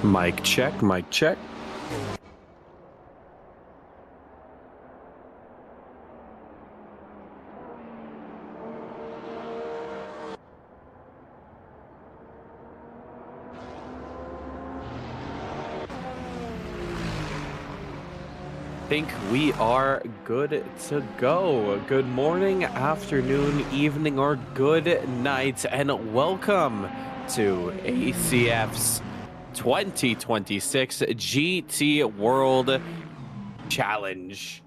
Mic check, mic check. Think we are good to go. Good morning, afternoon, evening, or good night, and welcome to ACF's 2026 GT World Challenge.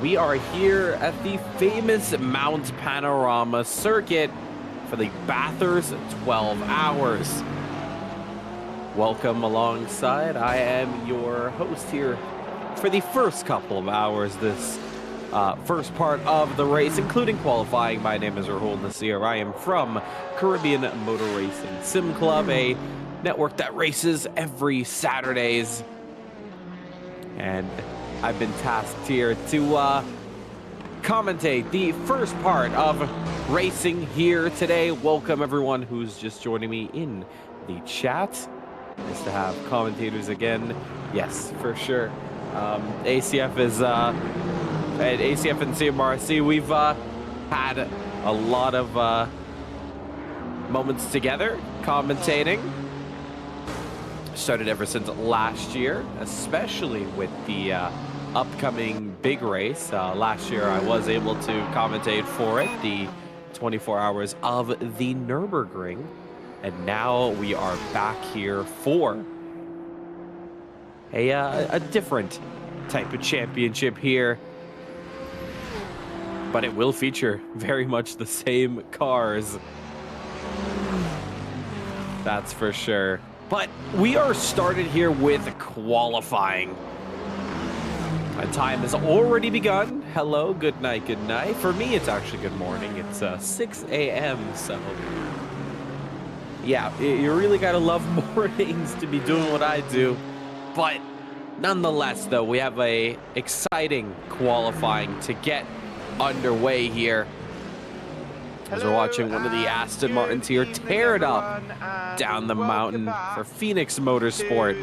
We are here at the famous Mount Panorama circuit for the Bathurst 12 hours. Welcome alongside. I am your host here for the first couple of hours, this first part of the race, including qualifying. My name is Rahul Nasir. I am from Caribbean Motor Racing Sim Club, a network that races every Saturdays. And I've been tasked here to commentate the first part of racing here today. Welcome everyone who's just joining me in the chat. Nice to have commentators again. Yes, for sure. ACF is at ACF and CMRC. We've had a lot of moments together commentating. Started ever since last year, especially with the upcoming big race. Last year I was able to commentate for it, the 24 hours of the Nürburgring. And now we are back here for a different type of championship here. But it will feature very much the same cars. That's for sure. But we are started here with qualifying. My time has already begun. Hello, good night, good night. For me, it's actually good morning. It's 6 a.m. So yeah, you really gotta love mornings to be doing what I do. But nonetheless, though, we have a exciting qualifying to get underway here. As we're watching one of the Aston Martins here tear it up down the mountain for Phoenix Motorsport.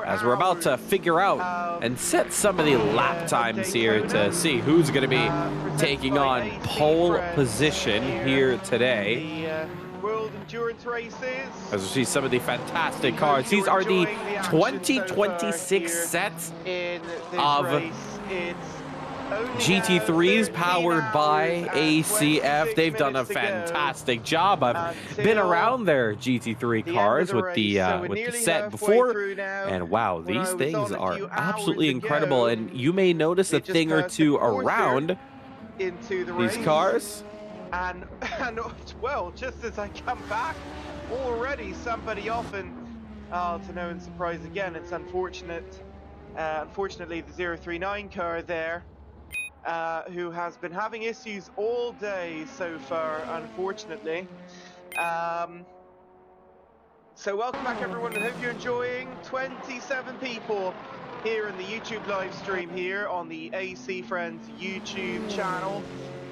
As we're about to figure out and set some of the lap times here to see who's going to be taking on pole position here today. World Endurance Races. As we see some of the fantastic cars. These are the 2026 sets of GT3s powered by ACF. They've done a fantastic job. I've been around their GT3 cars with the set before, and wow, these things are absolutely incredible. And you may notice a thing or two around these cars. And well, just as I come back, already somebody off, and to no one's surprise again, it's unfortunate. Unfortunately, the 039 car there, who has been having issues all day so far, unfortunately. So welcome back everyone, I hope you're enjoying. 27 people here in the YouTube live stream here on the AC Friends YouTube channel.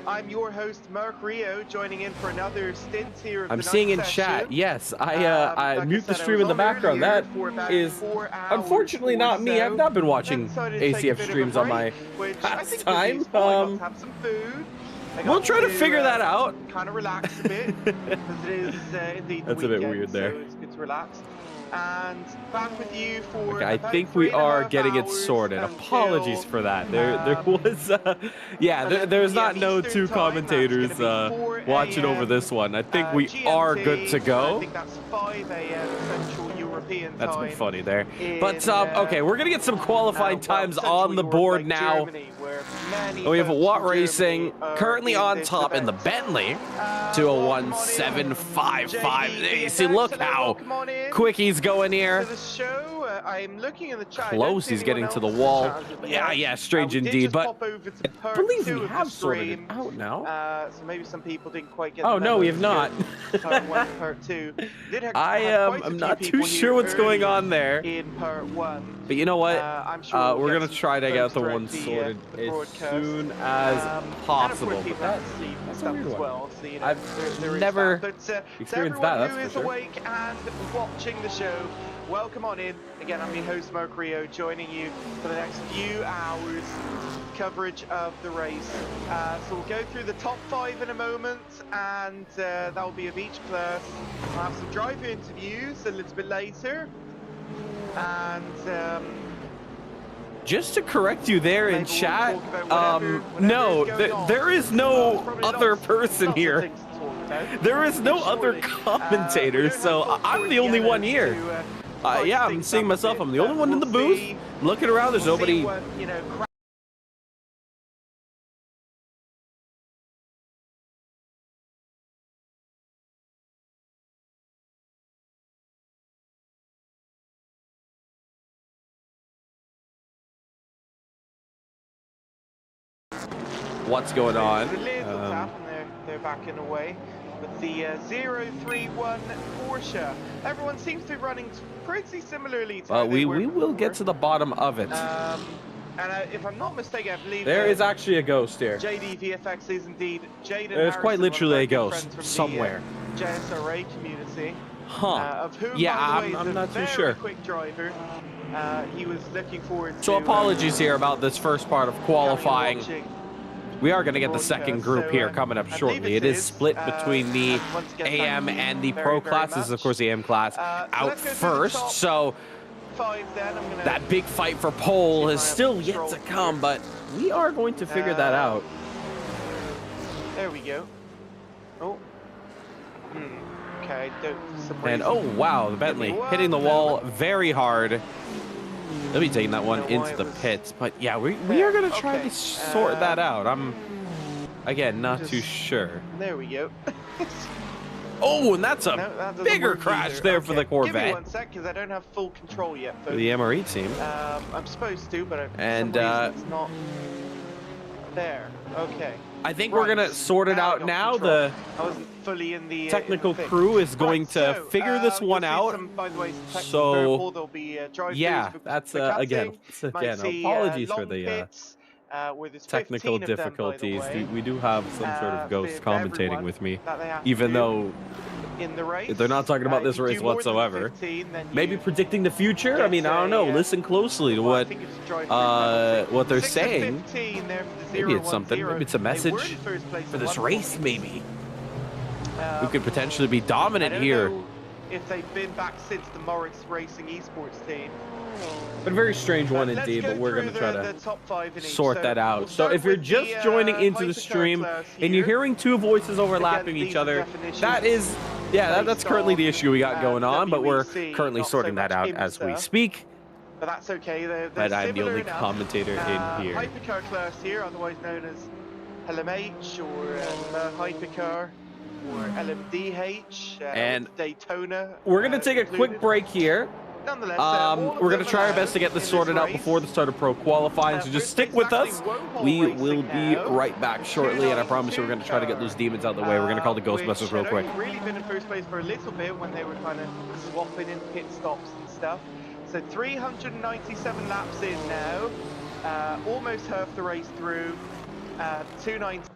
I'm your host, Mark Rio, joining in for another stint here of I'm the seeing in night chat, session. yes, I Like mute the said, I stream was in the on background. earlier That for about is 4 hours unfortunately or not me. I've so, not been then watching decided to take a ACF bit of a streams on my break, which I think was pastime. useful. I got to have some food. I got We'll try to figure that out. Kind of relax a bit, because it is indeed the That's a weekend, bit weird there. so it's good to relax. And back with you for Okay, I about think we are 3.5 getting it hours sorted. until, Apologies for that. There was, yeah, there's not no Eastern two time. commentators That's gonna be 4 watching over a.m. this one. I think we GMT, are good to and I go. think that's 5 a.m. Central European That's a time. bit funny there. In, But, okay, we're going to get some qualifying times Central on the Europe, board like now. Germany, where many We have folks Watt from Racing Germany are currently on this top in the event. Bentley. Welcome on in. 201.755. JD, See, look hello, how welcome on in quick he's going here. to the show. I'm looking in the chat. I don't Close, see he's anyone getting to the else wall. chat as of Yeah, yet. yeah, strange We did indeed, just but pop over to I part believe 2 we of the have sorted it stream. out now. So maybe some people didn't quite get Oh, the no, memo we have not. part 1 and part 2. Did have I quite a am few not people too here sure what's going earlier on there. in part 1. But you know what? I'm sure We're get going to some try to get folks the throughout one the, sorted the as broadcast. soon as possible. And of course, people But have to sleep and that's a stuff weird as one. well. So, you know, I've there is never that. But to experienced everyone that, who that's is for sure. awake and watching the show, welcome on in. Again, I'm your host, Mark Rio, joining you for the next few hours coverage of the race. So we'll go through the top 5 in a moment, and that will be of each class. We'll have some driver interviews a little bit later. And just to correct you there in maybe we'll chat, talk about whatever no, is going on. there is There's no probably other lots person of here. things to talk about. There is no other Surely. commentator, We don't so have full I'm court the only one yellows here. to, spice Yeah, I'm things seeing up a myself. bit, I'm the only but one in the we'll booth. see- Looking around, there's we'll see nobody. what, you know, What's going on? a little tap, and they're backing away. With the 031 Porsche, everyone seems to be running pretty similarly to how they We were will get before. to the bottom of it. And if I'm not mistaken, I believe There is actually a ghost here. JD VFX is indeed Jaden There's quite Harrison, one of literally our a good ghost friends from somewhere. The, JSRA community. Huh. Of whom, Yeah, by the way, I'm is a not too very sure. quick driver. He was looking forward to. So apologies here about this first part of qualifying. We are going to get the second group here coming up shortly. It is split between the AM and the Pro classes. Of course, the AM class out first. So that big fight for pole is still yet to come, but we are going to figure that out. There we go. Oh. Okay. And oh wow, the Bentley hitting the wall very hard. They'll be taking that one into the pits, but yeah, we are gonna try to sort that out. I'm again not too sure. There we go. Oh, and that's a that bigger crash there for the Corvette. Give me 1 sec, because I don't have full control yet. For the MRE team. I'm supposed to, but and for some reason it's not there. Okay. I think we're gonna sort it out now. The I wasn't fully in the technical in the crew is going to figure this one you'll see out. some, by the way, some So there'll be drive yeah, throughs that's for cutting. again Might see, apologies for long the pits, where there's technical 15 of them, by the difficulties. way, We do have some sort of ghost for commentating everyone with me, that they have to even do though in the race. they're not talking about If this you race do more than whatsoever. 15, then Maybe you predicting the future. I get mean, I don't know. a, Listen closely to well, I what think it's a drive-through what they're 6 and saying. 15 there for the Maybe it's 0-1-0. something. Maybe it's a They were in message first place for at this one race. point. Maybe we could potentially be I dominant don't here. know if they've been back since the Moritz Racing esports team. But a very strange one Let's indeed. go But we're through going to try the to top 5 in each. sort So that out. we'll So start if you're with just the, joining into the hypercar stream class and you're here. hearing two voices overlapping Again, each these are other, definitions that is, yeah, that's based currently the on, issue we got going on. But we're WEC, currently not so sorting that much out as we IMSA. speak. But that's okay. They're But I'm the similar only enough. commentator in here. Hypercar class here, otherwise known as LMH or Hypercar or LMDH And Daytona. We're going to take a quick included. break here. Nonetheless, all of We're going them to try our best to get allowed this in sorted out race. before the start of pro qualifying, so just First stick place with is us. actually Wohol We racing will be now. right back shortly, and I promise you we're going to try to get 292 those demons out of the way. We're going to call the Ghostbusters which real had quick. only really been in first place for a little bit when they were kind of swapping in pit stops and stuff. So 397 laps in now, almost half the race through, 290.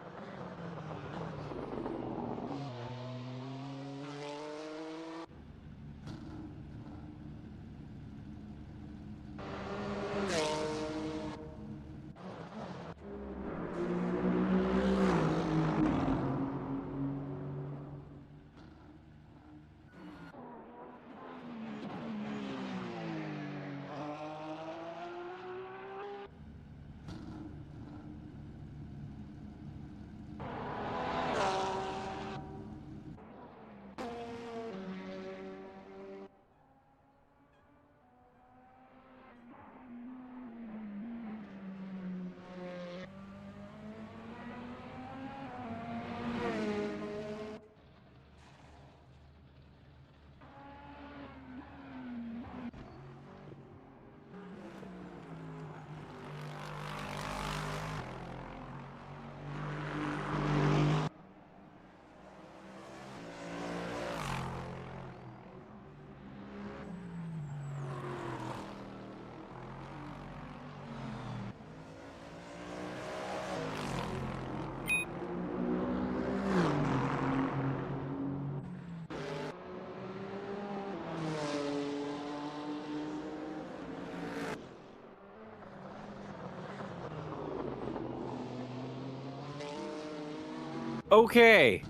Okay,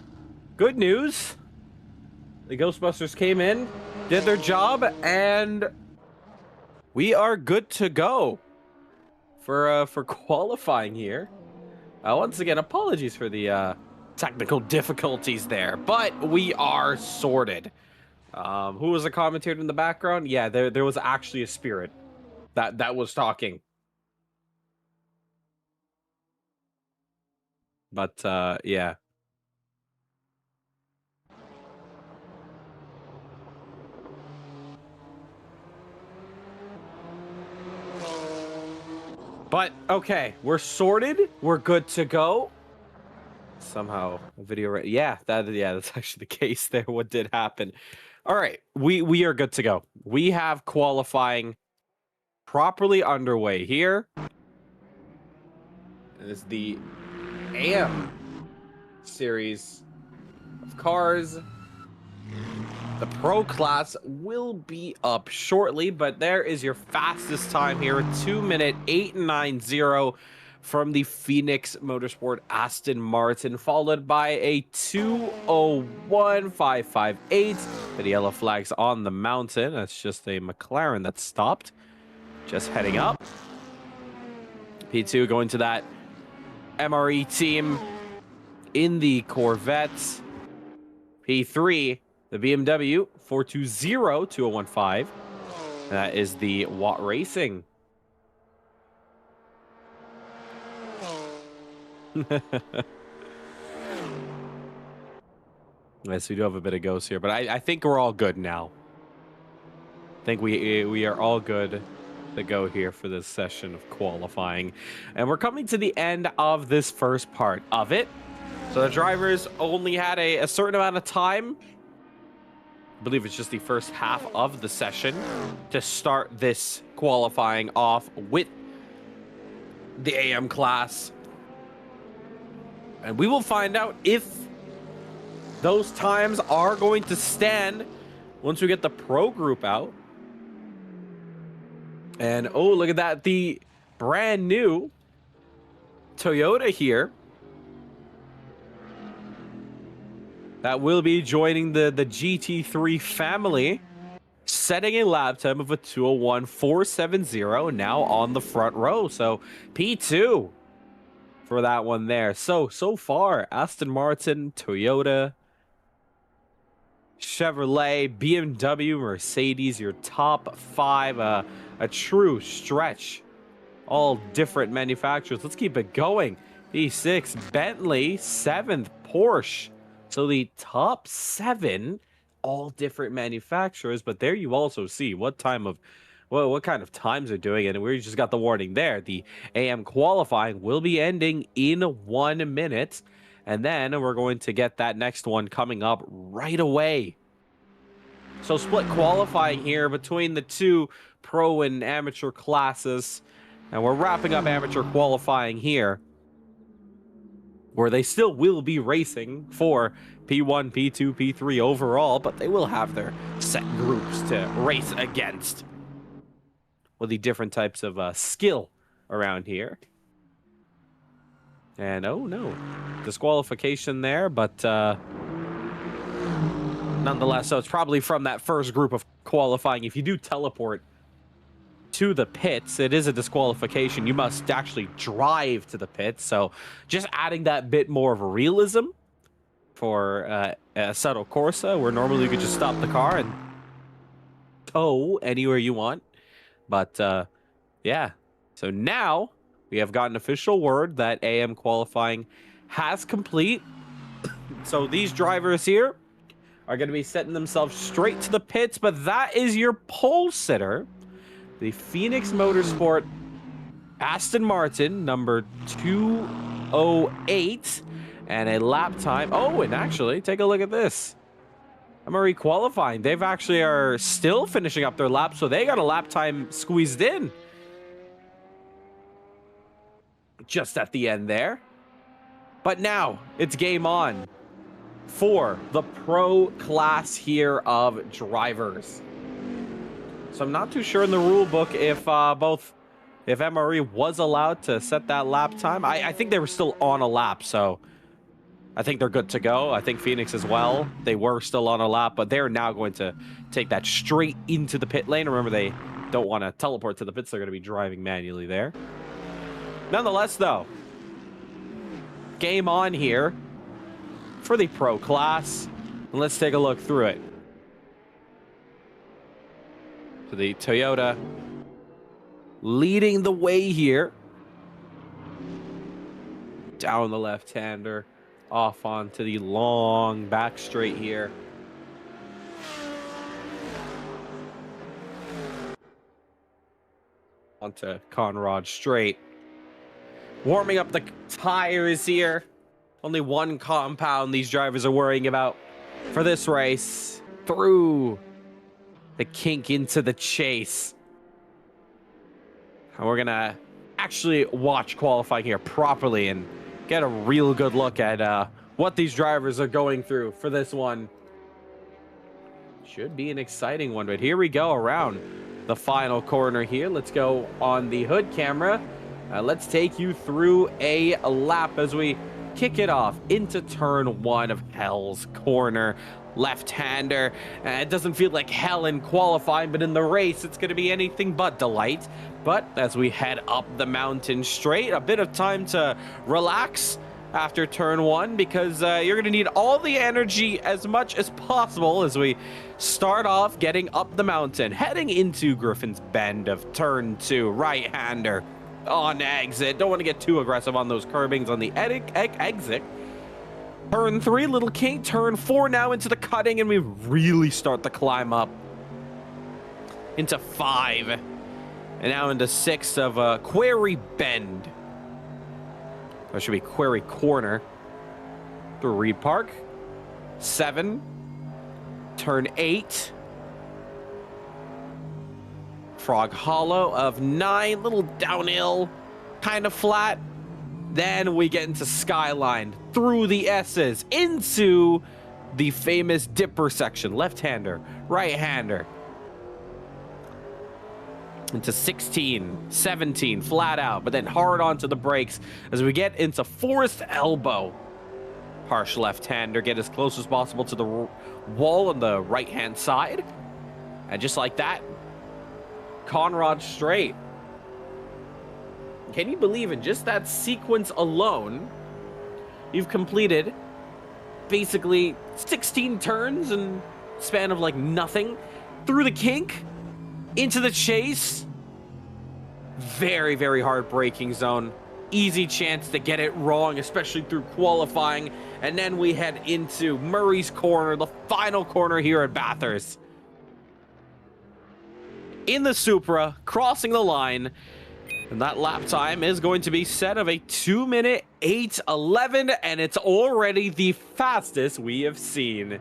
good news. The Ghostbusters came in, did their job, and we are good to go for qualifying here. Once again, apologies for the technical difficulties there, but we are sorted. Who was the commentator in the background? Yeah, there was actually a spirit that was talking. But yeah. But okay, we're sorted. We're good to go. Somehow a video yeah, that's actually the case there. What did happen? All right, we are good to go. We have qualifying properly underway here. It is the AM series of cars. The pro class will be up shortly, but there is your fastest time here, 2-minute 890 from the Phoenix Motorsport Aston Martin, followed by a 2:01.558 for the yellow flags on the mountain. That's just a McLaren that stopped, just heading up. P2 going to that MRE team in the Corvette. P3, the BMW 420-2015. That is the Watt Racing. Yes, we do have a bit of ghosts here, but I think we're all good now. I think we are all good to go here for this session of qualifying. And we're coming to the end of this first part of it. So the drivers only had a certain amount of time. I believe it's just the first half of the session to start this qualifying off with the AM class. And we will find out if those times are going to stand once we get the pro group out. And oh, look at that. The brand new Toyota here that will be joining the GT3 family, setting a lap time of a 2:01.470 now on the front row. So P2 for that one there. So far, Aston Martin, Toyota, Chevrolet, BMW, Mercedes, your top five, a true stretch. All different manufacturers. Let's keep it going. P6, Bentley, 7th, Porsche. So the top 7 all different manufacturers, but there you also see what kind of times they're doing it, and we just got the warning there. The AM qualifying will be ending in 1 minute, and then we're going to get that next one coming up right away. So split qualifying here between the two pro and amateur classes, and we're wrapping up amateur qualifying here, where they still will be racing for P1, P2, P3 overall, but they will have their set groups to race against with the different types of skill around here. And oh no, disqualification there, but nonetheless, so it's probably from that first group of qualifying. If you do teleport to the pits, it is a disqualification. You must actually drive to the pits, so just adding that bit more of a realism for Assetto Corsa, where normally you could just stop the car and tow anywhere you want. But yeah, so now we have gotten official word that AM qualifying has complete. So these drivers here are going to be setting themselves straight to the pits, but that is your pole sitter, the Phoenix Motorsport Aston Martin, number 208, and a lap time. Oh, and actually, take a look at this. MRE qualifying. They've actually are still finishing up their lap, so they got a lap time squeezed in just at the end there. But now it's game on for the pro class here of drivers. So I'm not too sure in the rule book if if MRE was allowed to set that lap time. I think they were still on a lap, so I think they're good to go. I think Phoenix as well. They were still on a lap, but they're now going to take that straight into the pit lane. Remember, they don't want to teleport to the pits. They're going to be driving manually there. Nonetheless, though, game on here for the pro class. And let's take a look through it. So the Toyota leading the way here. Down the left-hander. Off onto the long back straight here. Onto Conrad straight. Warming up the tires here. Only one compound these drivers are worrying about for this race. Through the kink into the chase. And we're gonna actually watch qualifying here properly and get a real good look at what these drivers are going through for this one. Should be an exciting one, but here we go around the final corner here. Let's go on the hood camera. Let's take you through a lap as we kick it off into turn one of Hell's Corner. Left-hander. It doesn't feel like hell in qualifying, but in the race, it's going to be anything but delight. But as we head up the mountain straight, a bit of time to relax after turn one, because you're going to need all the energy as much as possible as we start off getting up the mountain, heading into Griffin's Bend of turn two. Right-hander on exit. Don't want to get too aggressive on those curbings on the exit. Turn three, little kink. Turn four now into the cutting, and we really start the climb up into five, and now into six of Quarry Bend. That should be Quarry Corner. Through Reed Park. 7. Turn 8. Frog Hollow of 9. Little downhill, kind of flat. Then we get into Skyline, through the S's, into the famous dipper section. Left-hander, right-hander. Into 16, 17, flat out, but then hard onto the brakes as we get into Forest Elbow. Harsh left-hander, get as close as possible to the wall on the right-hand side. And just like that, Conrad straight. Can you believe in just that sequence alone, you've completed basically 16 turns in a span of like nothing, through the kink, into the chase. Very, very hard braking zone. easy chance to get it wrong, especially through qualifying. And then we head into Murray's corner, the final corner here at Bathurst. In the Supra, crossing the line. And that lap time is going to be set of a 2-minute 8:11, and it's already the fastest we have seen.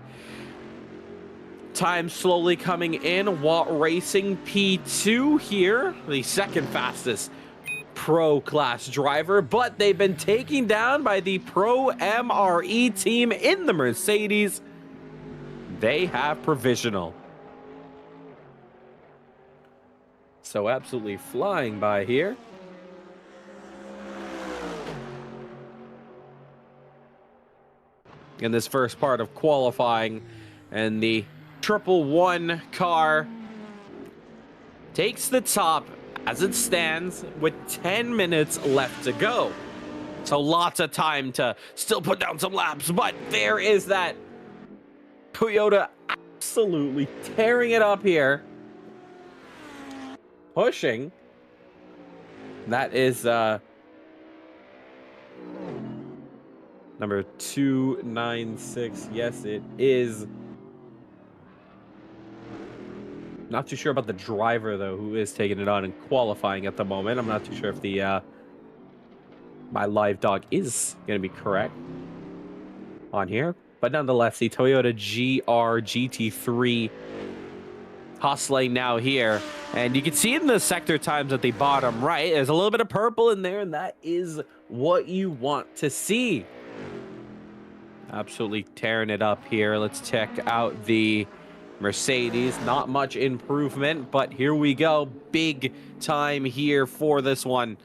Time slowly coming in. Watt Racing P2 here, the second fastest Pro class driver, but they've been taken down by the Pro MRE team in the Mercedes. They have provisional. So absolutely flying by here. In this first part of qualifying, and the 111 car takes the top as it stands with 10 minutes left to go. So lots of time to still put down some laps, but there is that Toyota absolutely tearing it up here. Pushing. That is number 296. Yes, it is. Not too sure about the driver, though, who is taking it on and qualifying at the moment. I'm not too sure if the my live dog is going to be correct on here. But nonetheless, the Toyota GT3 hustling now here. And you can see in the sector times at the bottom right, there's a little bit of purple in there, and that is what you want to see. Absolutely tearing it up here. Let's check out the Mercedes. Not much improvement, but here we go. Big time here for this one.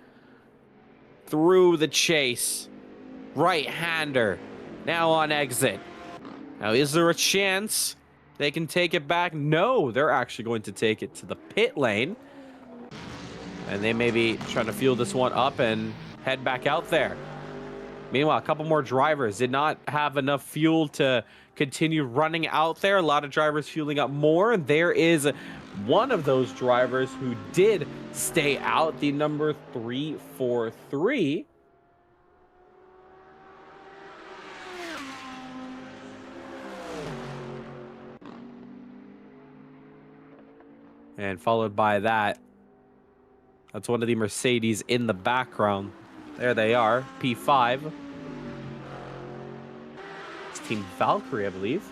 Through the chase. Right-hander. Now on exit. Now, is there a chance they can take it back? No, they're actually going to take it to the pit lane. And they may be trying to fuel this one up and head back out there. Meanwhile, a couple more drivers did not have enough fuel to continue running out there. A lot of drivers fueling up more. And there is one of those drivers who did stay out, the number 343. And followed by that, that's one of the Mercedes in the background. There they are, P5. It's Team Valkyrie, I believe.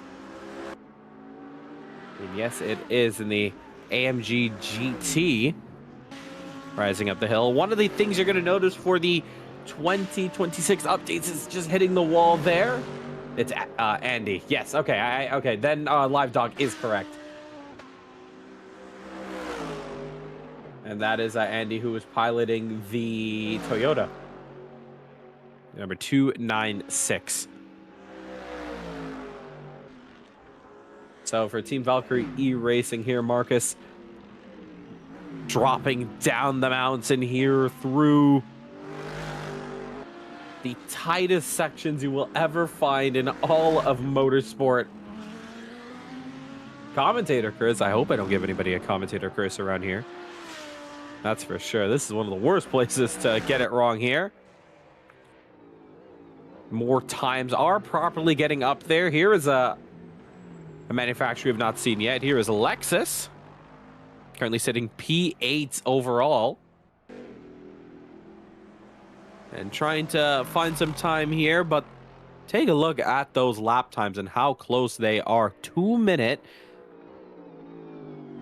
And yes, it is in the AMG GT. Rising up the hill. One of the things you're going to notice for the 2026 updates is just hitting the wall there. It's Andy. Yes, okay. Okay, then Live Dog is correct. And that is Andy, who is piloting the Toyota. Number 296. So for Team Valkyrie E-Racing here, Marcus dropping down the mountain here through the tightest sections you will ever find in all of motorsport. Commentator curse. I hope I don't give anybody a commentator curse around here. That's for sure. This is one of the worst places to get it wrong here. More times are properly getting up there. Here is a manufacturer we have not seen yet. Here is Lexus. Currently sitting P8 overall. And trying to find some time here, but take a look at those lap times and how close they are. 2-minute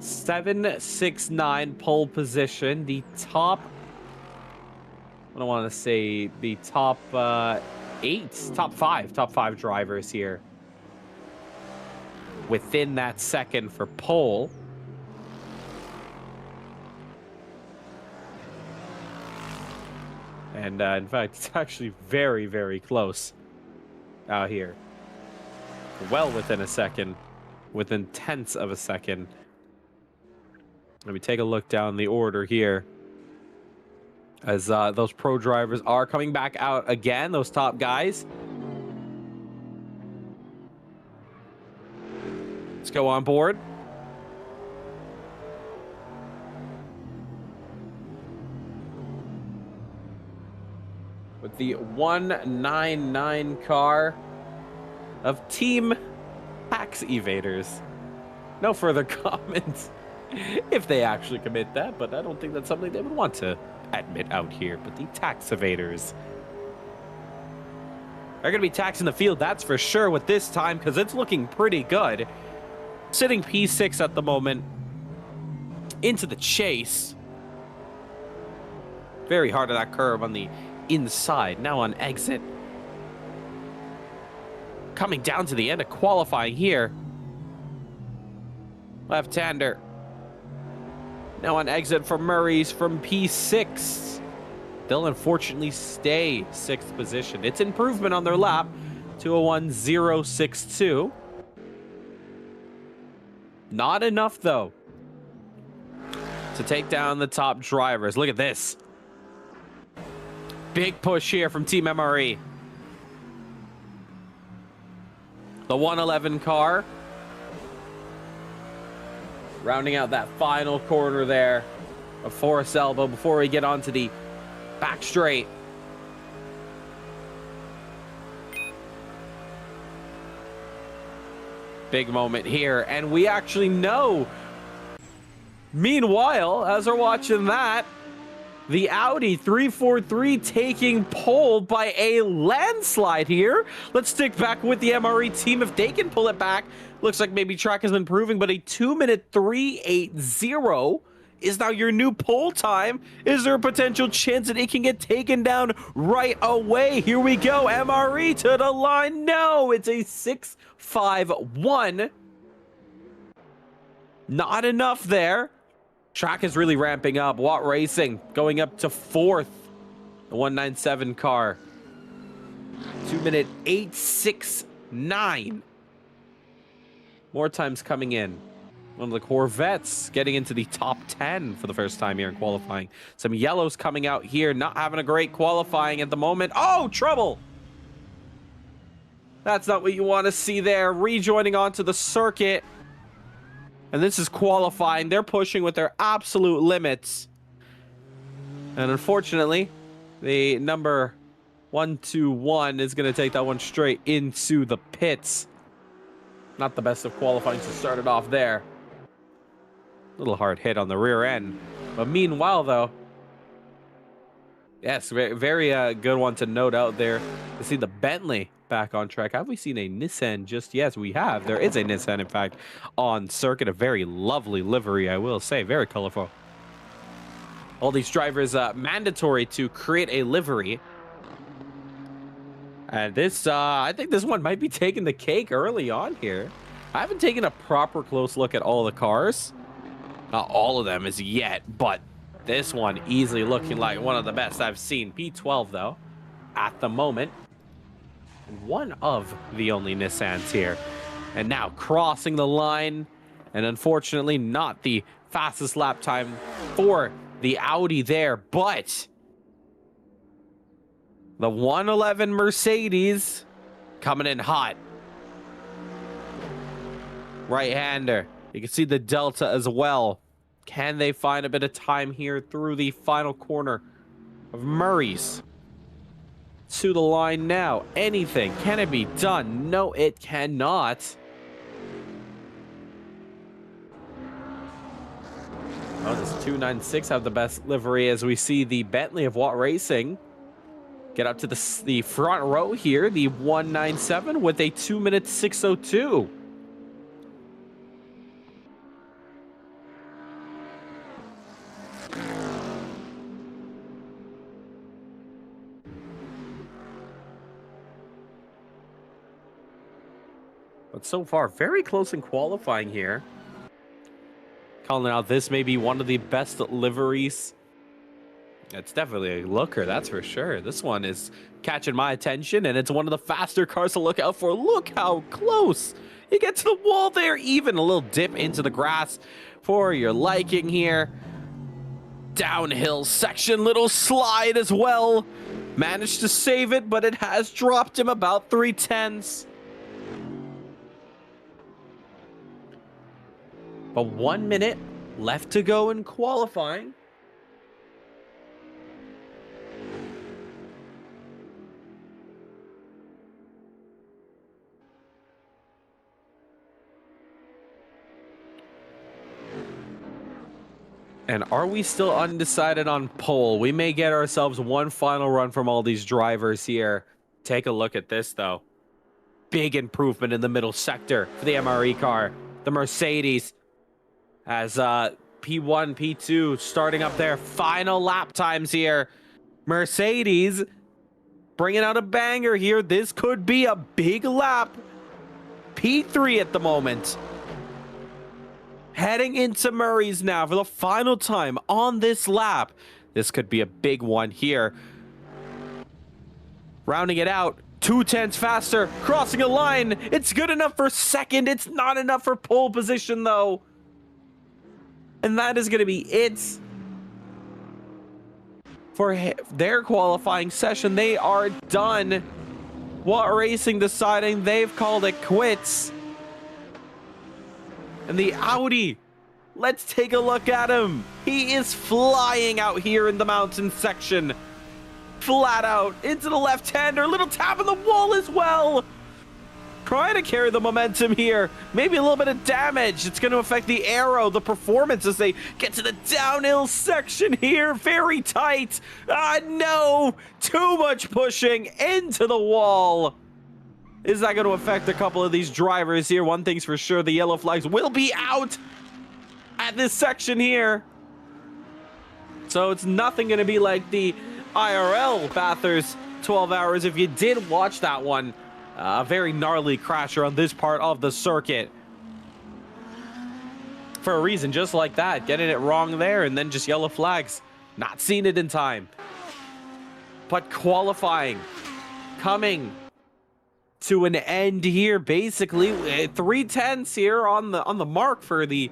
769 pole position. The top, I don't want to say the top top five drivers here within that second for pole. And in fact, it's actually very, very close out here. Well within a second, within tenths of a second. Let me take a look down the order here. As those pro drivers are coming back out again, those top guys. Let's go on board. with the 199 car of Team Tax Evaders. No further comments if they actually commit that, but I don't think that's something they would want to admit out here. But the Tax Evaders are going to be taxing the field, that's for sure, with this time, because it's looking pretty good. Sitting P6 at the moment. Into the chase. Very hard of that curve on the inside. Now on exit. Coming down to the end of qualifying here. Left-hander. Now on exit for Murray's from P6. They'll unfortunately stay 6th position. It's improvement on their lap. 201.062. Not enough, though, to take down the top drivers. Look at this. Big push here from Team MRE. The 111 car. Rounding out that final corner there of Forest Elbow before we get onto the back straight. Big moment here, and we actually know. Meanwhile, as we're watching that, the Audi 343 taking pole by a landslide here. Let's stick back with the MRE team if they can pull it back. Looks like maybe track has been improving, but a 2-minute 380 is now your new pole time. Is there a potential chance that it can get taken down right away? Here we go, MRE to the line. No, it's a 6.51. Not enough there. Track is really ramping up. Watt Racing going up to 4th. The 197 car. 2-minute 869. More times coming in. One of the Corvettes getting into the top 10 for the first time here in qualifying. Some yellows coming out here. Not having a great qualifying at the moment. Oh, trouble! That's not what you want to see there. Rejoining onto the circuit. And this is qualifying. They're pushing with their absolute limits. And unfortunately, the number 121 is going to take that one straight into the pits. Not the best of qualifying to start it off there. Little hard hit on the rear end. But meanwhile, though, yes, very good one to note out there. To see the Bentley back on track. Have we seen a Nissan just yet? Yes, we have. There is a Nissan, in fact, on circuit. A very lovely livery, I will say. Very colorful. All these drivers mandatory to create a livery. And this, I think this one might be taking the cake early on here. I haven't taken a proper close look at all the cars. Not all of them as yet, but this one easily looking like one of the best I've seen. P12, though, at the moment. One of the only Nissans here. And now crossing the line. And unfortunately, not the fastest lap time for the Audi there, but the 111 Mercedes coming in hot. Right-hander. You can see the Delta as well. Can they find a bit of time here through the final corner of Murray's? To the line now. Anything. Can it be done? No, it cannot. Oh, does 296 have the best livery as we see the Bentley of Watt Racing get up to the front row here, the 197 with a 2-minute 602. But so far, very close in qualifying here. Calling out this may be one of the best liveries. It's definitely a looker, that's for sure. This one is catching my attention, and it's one of the faster cars to look out for. Look how close you get to the wall there. Even a little dip into the grass for your liking here. Downhill section, little slide as well. Managed to save it, but it has dropped him about 3/10. But 1 minute left to go in qualifying. And are we still undecided on pole? We may get ourselves one final run from all these drivers here. Take a look at this, though. Big improvement in the middle sector for the MRE car. The Mercedes as P1, P2 starting up their final lap times here. Mercedes bringing out a banger here. This could be a big lap. P3 at the moment. Heading into Murray's now for the final time on this lap. This could be a big one here. Rounding it out. 2/10 faster. Crossing a line. It's good enough for second. It's not enough for pole position, though. And that is going to be it for their qualifying session. They are done. What Racing deciding they've called it quits. And the Audi, let's take a look at him. He is flying out here in the mountain section. Flat out into the left-hander. Little tap on the wall as well. Trying to carry the momentum here. Maybe a little bit of damage. It's going to affect the aero, the performance as they get to the downhill section here. Very tight. No. Too much pushing into the wall. Is that going to affect a couple of these drivers here? One thing's for sure, the yellow flags will be out at this section here. So it's nothing going to be like the IRL Bathurst 12 hours. If you did watch that one, a very gnarly crasher on this part of the circuit. For a reason just like that, getting it wrong there and then just yellow flags. Not seeing it in time. But qualifying, coming to an end here, basically 3/10 here on the mark for the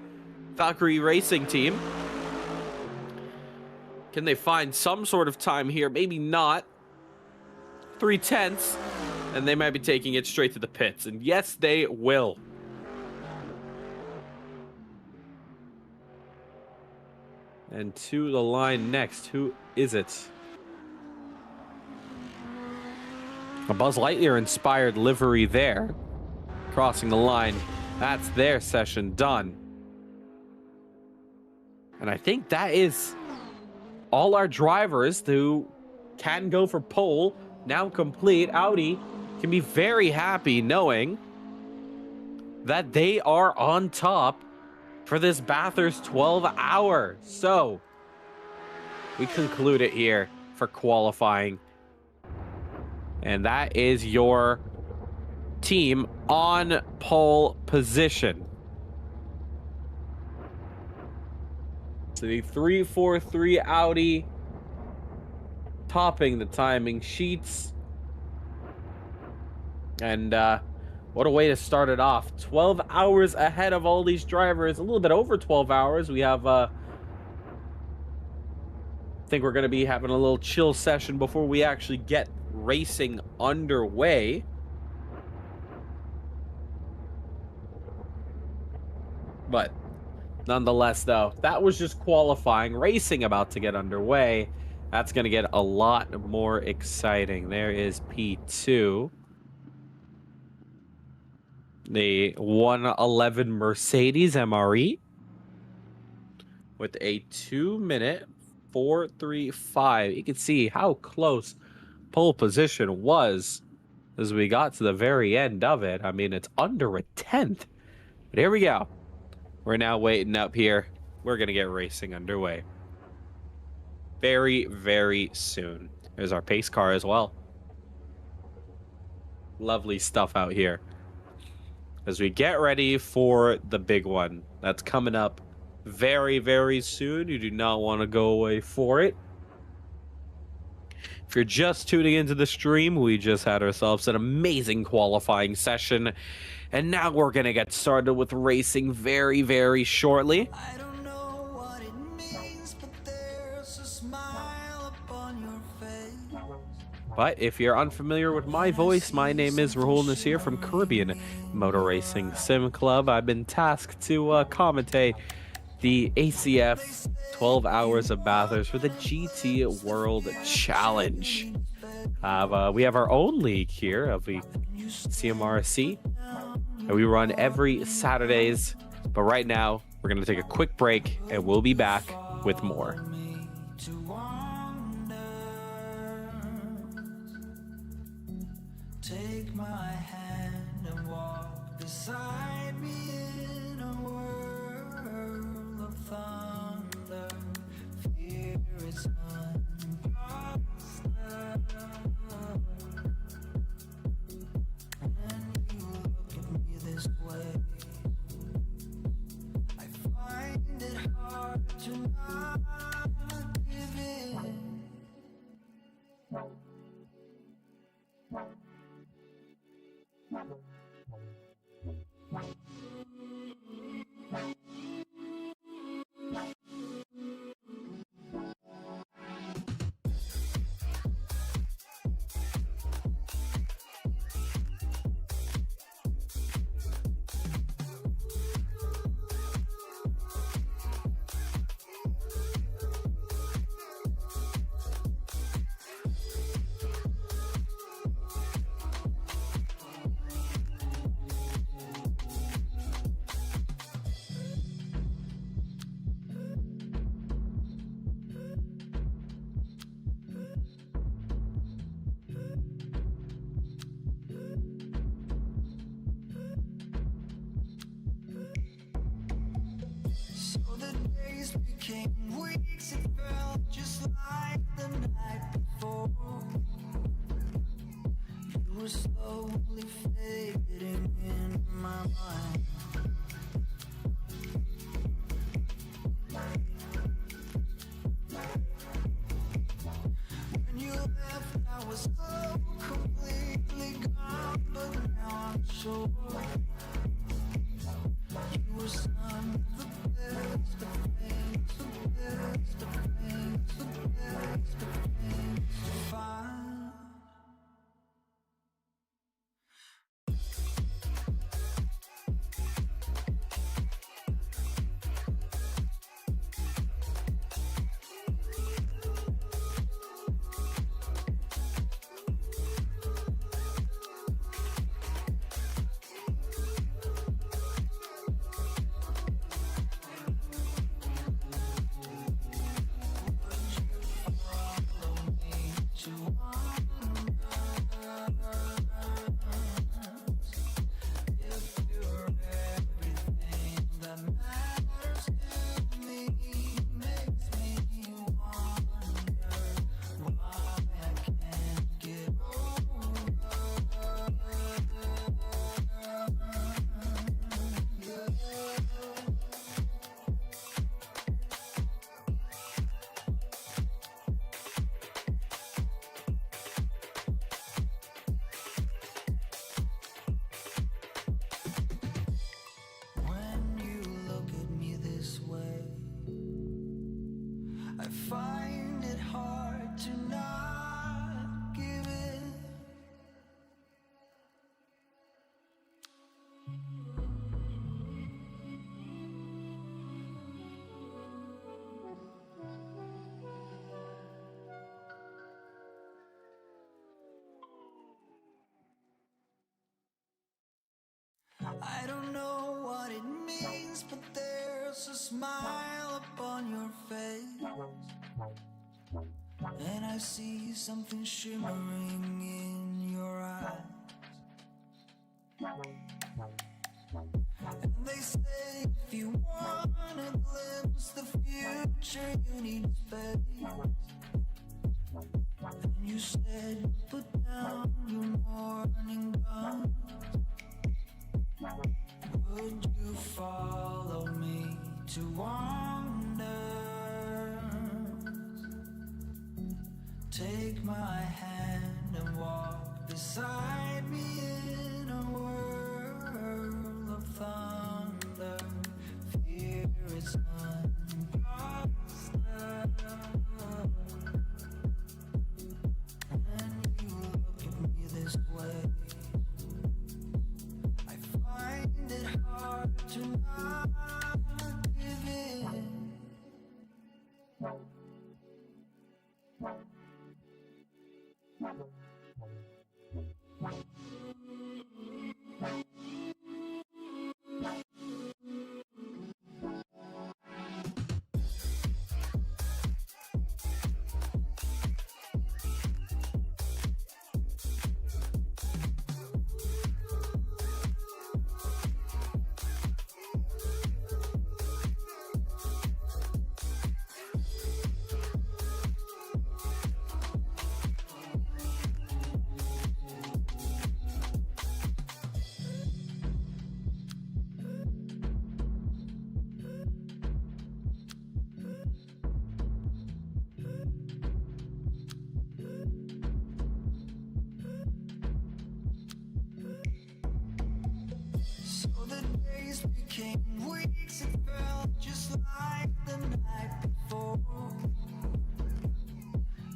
Valkyrie Racing team. Can they find some sort of time here? Maybe not. 3/10, and they might be taking it straight to the pits. And yes, they will. And to the line next, who is it? A Buzz Lightyear inspired livery there. Crossing the line. That's their session done. And I think that is all our drivers who can go for pole now complete. Audi can be very happy knowing that they are on top for this Bathurst 12 hour. So we conclude it here for qualifying. And that is your team on pole position. So the 343 Audi topping the timing sheets. And what a way to start it off. 12 hours ahead of all these drivers. A little bit over 12 hours. We have I think we're going to be having a little chill session before we actually get racing underway. But nonetheless, though, that was just qualifying. Racing about to get underway. That's going to get a lot more exciting. There is P2. The 111 Mercedes MRE with a 2-minute 4:35. You can see how close pole position was as we got to the very end of it. I mean, it's under a tenth. But here we go. We're now waiting up here. We're going to get racing underway very, very soon. There's our pace car as well. Lovely stuff out here as we get ready for the big one that's coming up very, very soon. You do not want to go away for it. If you're just tuning into the stream, we just had ourselves an amazing qualifying session. And now we're going to get started with racing very, very shortly. I don't know what it means, but there's a smile upon your face. But if you're unfamiliar with my voice, my name is Rahul Nasir from Caribbean Motor Racing Sim Club. I've been tasked to commentate the ACF 12 Hours of Bathurst for the GT World Challenge. We have our own league here of the CMRC. And we run every Saturdays. But right now, we're going to take a quick break and we'll be back with more. Take my hand and walk beside me in a world of thunder. Fear is imposter. When you look at me this way, I find it hard to not give in. So the days became weeks, it felt just like the night before. You were slowly fading in my mind. When you left, I was so completely gone, but now I'm sure you were some of the best of things, the best of things, the best of things to find. When you look at me this way, I find it hard to not give in. I don't know what it means, but there's a smile upon your face, and I see something shimmering in your eyes. And they say if you want to glimpse the future, you need space. And you said put down your morning gun. Would you follow me to wonders? Take my hand and walk beside me in a world of thunder. Fear is imposter. When you days became weeks, it felt just like the night before.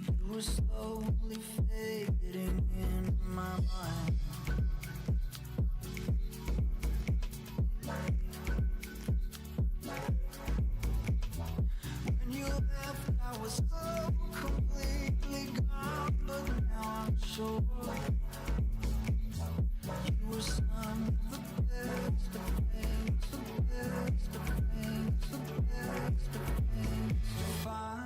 You were slowly fading in my mind. When you left, I was so completely gone, but now I'm sure you were some of the best of things, the best of things, the best of things to find.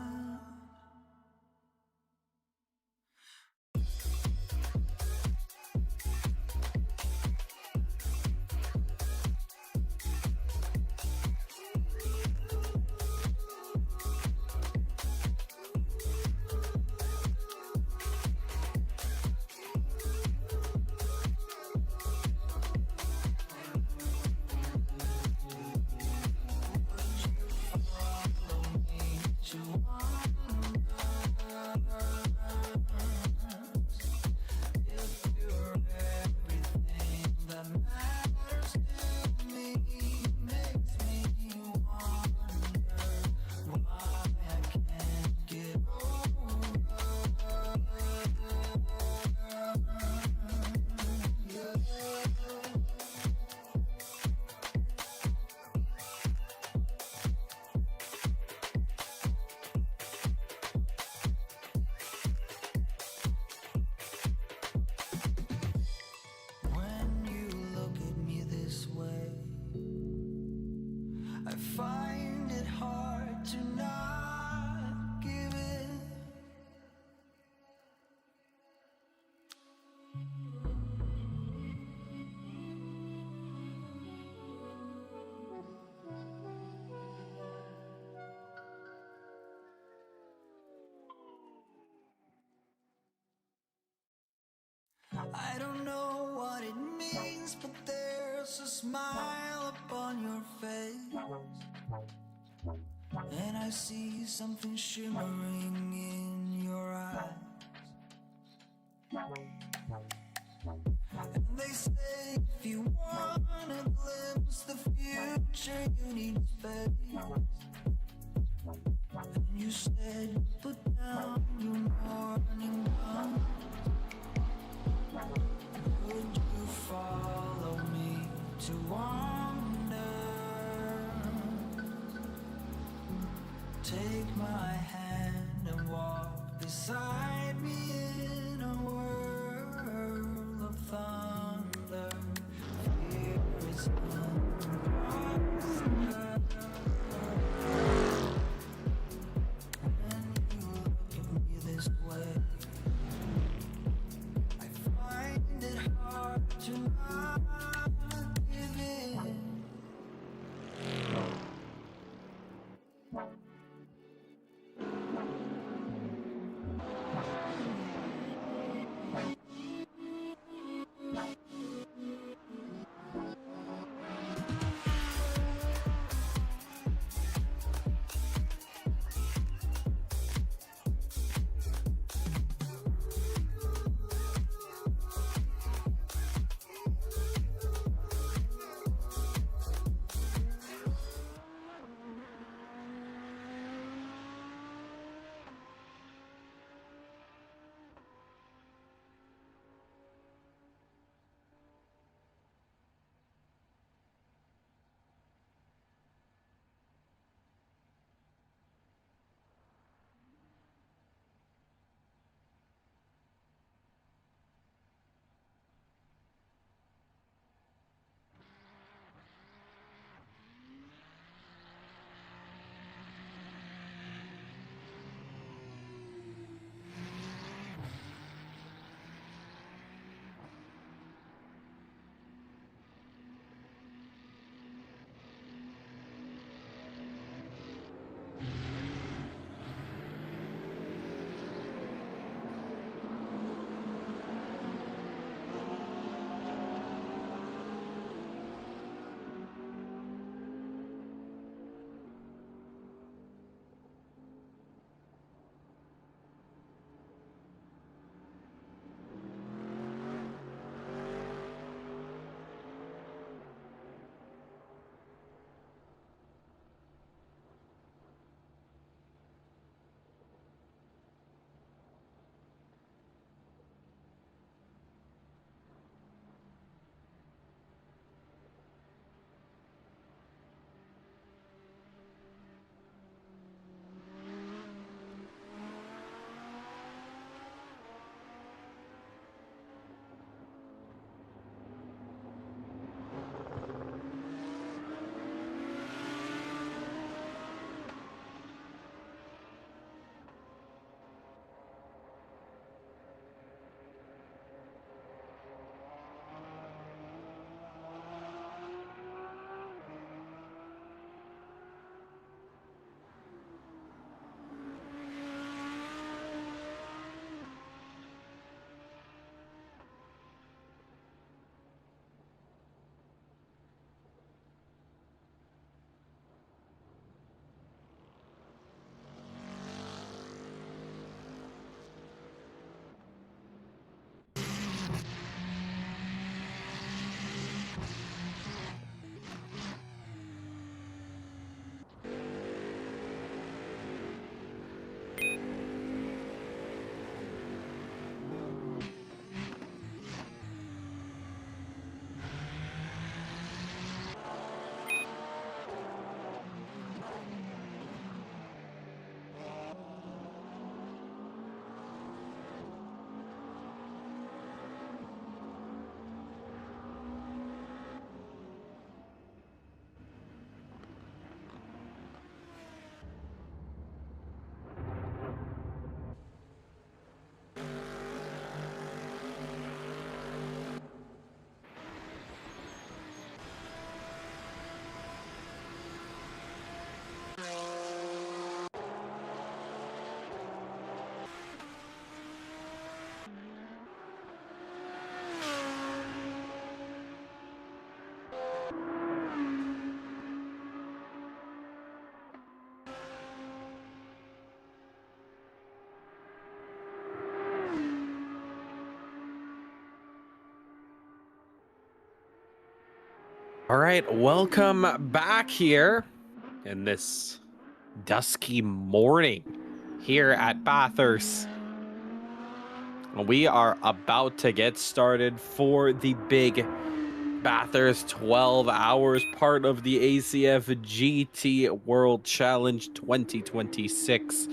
When you look at me this way, I find it hard to not give in. I don't know what it means, but there's a smile upon your face, and I see something shimmering in your eyes. And they say if you wanna glimpse the future, you need space. And you said, put down your morning gun. Would you follow me to wander? Take my hand and walk beside me in a world of thunder. Fear is impossible. When you look at me this way, I find it hard to not give in. All right, welcome back here in this dusky morning here at Bathurst. We are about to get started for the big Bathurst 12 hours, part of the ACF GT World Challenge 2026.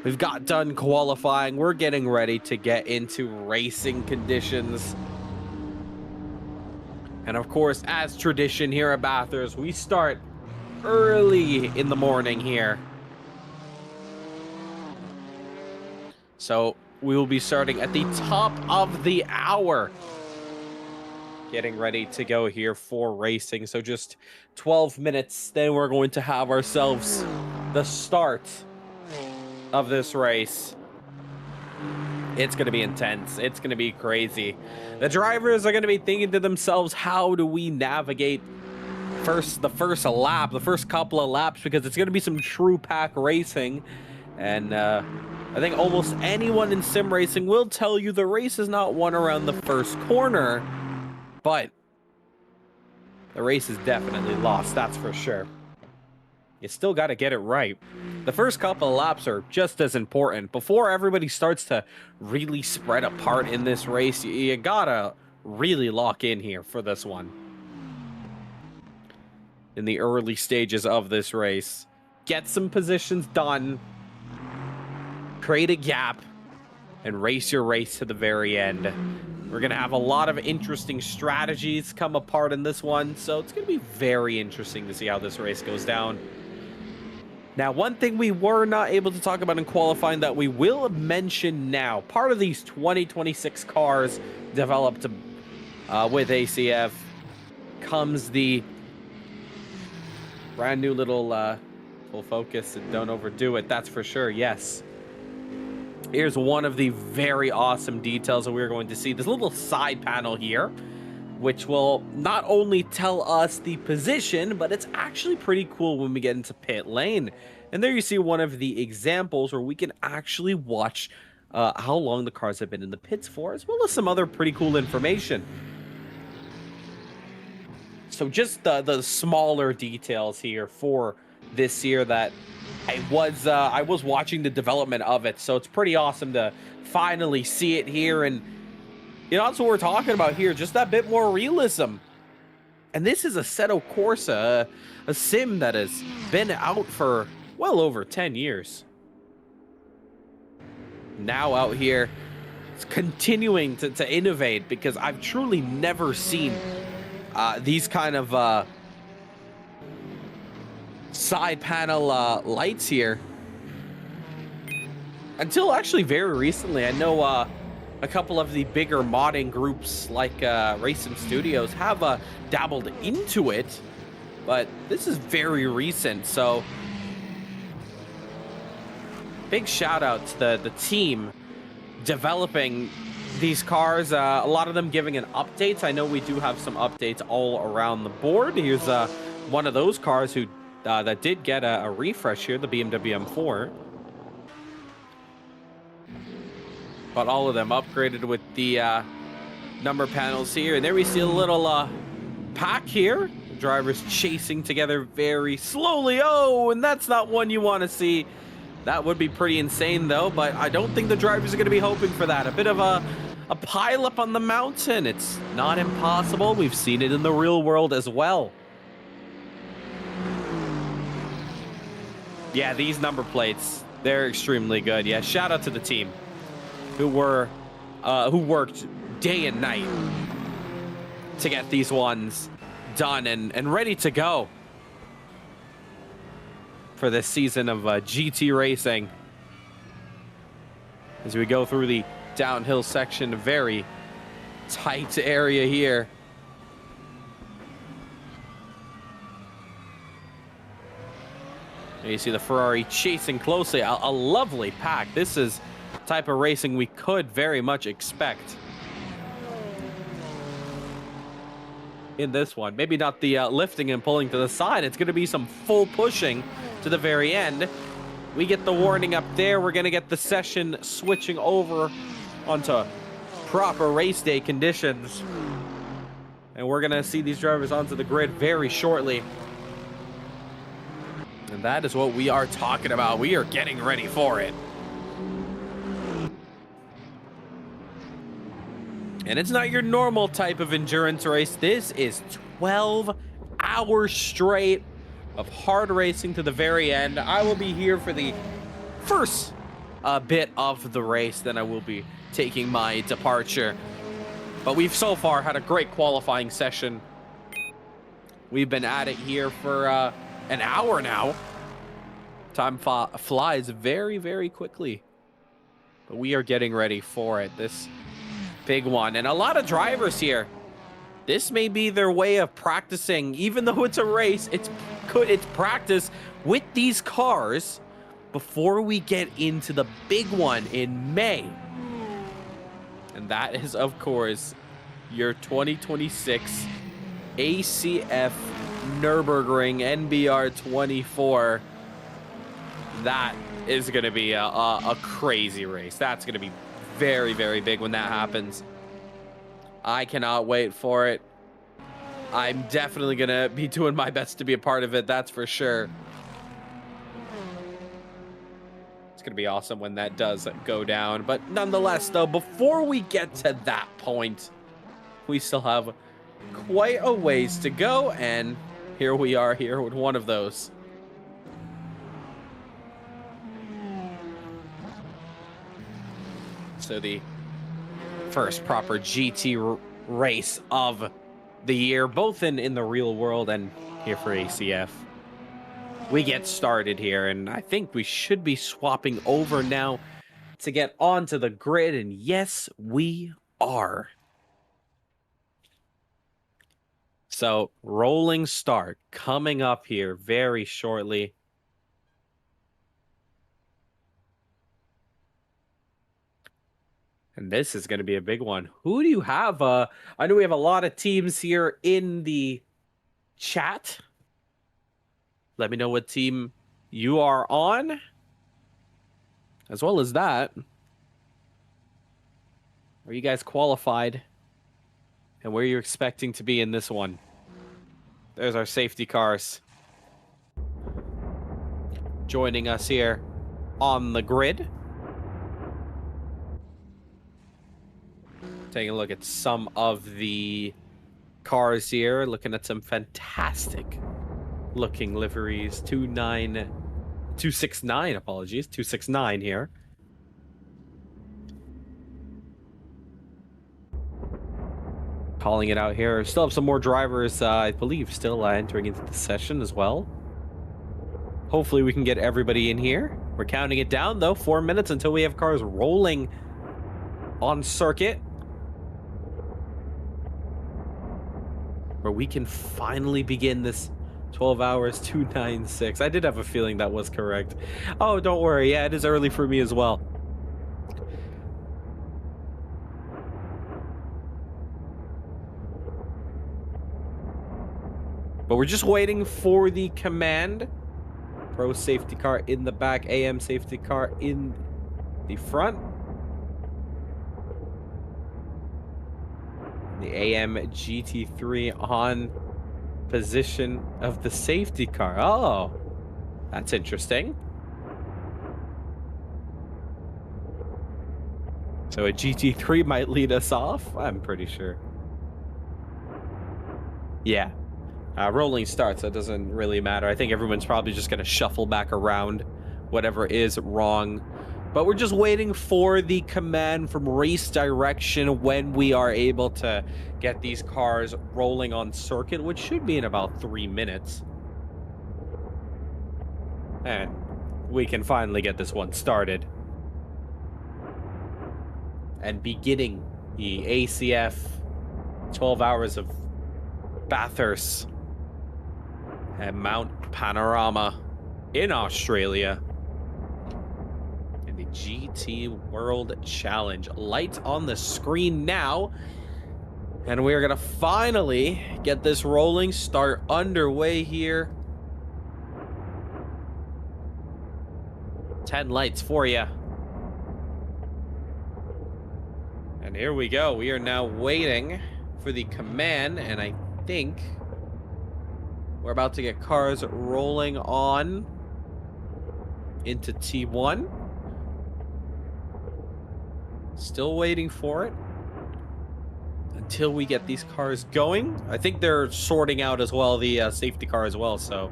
We've got done qualifying. We're getting ready to get into racing conditions. And of course, as tradition here at Bathurst, we start early in the morning here. So we will be starting at the top of the hour, getting ready to go here for racing. So just 12 minutes, then we're going to have ourselves the start of this race. It's going to be intense. It's going to be crazy. The drivers are going to be thinking to themselves, how do we navigate the first lap, the first couple of laps, because it's going to be some true pack racing. And I think almost anyone in sim racing will tell you the race is not won around the first corner, but the race is definitely lost, that's for sure. You still got to get it right. The first couple of laps are just as important. Before everybody starts to really spread apart in this race, you gotta really lock in here for this one. In the early stages of this race, get some positions done, create a gap, and race your race to the very end. We're gonna have a lot of interesting strategies come apart in this one, so it's gonna be very interesting to see how this race goes down. Now, one thing we were not able to talk about in qualifying that we will mention now, part of these 2026 cars developed with ACF comes the brand new little full focus, and don't overdo it, that's for sure, yes. Here's one of the very awesome details that we're going to see. This little side panel here, which will not only tell us the position, but it's actually pretty cool when we get into pit lane. And there you see one of the examples where we can actually watch how long the cars have been in the pits for, as well as some other pretty cool information. So just the smaller details here for this year that I was watching the development of it, so it's pretty awesome to finally see it here. And you know, that's what we're talking about here, just that bit more realism. And this is Assetto Corsa, a sim that has been out for well over 10 years. Now out here, it's continuing to innovate, because I've truly never seen these kind of side panel lights here until actually very recently. I know a couple of the bigger modding groups like Racing Studios have dabbled into it, but this is very recent. So big shout out to the team developing these cars, a lot of them giving an updates. I know we do have some updates all around the board. Here's one of those cars who that did get a refresh here, the BMW M4. But all of them upgraded with the number panels here. And there we see a little pack here. Drivers chasing together very slowly. Oh, and that's not one you want to see. That would be pretty insane, though. But I don't think the drivers are going to be hoping for that. A bit of a pile up on the mountain. It's not impossible. We've seen it in the real world as well. Yeah, these number plates, they're extremely good. Yeah, shout out to the team who worked day and night to get these ones done and ready to go for this season of GT racing. As we go through the downhill section, a very tight area here. And you see the Ferrari chasing closely. A lovely pack. This is the type of racing we could very much expect in this one. Maybe not the lifting and pulling to the side. It's going to be some full pushing to the very end. We get the warning up there. We're going to get the session switching over onto proper race day conditions. And we're going to see these drivers onto the grid very shortly. And that is what we are talking about. We are getting ready for it. And it's not your normal type of endurance race. This is 12 hours straight of hard racing to the very end. I will be here for the first bit of the race. Then I will be taking my departure. But we've so far had a great qualifying session. We've been at it here for an hour now. Time flies very, very quickly. But we are getting ready for it. This big one. And a lot of drivers here. This may be their way of practicing. Even though it's a race, it's practice with these cars before we get into the big one in May. And that is, of course, your 2026 ACF Nürburgring NBR 24. That is going to be a crazy race. That's going to be very, very big when that happens. I cannot wait for it. I'm definitely going to be doing my best to be a part of it. That's for sure. It's going to be awesome when that does go down. But nonetheless, though, before we get to that point, we still have quite a ways to go. And here we are here with one of those. So the first proper GT race of the year, both in the real world and here for ACF. We get started here, and I think we should be swapping over now to get onto the grid, and yes, we are. So, rolling start coming up here very shortly. And this is going to be a big one. Who do you have? I know we have a lot of teams here in the chat. Let me know what team you are on. As well as that, are you guys qualified? And where you're expecting to be in this one? There's our safety cars joining us here on the grid. Taking a look at some of the cars here. Looking at some fantastic looking liveries. 269, apologies. 269 here. Calling it out here. Still have some more drivers, I believe, still entering into the session as well. Hopefully we can get everybody in here. We're counting it down, though. 4 minutes until we have cars rolling on circuit. Where we can finally begin this 12 hours 296. I did have a feeling that was correct. Oh, don't worry. Yeah, it is early for me as well. But we're just waiting for the command. Pro safety car in the back, AM safety car in the front. The AM GT3 on position of the safety car. Oh, that's interesting. So a GT3 might lead us off, I'm pretty sure. Yeah. Rolling starts, that doesn't really matter. I think everyone's probably just going to shuffle back around whatever is wrong. But we're just waiting for the command from race direction when we are able to get these cars rolling on circuit, which should be in about 3 minutes. And we can finally get this one started. And beginning the ACF 12 hours of Bathurst and Mount Panorama in Australia. The GT World Challenge. Lights on the screen now. And we are going to finally get this rolling start underway here. 10 lights for you. And here we go. We are now waiting for the command, and I think we're about to get cars rolling on into T1. Still waiting for it until we get these cars going. I think they're sorting out as well the safety car as well, so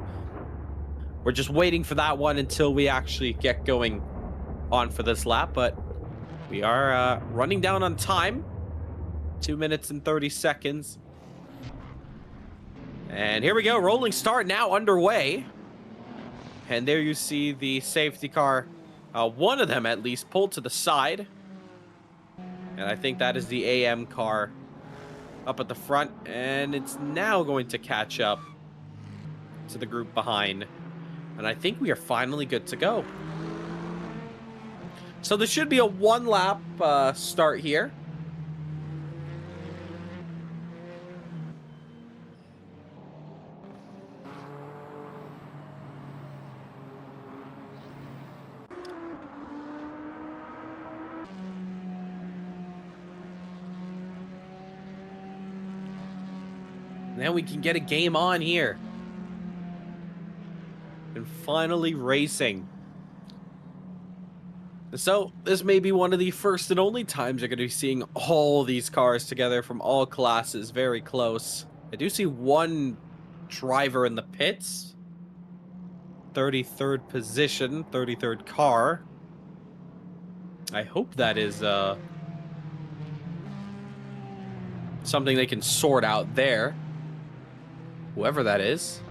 we're just waiting for that one until we actually get going on for this lap. But we are running down on time. 2 minutes and 30 seconds. And here we go. Rolling start now underway. And there you see the safety car. One of them, at least, pulled to the side. And I think that is the AM car up at the front. And it's now going to catch up to the group behind. And I think we are finally good to go. So this should be a one-lap start here. Then we can get a game on here. And finally racing. So, this may be one of the first and only times you're going to be seeing all these cars together from all classes, very close. I do see one driver in the pits. 33rd position, 33rd car. I hope that is something they can sort out there. Whoever that is.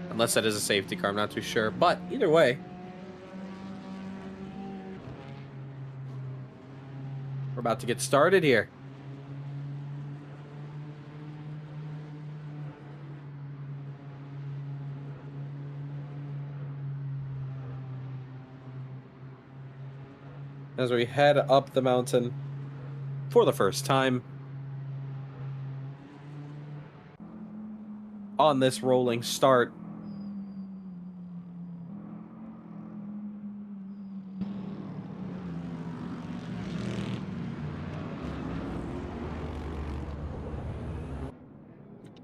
Unless that is a safety car, I'm not too sure. But either way, we're about to get started here. As we head up the mountain for the first time on this rolling start.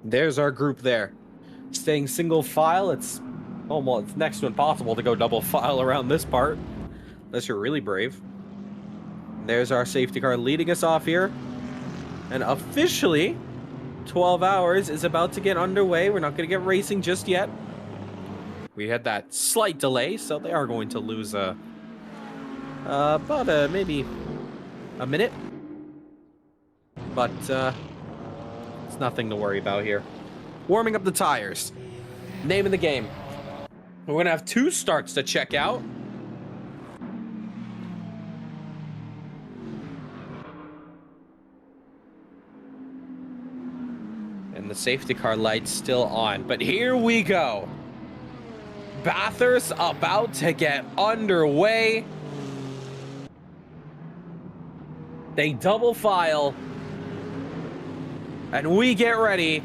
There's our group there. Staying single file, it's almost next to impossible to go double file around this part. Unless you're really brave. There's our safety car leading us off here. And officially, 12 hours is about to get underway. We're not going to get racing just yet. We had that slight delay, so they are going to lose about maybe a minute. But it's nothing to worry about here. Warming up the tires. Name of the game. We're going to have 2 starts to check out. And the safety car light's still on. But here we go. Bathurst about to get underway. They double file. And we get ready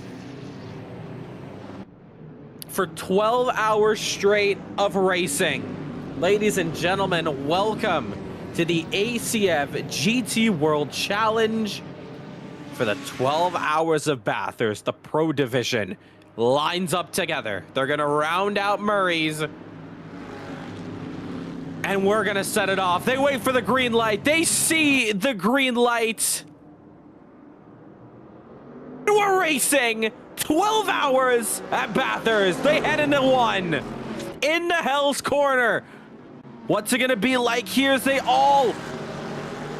for 12 hours straight of racing. Ladies and gentlemen, welcome to the ACF GT World Challenge. For the 12 hours of Bathurst, the Pro Division lines up together. They're going to round out Murray's. And we're going to set it off. They wait for the green light. They see the green light. We're racing 12 hours at Bathurst. They head into one. Into Hell's Corner. What's it going to be like here as they all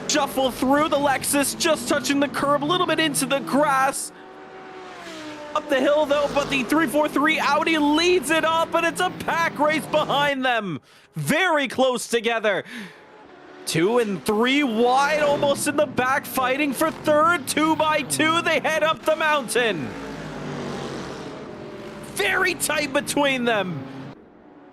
shuffle through? The Lexus just touching the curb, a little bit into the grass. Up the hill though, but the 343 Audi leads it up, and it's a pack race behind them. Very close together. 2 and 3 wide, almost in the back, fighting for third. 2 by 2, they head up the mountain. Very tight between them.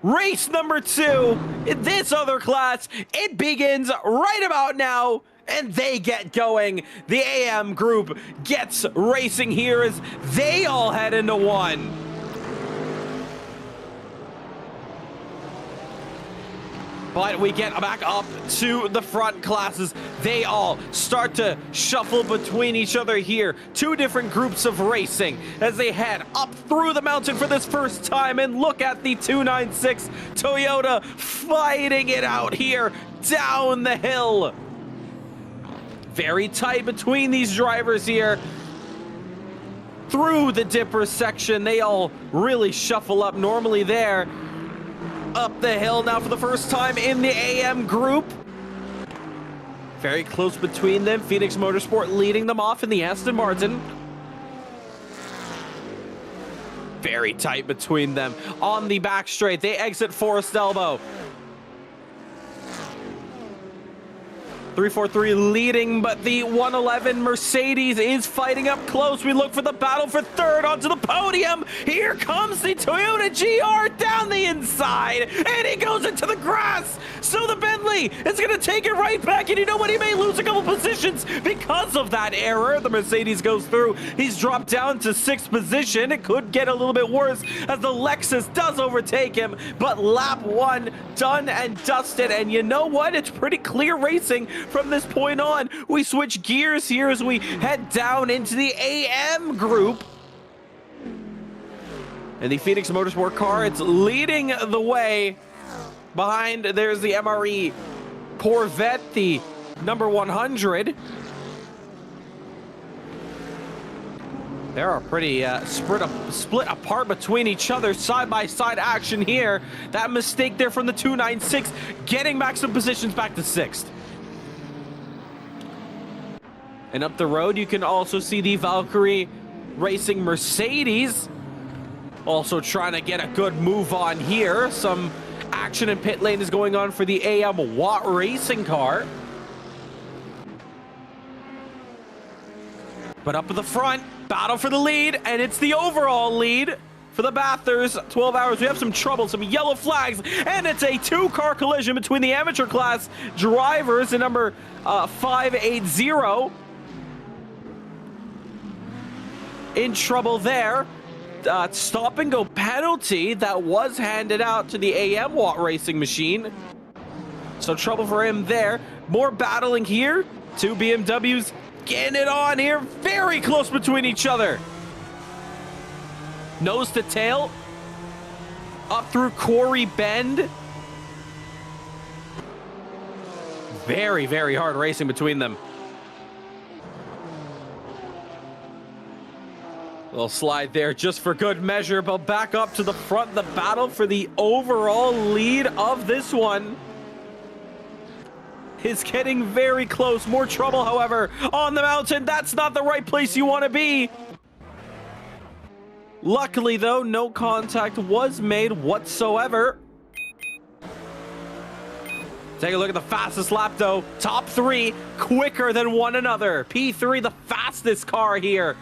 Race number 2 in this other class, it begins right about now, and they get going. The AM group gets racing here as they all head into one. But we get back up to the front classes. They all start to shuffle between each other here. Two different groups of racing as they head up through the mountain for this first time. And look at the 296 Toyota fighting it out here down the hill. Very tight between these drivers here. Through the dipper section, they all really shuffle up normally there. Up the hill now for the first time in the AM group. Very close between them. Phoenix Motorsport leading them off in the Aston Martin. Very tight between them. On the back straight, they exit Forest Elbow. 343 leading, but the 111 Mercedes is fighting up close. We look for the battle for third onto the podium. Here comes the Toyota GR down the inside, and he goes into the grass. So the Bentley is going to take it right back, and you know what? He may lose a couple positions because of that error. The Mercedes goes through. He's dropped down to 6th position. It could get a little bit worse as the Lexus does overtake him, but lap 1 done and dusted, and you know what? It's pretty clear racing from this point on. We switch gears here as we head down into the AM group. And the Phoenix Motorsport car, it's leading the way. Behind, there's the MRE Corvette, the number 100. They are pretty split apart between each other. Side-by-side action here. That mistake there from the 296, getting back some positions back to 6th. And up the road, you can also see the Valkyrie Racing Mercedes. Also trying to get a good move on here. Some action in pit lane is going on for the AM Watt Racing car. But up at the front, battle for the lead, and it's the overall lead for the Bathurst 12 hours. We have some trouble, some yellow flags, and it's a 2-car collision between the amateur class drivers and number 580. In trouble there. Stop and go penalty that was handed out to the AM Watt Racing machine. So trouble for him there. More battling here. Two BMWs getting it on here. Very close between each other. Nose to tail. Up through Quarry Bend. Very, very hard racing between them. Little slide there just for good measure, but back up to the front. The battle for the overall lead of this one is getting very close. More trouble, however, on the mountain. That's not the right place you want to be. Luckily, though, no contact was made whatsoever. Take a look at the fastest lap, though. Top 3 quicker than one another. P3, the fastest car here,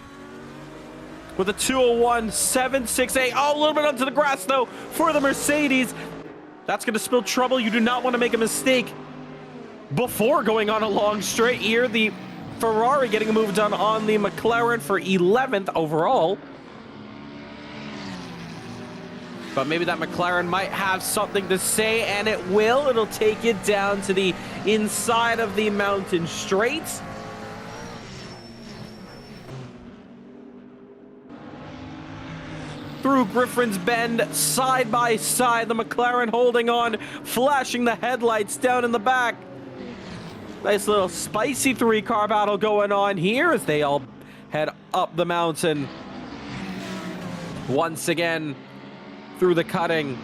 with a 201.768. Oh, a little bit onto the grass, though, for the Mercedes. That's going to spill trouble. You do not want to make a mistake before going on a long straight here. The Ferrari getting a move done on the McLaren for 11th overall. But maybe that McLaren might have something to say, and it will. It'll take it down to the inside of the mountain straight. Through Griffin's Bend, side by side, the McLaren holding on, flashing the headlights down in the back. Nice little spicy 3-car battle going on here as they all head up the mountain. Once again, through the cutting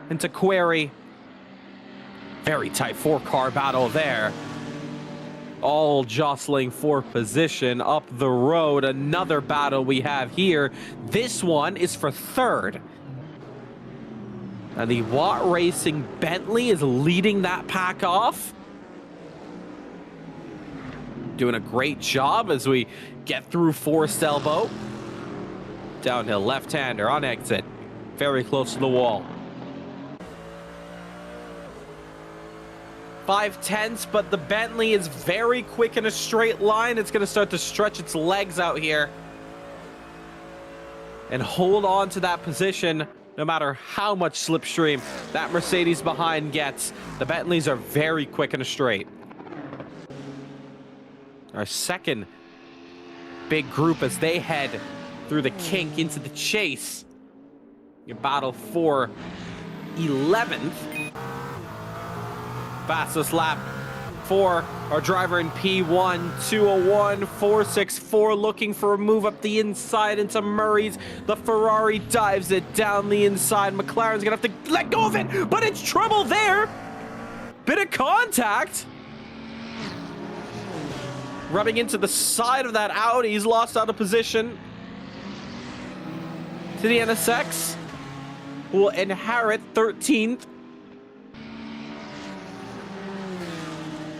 into Quarry. Very tight 4-car battle there. All jostling for position up the road. Another battle we have here. This one is for 3rd. And the Watt Racing Bentley is leading that pack off. Doing a great job as we get through Forest Elbow. Downhill left-hander on exit. Very close to the wall. 5/10, but the Bentley is very quick in a straight line. It's going to start to stretch its legs out here and hold on to that position no matter how much slipstream that Mercedes behind gets. The Bentleys are very quick in a straight. Our second big group as they head through the kink into the chase. Your battle for 11th. Fastest lap for our driver in P1, 201.464, looking for a move up the inside into Murray's. The Ferrari dives it down the inside. McLaren's gonna have to let go of it, but it's trouble there. Bit of contact. Rubbing into the side of that Audi. He's lost out of position to the NSX, who will inherit 13th.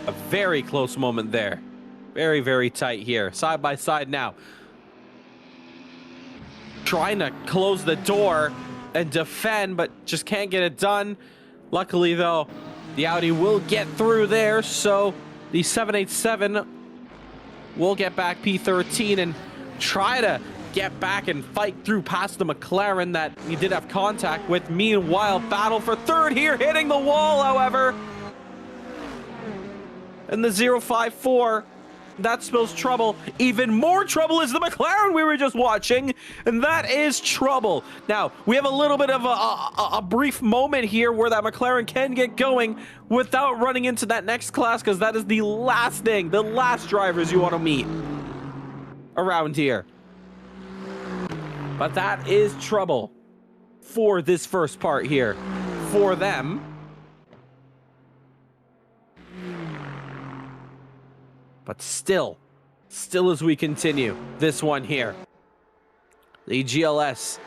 A very close moment there. Very, very tight here. Side by side now. Trying to close the door and defend, but just can't get it done. Luckily, though, the Audi will get through there, so the 787 will get back P13 and try to get back and fight through past the McLaren that he did have contact with. Meanwhile, battle for third here, hitting the wall, however. And the 054, that spills trouble. Even more trouble is the McLaren we were just watching, and that is trouble. Now, we have a little bit of a brief moment here where that McLaren can get going without running into that next class, because that is the last thing, the last drivers you want to meet around here. But that is trouble for this first part here for them. But still as we continue this one here, the GLS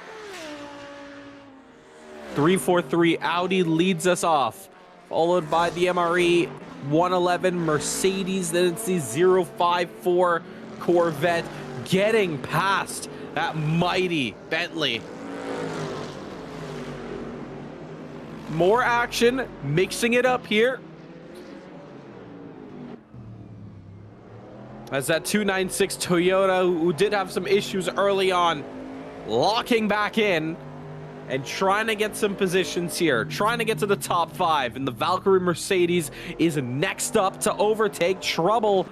343 Audi leads us off, followed by the MRE 111 Mercedes. Then it's the 054 Corvette getting past that mighty Bentley. More action, mixing it up here. As that 296 Toyota, who did have some issues early on, locking back in and trying to get some positions here, trying to get to the top 5. And the Valkyrie Mercedes is next up to overtake. Trouble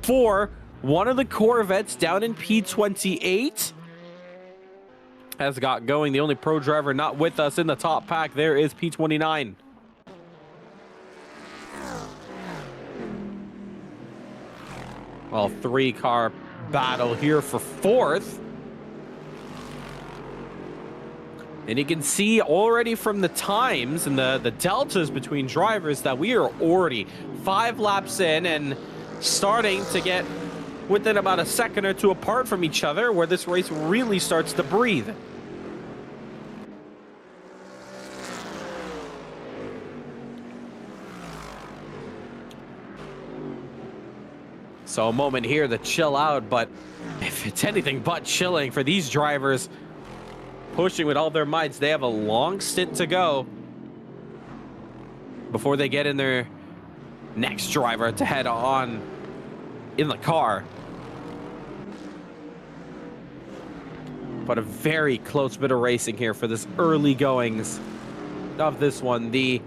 for one of the Corvettes down in P28. Has got going. The only pro driver not with us in the top pack there is P29. Well, 3-car battle here for 4th. And you can see already from the times and the deltas between drivers that we are already 5 laps in and starting to get within about a second or two apart from each other, where this race really starts to breathe. So a moment here to chill out, but if it's anything but chilling for these drivers, pushing with all their mights. They have a long stint to go before they get in their next driver to head on in the car. But a very close bit of racing here for this early goings of this one. The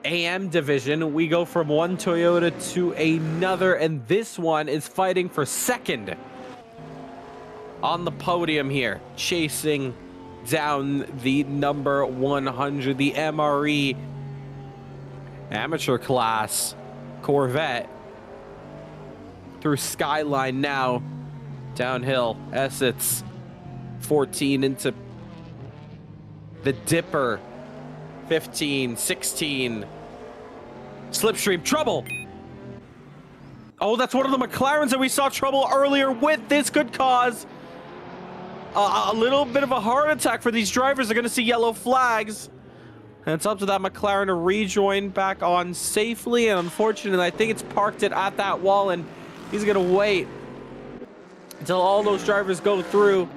AM division, we go from one Toyota to another, and this one is fighting for second on the podium here, chasing down the number 100, the MRE amateur class Corvette through Skyline now, downhill, Essex 14 into the Dipper, 15, 16, slipstream, trouble. Oh, that's one of the McLarens that we saw trouble earlier with. This could cause a little bit of a heart attack for these drivers. They're going to see yellow flags. And it's up to that McLaren to rejoin back on safely. And unfortunately, I think it's parked it at that wall. And he's going to wait until all those drivers go through.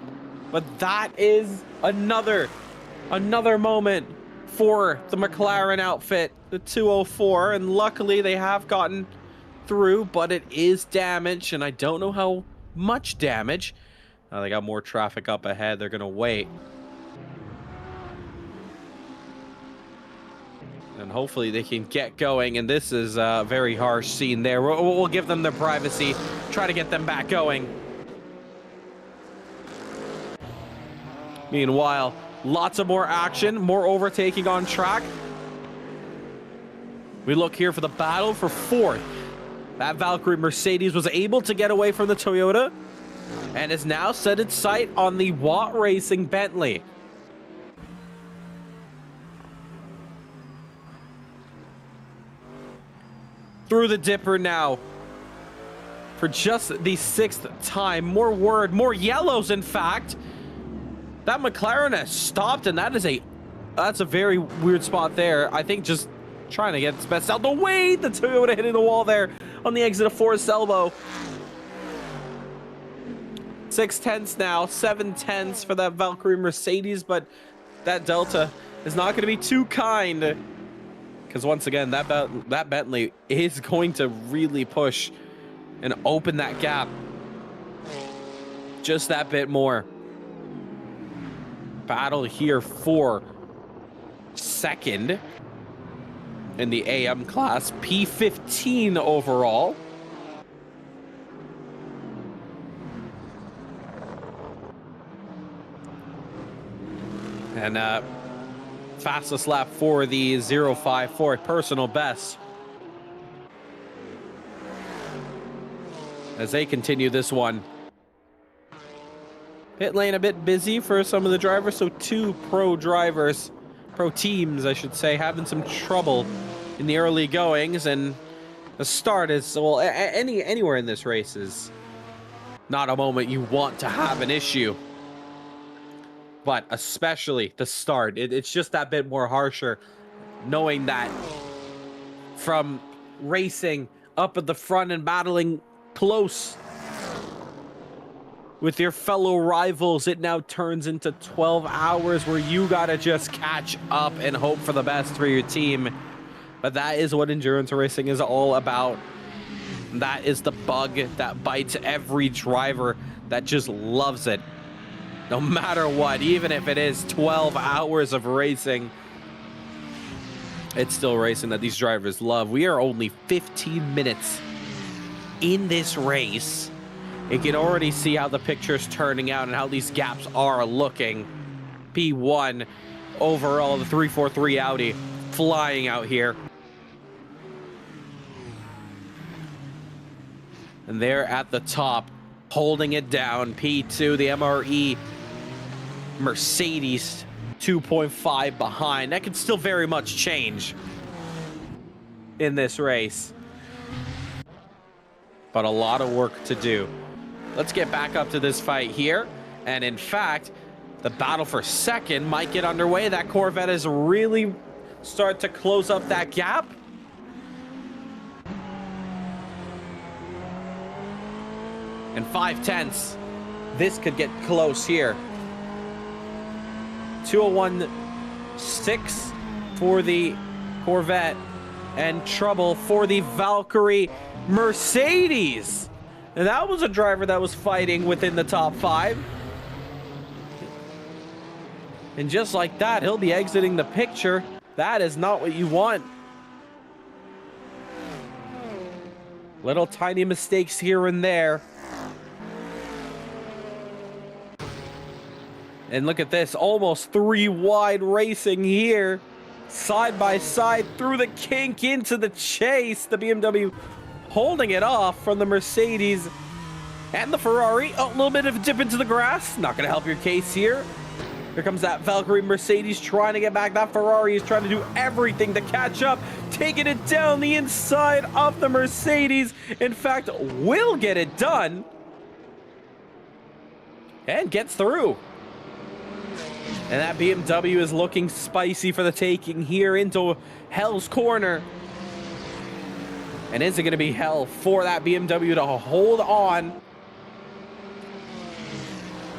But that is another moment for the McLaren outfit, the 204. And luckily, they have gotten through. But it is damage. And I don't know how much damage. They got more traffic up ahead. They're going to wait. And hopefully they can get going. And this is a very harsh scene there. We'll give them their privacy. Try to get them back going. Meanwhile, lots of more action. More overtaking on track. We look here for the battle for fourth. That Valkyrie Mercedes was able to get away from the Toyota and is now set its sight on the Watt Racing Bentley. Through the dipper now for just the 6th time. More yellows, in fact. That McLaren has stopped, and that's a very weird spot there. I think just trying to get its best out the way. The Toyota hitting the wall there on the exit of Forest Elbow. 6/10 now, 7/10 for that Valkyrie Mercedes, but that Delta is not going to be too kind, because once again, that Bentley is going to really push and open that gap just that bit more. Battle here for second in the AM class, P15 overall. And fastest lap for the 054 personal best. As they continue this one. Pit lane a bit busy for some of the drivers, so 2 pro teams, I should say, having some trouble in the early goings, and the start is, well, anywhere in this race is not a moment you want to have an issue. But especially the start, it's just that bit more harsher, knowing that from racing up at the front and battling close with your fellow rivals, it now turns into 12 hours where you gotta just catch up and hope for the best for your team. But that is what endurance racing is all about. That is the bug that bites every driver that just loves it. No matter what, even if it is 12 hours of racing, it's still racing that these drivers love. We are only 15 minutes in this race. You can already see how the picture's turning out and how these gaps are looking. P1 overall, the 343 Audi flying out here. And they're at the top, holding it down. P2, the MRE Mercedes, 2.5 behind. That could still very much change in this race. But a lot of work to do. Let's get back up to this fight here. And in fact, the battle for second might get underway. That Corvette is really start to close up that gap. And 5/10. This could get close here. 201.6 for the Corvette and trouble for the Valkyrie Mercedes. And that was a driver that was fighting within the top 5. And just like that, he'll be exiting the picture. That is not what you want. Little tiny mistakes here and there. And look at this, almost 3 wide racing here. Side by side through the kink into the chase. The BMW holding it off from the Mercedes and the Ferrari. Oh, a little bit of a dip into the grass. Not going to help your case here. Here comes that Valkyrie Mercedes trying to get back. That Ferrari is trying to do everything to catch up. Taking it down the inside of the Mercedes. In fact, will get it done. And gets through. And that BMW is looking spicy for the taking here into Hell's Corner. And is it going to be hell for that BMW to hold on?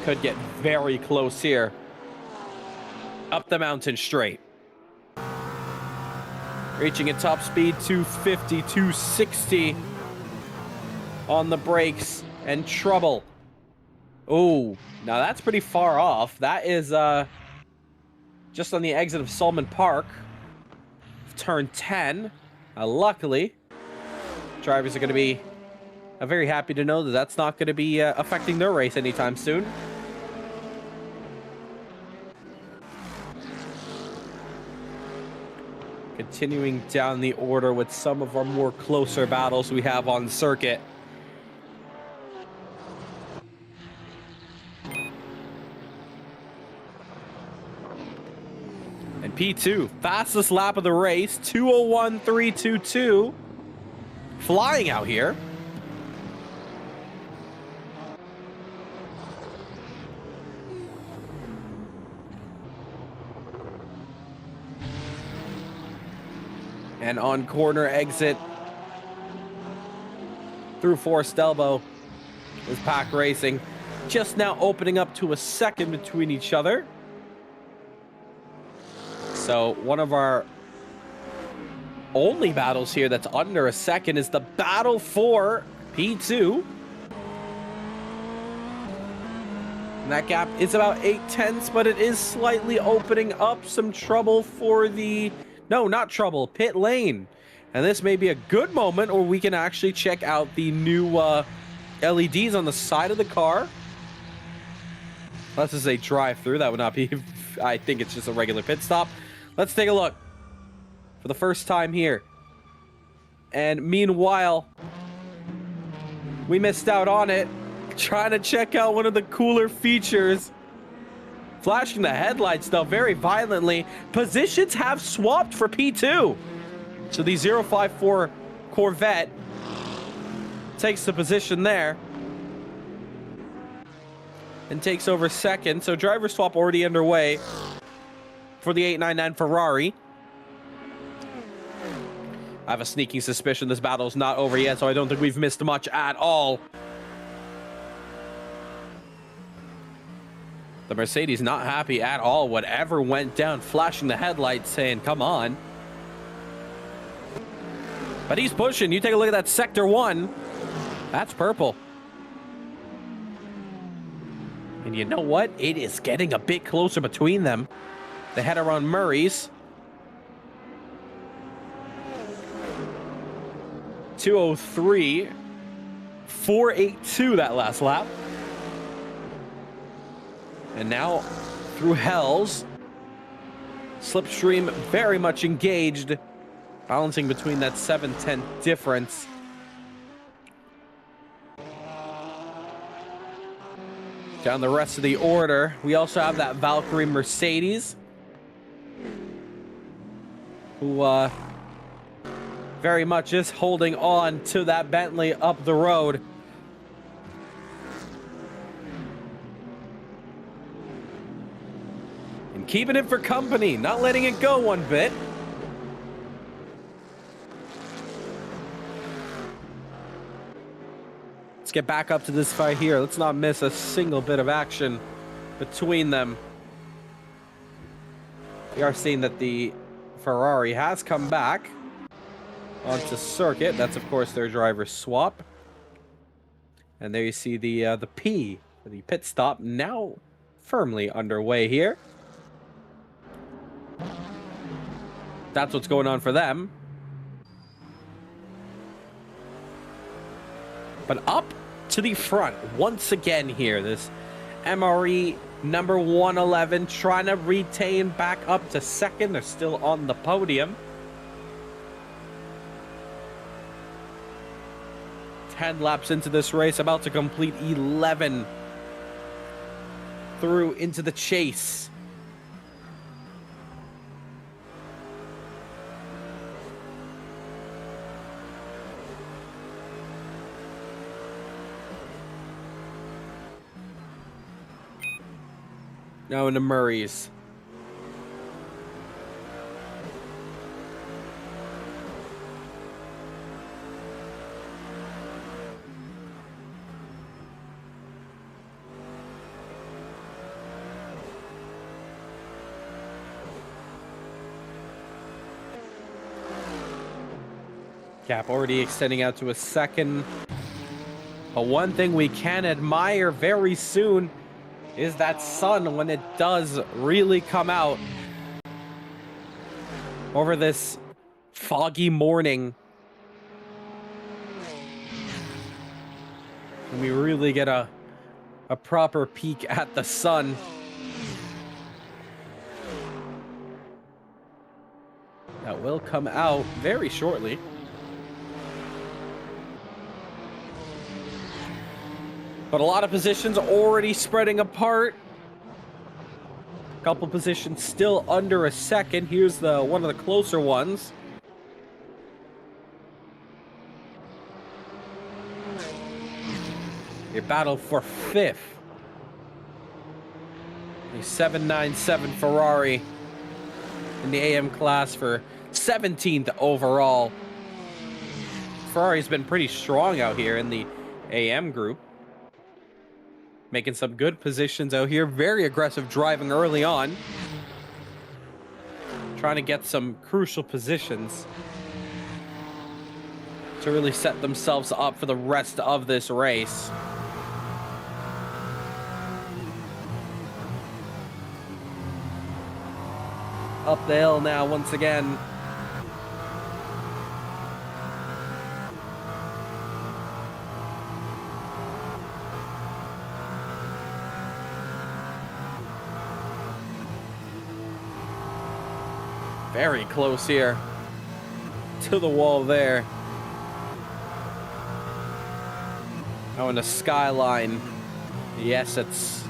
Could get very close here. Up the mountain straight. Reaching a top speed 250, 260 on the brakes, and trouble Oh, now that's pretty far off. That is just on the exit of Solomon Park. Turn 10. Luckily, drivers are going to be very happy to know that that's not going to be affecting their race anytime soon. Continuing down the order with some of our more closer battles we have on circuit. And P2, fastest lap of the race, 2:01.322. Flying out here. And on corner exit through Forest Elbow is Pack Racing. Just now opening up to a second between each other. So one of our only battles here that's under a second is the battle for P2. And that gap is about 8/10, but it is slightly opening up some trouble for the... No, not trouble. Pit lane. And this may be a good moment where we can actually check out the new LEDs on the side of the car. Unless this is a drive-through. That would not be... I think it's just a regular pit stop. Let's take a look. For the first time here. And meanwhile, we missed out on it. Trying to check out one of the cooler features. Flashing the headlights, though, very violently. Positions have swapped for P2. So the 054 Corvette takes the position there. And takes over second. So driver swap already underway for the 899 Ferrari. I have a sneaking suspicion this battle's not over yet, so I don't think we've missed much at all. The Mercedes not happy at all. Whatever went down, flashing the headlights, saying, come on. But he's pushing. You take a look at that Sector 1. That's purple. And you know what? It is getting a bit closer between them. They head around Murray's. 2:03. 4:82 that last lap. And now through Hells. Slipstream very much engaged. Balancing between that 7/10 difference. Down the rest of the order, we also have that Valkyrie Mercedes. Who very much is holding on to that Bentley up the road. And keeping it for company, not letting it go one bit. Let's get back up to this fight here. Let's not miss a single bit of action between them. We are seeing that the Ferrari has come back onto circuit. That's, of course, their driver swap. And there you see the P for the pit stop now firmly underway here. That's what's going on for them. But up to the front once again here. This MRE number 111 trying to retain back up to second. They're still on the podium. 10 laps into this race, about to complete 11 through into the chase. Now into Murray's. Gap already extending out to a second. But one thing we can admire very soon is that sun when it does really come out over this foggy morning. And we really get a proper peek at the sun. That will come out very shortly. But a lot of positions already spreading apart. A couple positions still under a second. Here's the one of the closer ones. Your battle for fifth. A 797 Ferrari in the AM class for 17th overall. Ferrari's been pretty strong out here in the AM group. Making some good positions out here. Very aggressive driving early on. Trying to get some crucial positions to really set themselves up for the rest of this race. Up the hill now once again. Very close here to the wall there. Oh, and the skyline. Yes, it's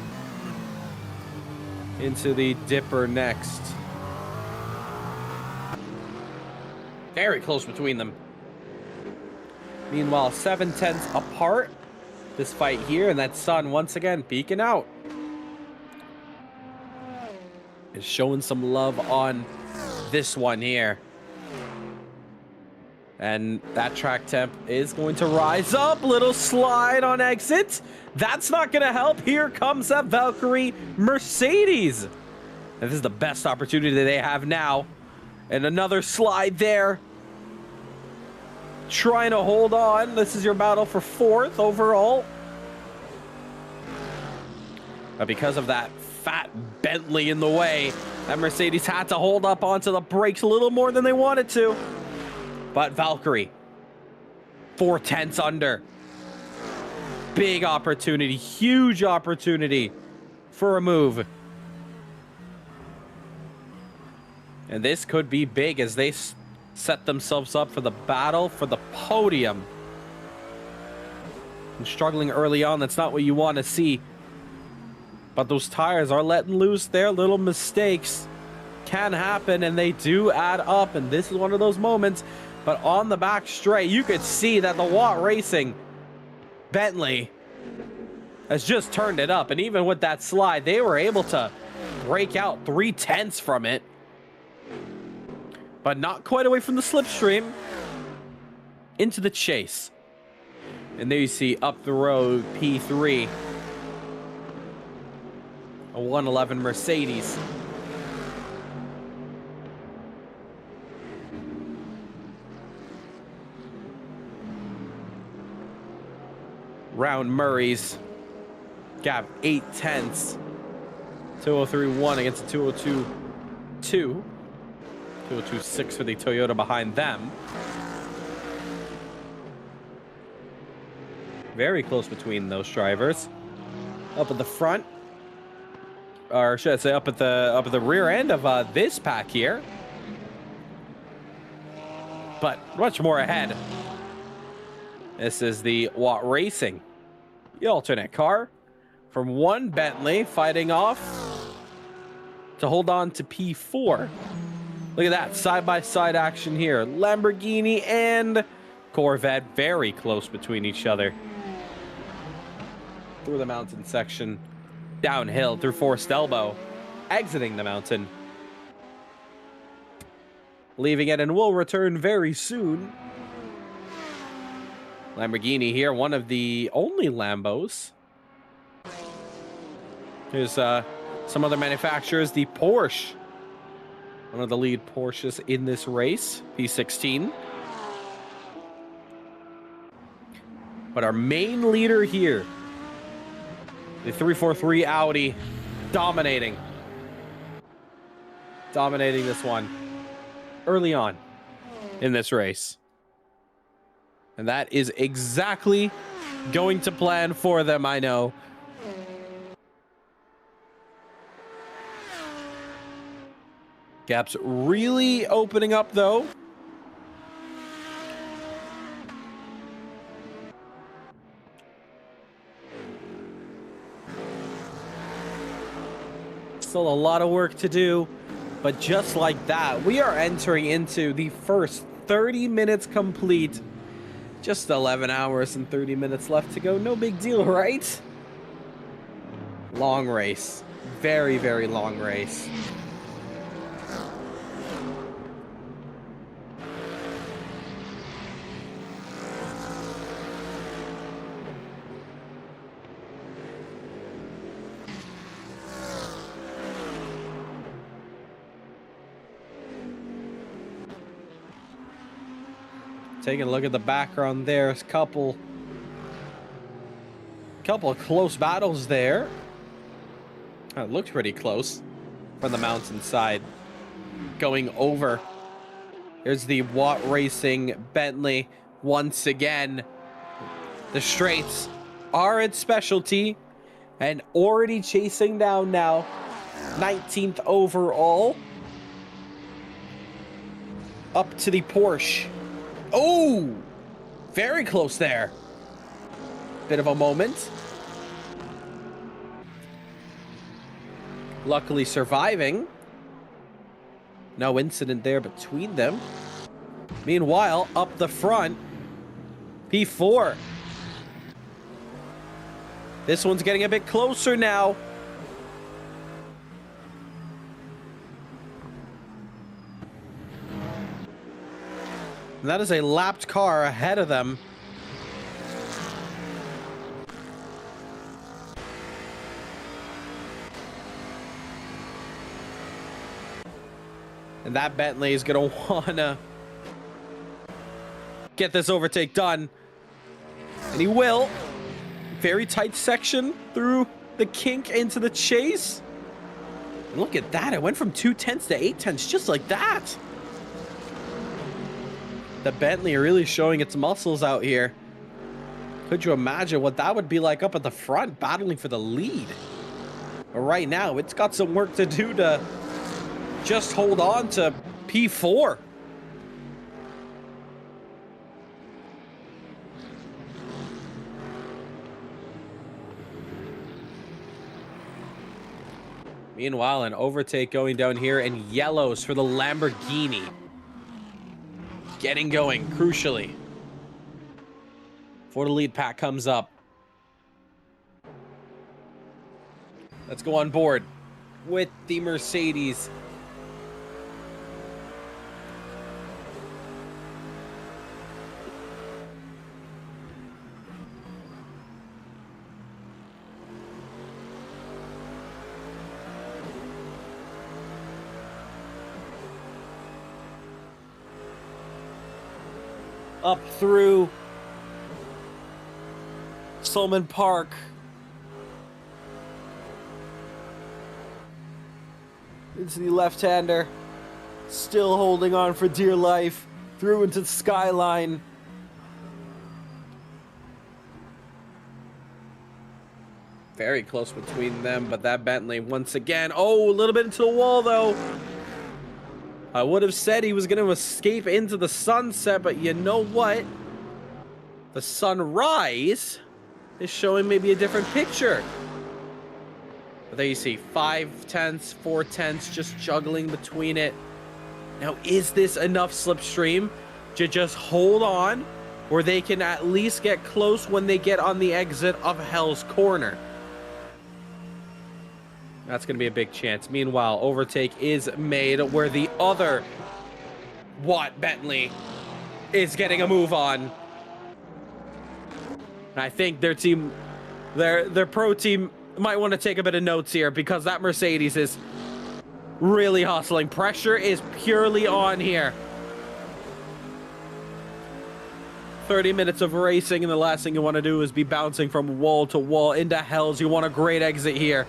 into the dipper next. Very close between them. Meanwhile, 7/10 apart. This fight here, and that sun once again peeking out. Is showing some love on this one here. And that track temp is going to rise up. Little slide on exit. That's not going to help. Here comes that Valkyrie Mercedes. And this is the best opportunity they have now. And another slide there. Trying to hold on. This is your battle for fourth overall. But because of that fat Bentley in the way, that Mercedes had to hold up onto the brakes a little more than they wanted to. But Valkyrie, 4/10 under. Big opportunity, huge opportunity for a move. And this could be big as they set themselves up for the battle for the podium. And struggling early on, that's not what you want to see. But those tires are letting loose there. Little mistakes can happen, and they do add up. And this is one of those moments. But on the back straight, you could see that the Watt Racing Bentley has just turned it up. And even with that slide, they were able to break out 3/10 from it. But not quite away from the slipstream. Into the chase. And there you see up the road, P3. A 111 Mercedes. Round Murray's gap 8/10. 203.1 against a 202.2. 202.6 for the Toyota behind them. Very close between those drivers. Up at the front, or should I say up at the rear end of this pack here. But much more ahead. This is the Watt Racing, the alternate car from one Bentley fighting off to hold on to P4. Look at that side-by-side action here. Lamborghini and Corvette very close between each other. Through the mountain section, downhill through Forest Elbow, exiting the mountain, leaving it, and will return very soon. Lamborghini here, one of the only Lambos. Here's some other manufacturers. The Porsche, one of the lead Porsches in this race, P16. But our main leader here, the 343 Audi, dominating this one early on in this race. And that is exactly going to plan for them, I know. Gap's really opening up, though. Still a lot of work to do, but just like that, we are entering into the first 30 minutes complete. Just 11 hours and 30 minutes left to go. No big deal, right? Long race. Very, very long race. Taking a look at the background there, a couple of close battles there. It looks pretty close from the mountainside. Going over. Here's the Watt Racing Bentley once again. The straights are its specialty and already chasing down now 19th overall. Up to the Porsche. Oh, very close there. Bit of a moment. Luckily surviving. No incident there between them. Meanwhile, up the front, P4. This one's getting a bit closer now. And that is a lapped car ahead of them. And that Bentley is going to want to get this overtake done. And he will. Very tight section through the kink into the chase. And look at that. It went from 2/10 to 8/10 just like that. The Bentley really showing its muscles out here. Could you imagine what that would be like up at the front, battling for the lead? But right now, it's got some work to do to just hold on to P4. Meanwhile, an overtake going down here, and yellows for the Lamborghini. Getting going, crucially. Before the lead pack comes up. Let's go on board with the Mercedes. Up through Solomon Park. Into the left-hander. Still holding on for dear life. Through into the skyline. Very close between them, but that Bentley once again. Oh, a little bit into the wall, though. I would have said he was going to escape into the sunset, but you know what? The sunrise is showing maybe a different picture. But there you see 5/10, 4/10, just juggling between it. Now, is this enough slipstream to just hold on, or they can at least get close when they get on the exit of Hell's Corner? That's going to be a big chance. Meanwhile, overtake is made where the other Watt Bentley is getting a move on. And I think their team, their pro team might want to take a bit of notes here, because that Mercedes is really hustling. Pressure is purely on here. 30 minutes of racing, and the last thing you want to do is be bouncing from wall to wall into hells. You want a great exit here,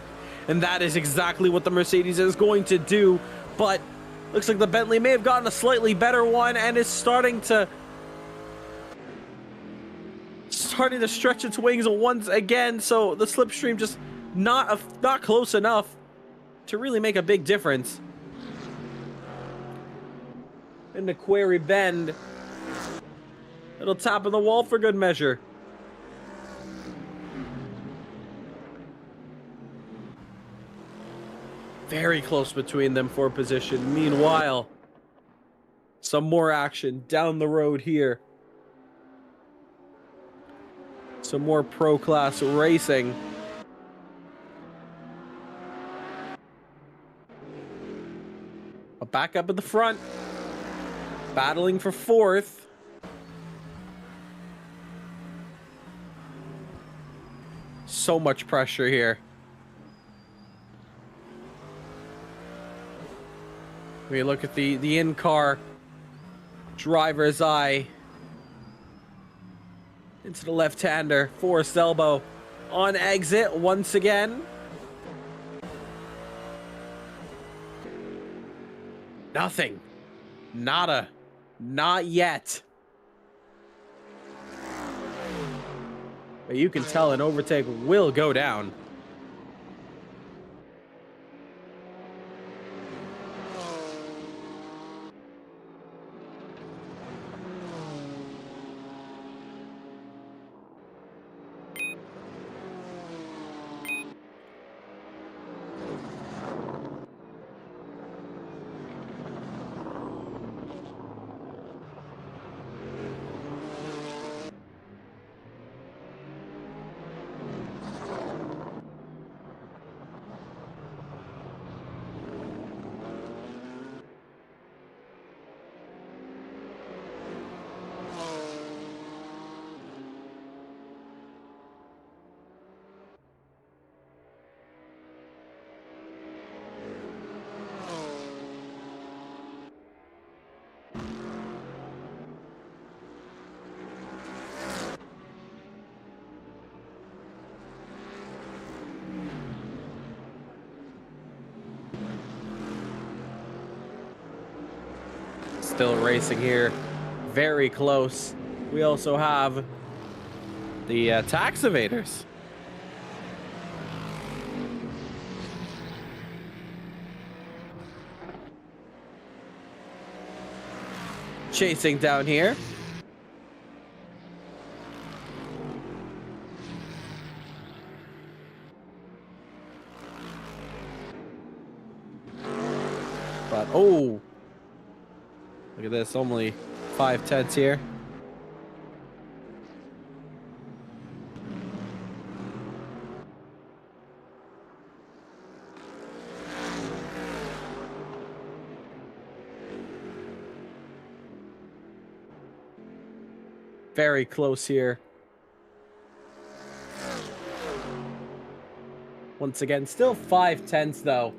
and that is exactly what the Mercedes is going to do. But looks like the Bentley may have gotten a slightly better one and is starting to stretch its wings once again. So the slipstream just not close enough to really make a big difference. Into Quarry Bend. It'll tap on the wall for good measure. Very close between them for position. Meanwhile, some more action down the road here. Some more pro class racing. Back up at the front. Battling for fourth. So much pressure here. We look at the in-car driver's eye. Into the left-hander. Forced elbow on exit once again. Nothing. Nada. Not yet. But you can tell an overtake will go down. Still racing here, very close. We also have the tax evaders. Chasing down here. But, oh. Look at this, only 5/10 here. Very close here. Once again, still 5/10 though.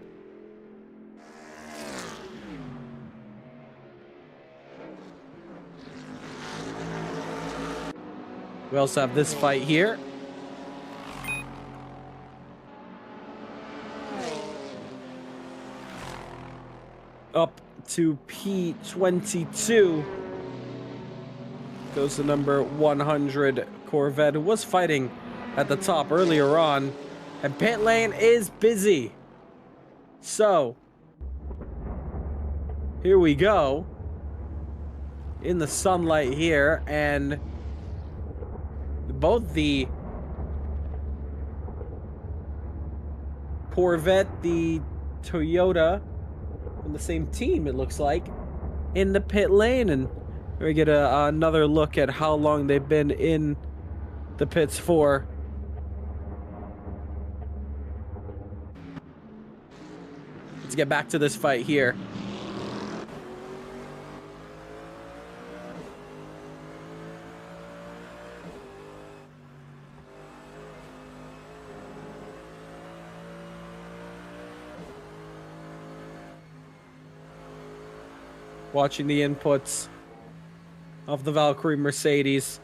We also have this fight here. Up to P22. Goes to number 100 Corvette, who was fighting at the top earlier on. And pit lane is busy. So, here we go. In the sunlight here, and both the Corvette, the Toyota, from the same team, it looks like, in the pit lane. And we get another look at how long they've been in the pits for. Let's get back to this fight here. Watching the inputs of the Valkyrie Mercedes.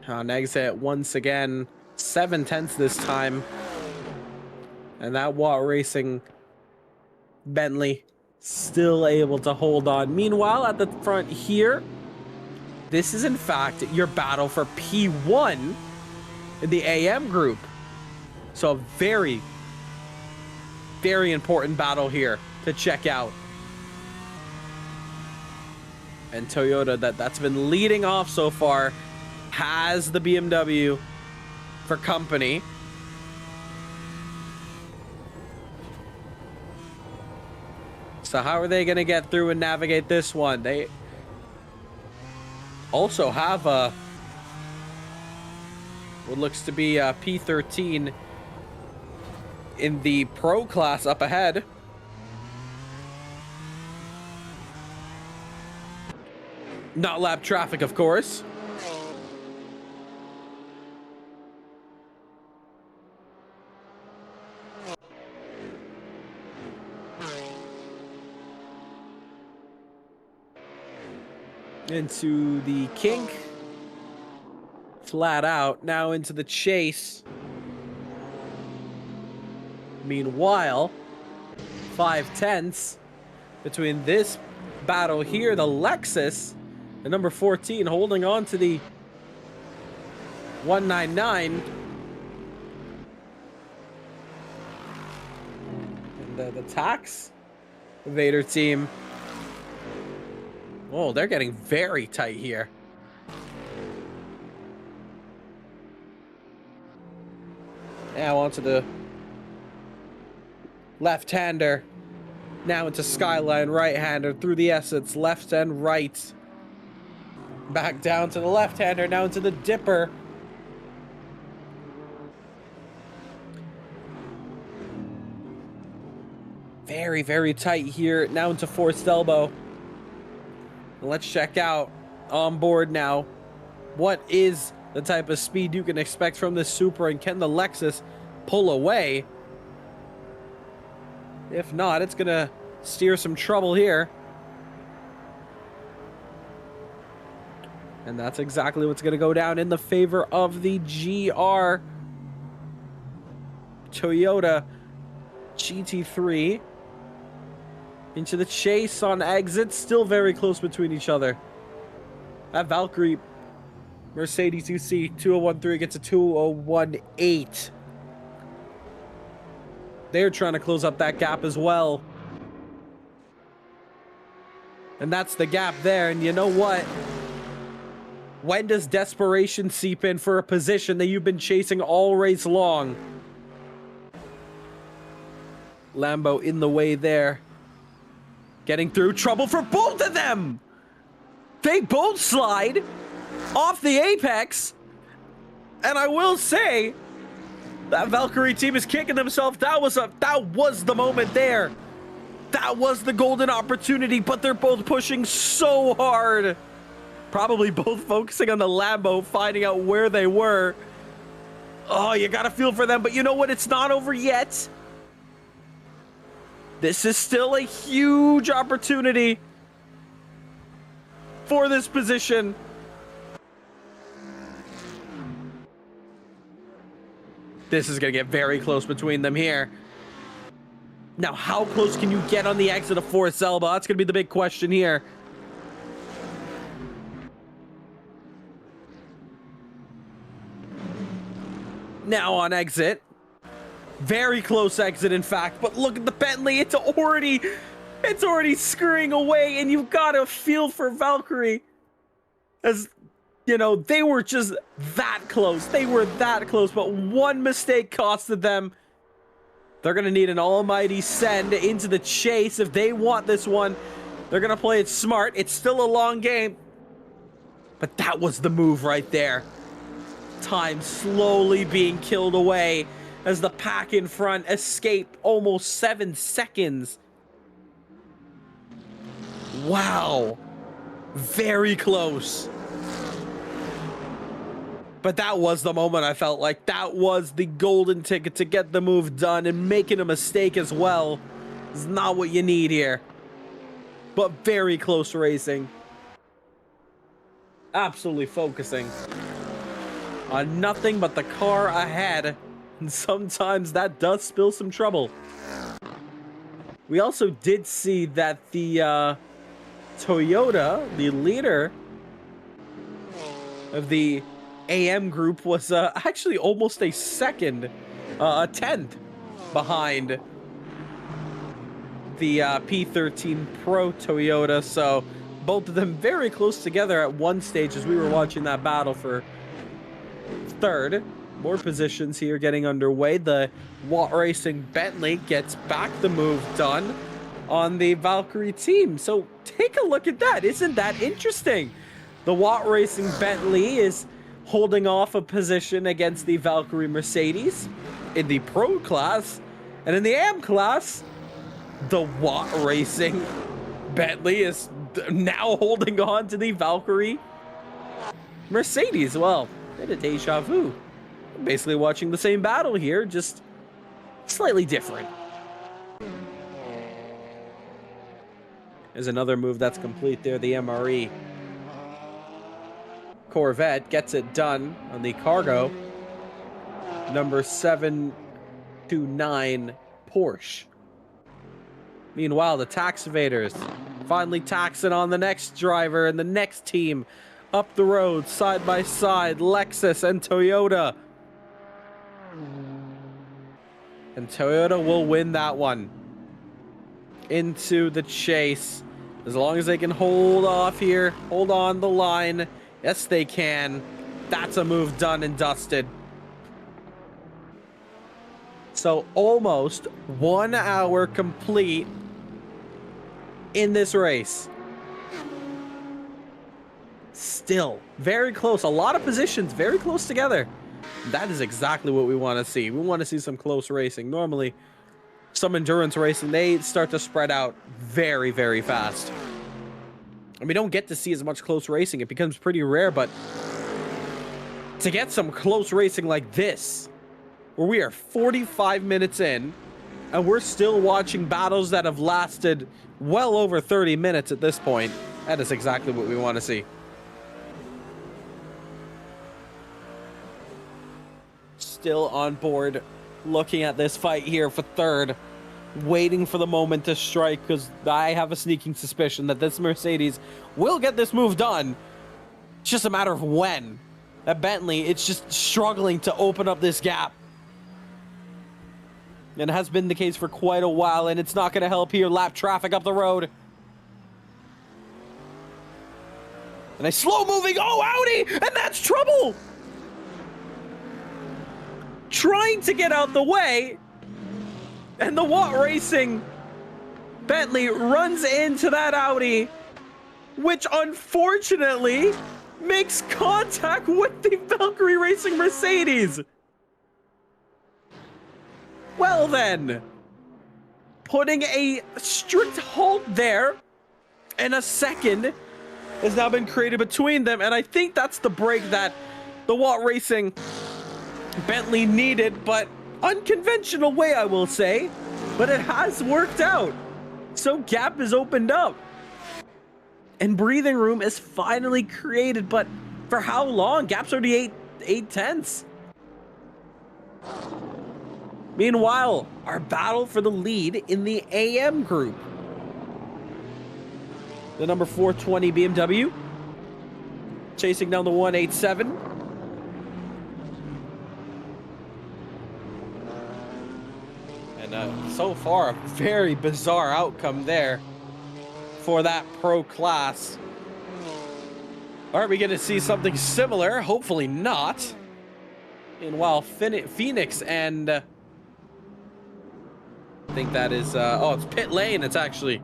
On exit once again, 7/10 this time. And that Watt Racing Bentley still able to hold on. Meanwhile, at the front here, this is in fact your battle for P1 in the AM group. So a very, very important battle here to check out. And Toyota, that's been leading off so far, has the BMW for company. So how are they going to get through and navigate this one? They also have a what looks to be a P13 in the Pro class up ahead. Not lap traffic, of course. Into the kink. Flat out. Now into the chase. Meanwhile, 5/10 between this battle here, the Lexus, and number 14 holding on to the 199. And the tax Vader team. Oh, they're getting very tight here. Now onto the left-hander. Now into Skyline right-hander through the Essence, left and right. Back down to the left-hander, now into the Dipper. Very, very tight here. Now into Forced Elbow. Let's check out on board now. What is the type of speed you can expect from this Supra, and can the Lexus pull away? If not, it's gonna steer some trouble here. And that's exactly what's gonna go down in the favor of the GR Toyota GT3. Into the chase on exit, still very close between each other. That Valkyrie Mercedes UC 2013 gets a 2018. They're trying to close up that gap as well. And that's the gap there. And you know what? When does desperation seep in for a position that you've been chasing all race long? Lambo in the way there. Getting through, trouble for both of them. They both slide off the apex. And I will say, that Valkyrie team is kicking themselves. That was the moment there. That was the golden opportunity, but they're both pushing so hard. Probably both focusing on the Lambo, finding out where they were. Oh, you gotta feel for them, but you know what? It's not over yet. This is still a huge opportunity for this position. This is going to get very close between them here. Now, how close can you get on the exit of Forest Elba? That's going to be the big question here. Now on exit. Very close exit, in fact. But look at the Bentley. It's already scurrying away, and you've got to feel for Valkyrie. As, you know, they were just that close. They were that close, but one mistake costed them. They're going to need an almighty send into the chase if they want this one. They're going to play it smart. It's still a long game. But that was the move right there. Time slowly being killed away as the pack in front escaped almost 7 seconds. Wow. Very close. But that was the moment. I felt like that was the golden ticket to get the move done, and making a mistake as well is not what you need here. But very close racing. Absolutely focusing. on nothing but the car ahead. And sometimes that does spill some trouble. We also did see that the Toyota, the leader of the AM group, was actually almost a tenth behind the P13 Pro Toyota. So both of them very close together at one stage as we were watching that battle for third. More positions here getting underway. The Watt Racing Bentley gets back the move done on the Valkyrie team. So take a look at that. Isn't that interesting? The Watt Racing Bentley is holding off a position against the Valkyrie Mercedes in the Pro class. And in the AM class, the Watt Racing Bentley is now holding on to the Valkyrie Mercedes. Well, bit of deja vu. Basically watching the same battle here, just slightly different. There's another move that's complete there, the MRE Corvette gets it done on the cargo number 729 Porsche. Meanwhile, the tax evaders finally taxing on the next driver and the next team up the road, side by side, Lexus and Toyota. And Toyota will win that one. Into the chase. As long as they can hold off here, hold on the line. Yes, they can. That's a move done and dusted. So almost 1 hour complete in this race. Still very close. A lot of positions very close together. That is exactly what we want to see. We want to see some close racing. Normally, some endurance racing, they start to spread out very, very fast. And we don't get to see as much close racing. It becomes pretty rare, but to get some close racing like this, where we are 45 minutes in, and we're still watching battles that have lasted well over 30 minutes at this point, that is exactly what we want to see. Still on board, looking at this fight here for third, waiting for the moment to strike, because I have a sneaking suspicion that this Mercedes will get this move done. It's just a matter of when. That Bentley, it's just struggling to open up this gap. And it has been the case for quite a while, and it's not going to help here. Lap traffic up the road. And a slow moving, oh, Audi, and that's trouble. Trying to get out the way, and the Watt Racing Bentley runs into that Audi, which unfortunately makes contact with the Valkyrie Racing Mercedes. Well then, putting a strict halt there, and a second has now been created between them, and I think that's the break that the Watt Racing Bentley needed, but unconventional way, I will say, but it has worked out. So gap is opened up and breathing room is finally created, but for how long? Gap's already 8 tenths. Meanwhile, our battle for the lead in the AM group, the number 420 BMW chasing down the 187. And so far, a very bizarre outcome there for that pro class. Are we going to see something similar? Hopefully not. Meanwhile, Phoenix and I think that is, oh, it's pit lane. It's actually,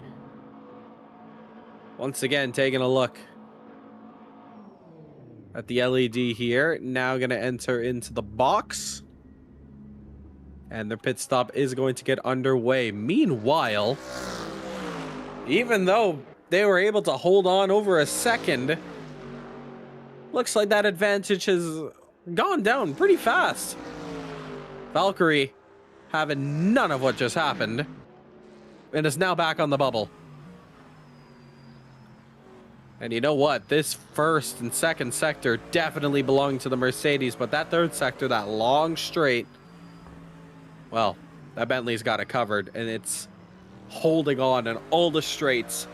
once again, taking a look at the LED here. Now going to enter into the box. And their pit stop is going to get underway. Meanwhile, even though they were able to hold on over a second, looks like that advantage has gone down pretty fast. Valkyrie having none of what just happened and is now back on the bubble. And you know what? This first and second sector definitely belong to the Mercedes, but that third sector, that long straight, well, that Bentley's got it covered, and it's holding on in all the straights.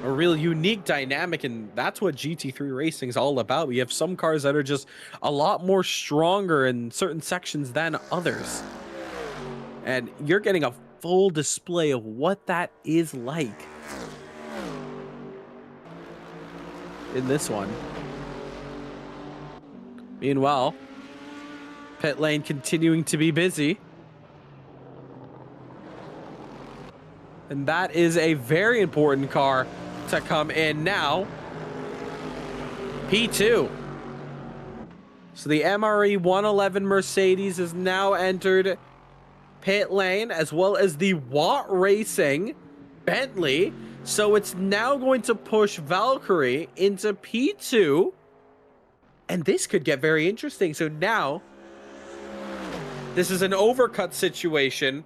A real unique dynamic, and that's what GT3 racing is all about. We have some cars that are just a lot more stronger in certain sections than others. And you're getting a full display of what that is like in this one. Meanwhile, pit lane continuing to be busy. And that is a very important car to come in now. P2. So the MRE 111 Mercedes has now entered pit lane, as well as the Watt Racing Bentley. So it's now going to push Valkyrie into P2. And this could get very interesting. So now, this is an overcut situation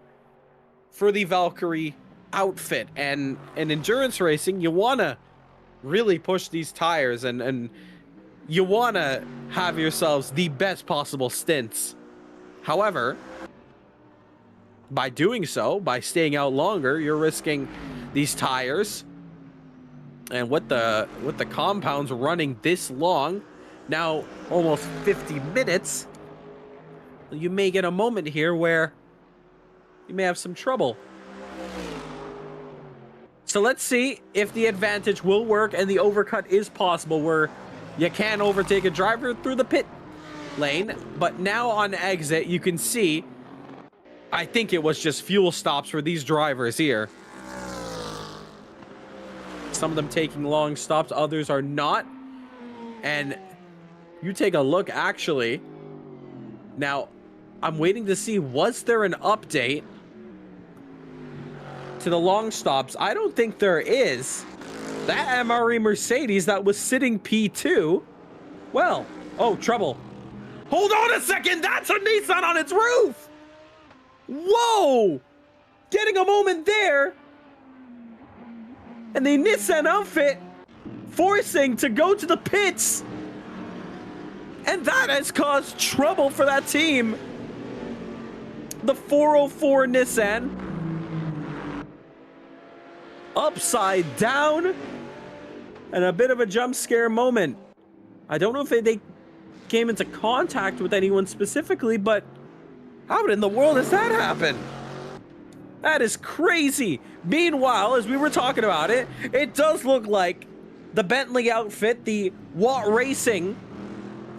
for the Valkyrie outfit. And in endurance racing, you want to really push these tires, and you want to have yourselves the best possible stints. However, by doing so, by staying out longer, you're risking these tires. And with the compounds running this long, now almost 50 minutes, you may get a moment here where you may have some trouble. So let's see if the advantage will work and the overcut is possible, where you can overtake a driver through the pit lane. But now on exit, you can see, I think it was just fuel stops for these drivers here. Some of them taking long stops, others are not. And you take a look, actually. Now, I'm waiting to see, was there an update to the long stops? I don't think there is. That MRE Mercedes that was sitting P2, well, oh, trouble. Hold on a second, that's a Nissan on its roof! Whoa! Getting a moment there. And the Nissan outfit forcing to go to the pits. And that has caused trouble for that team. The 404 Nissan. Upside down. And a bit of a jump scare moment. I don't know if they came into contact with anyone specifically, but how in the world does that happen? That is crazy. Meanwhile, as we were talking about it, it does look like the Bentley outfit, the Watt Racing,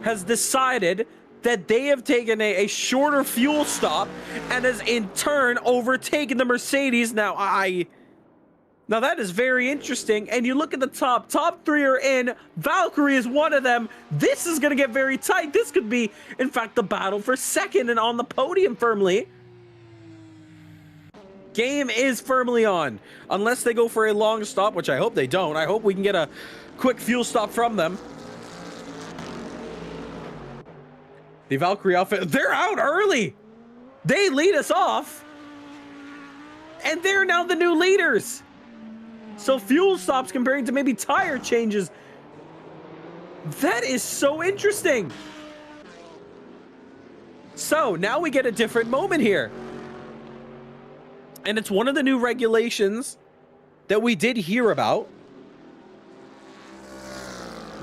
has decided that they have taken a shorter fuel stop and has in turn overtaken the Mercedes. Now that is very interesting. And you look at the top three are in. Valkyrie is one of them. This is going to get very tight. This could be, in fact, the battle for second and on the podium firmly. Game is firmly on. Unless they go for a long stop, which I hope they don't. I hope we can get a quick fuel stop from them. The Valkyrie outfit, they're out early. They lead us off. And they're now the new leaders. So fuel stops comparing to maybe tire changes. That is so interesting. So now we get a different moment here. And it's one of the new regulations that we did hear about.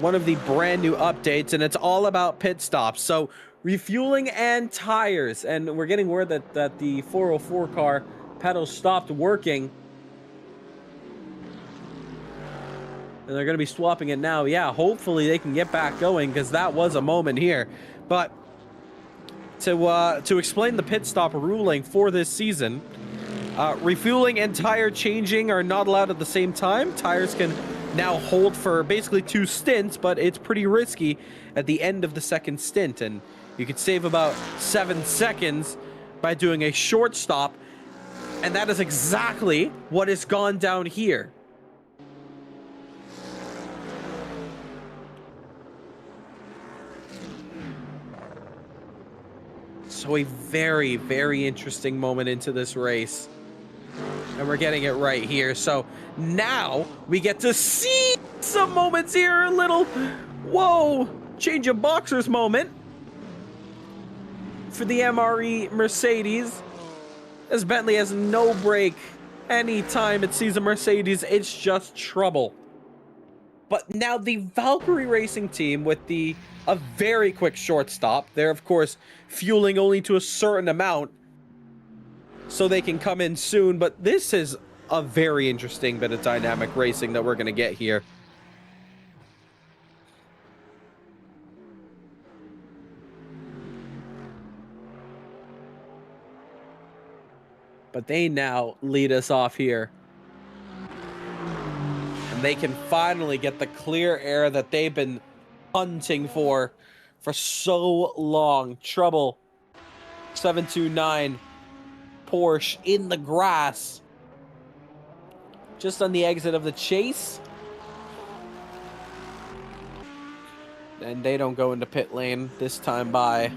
One of the brand new updates, and it's all about pit stops. So refueling and tires. And we're getting word that the 404 car pedals stopped working. And they're going to be swapping it now. Yeah, hopefully they can get back going, because that was a moment here. But to explain the pit stop ruling for this season, refueling and tire changing are not allowed at the same time. Tires can now hold for basically 2 stints, but it's pretty risky at the end of the second stint. And you could save about 7 seconds by doing a short stop. And that is exactly what has gone down here. So a very, very interesting moment into this race. And we're getting it right here. So now we get to see some moments here. A little, whoa, change of boxers moment for the MRE Mercedes. As Bentley has no break. Anytime it sees a Mercedes, it's just trouble. But now the Valkyrie Racing team with a very quick short stop. They're, of course, fueling only to a certain amount so they can come in soon. But this is a very interesting bit of dynamic racing that we're going to get here. But they now lead us off here. And they can finally get the clear air that they've been hunting for so long. Trouble. 729 Porsche in the grass. Just on the exit of the chase. And they don't go into pit lane this time by.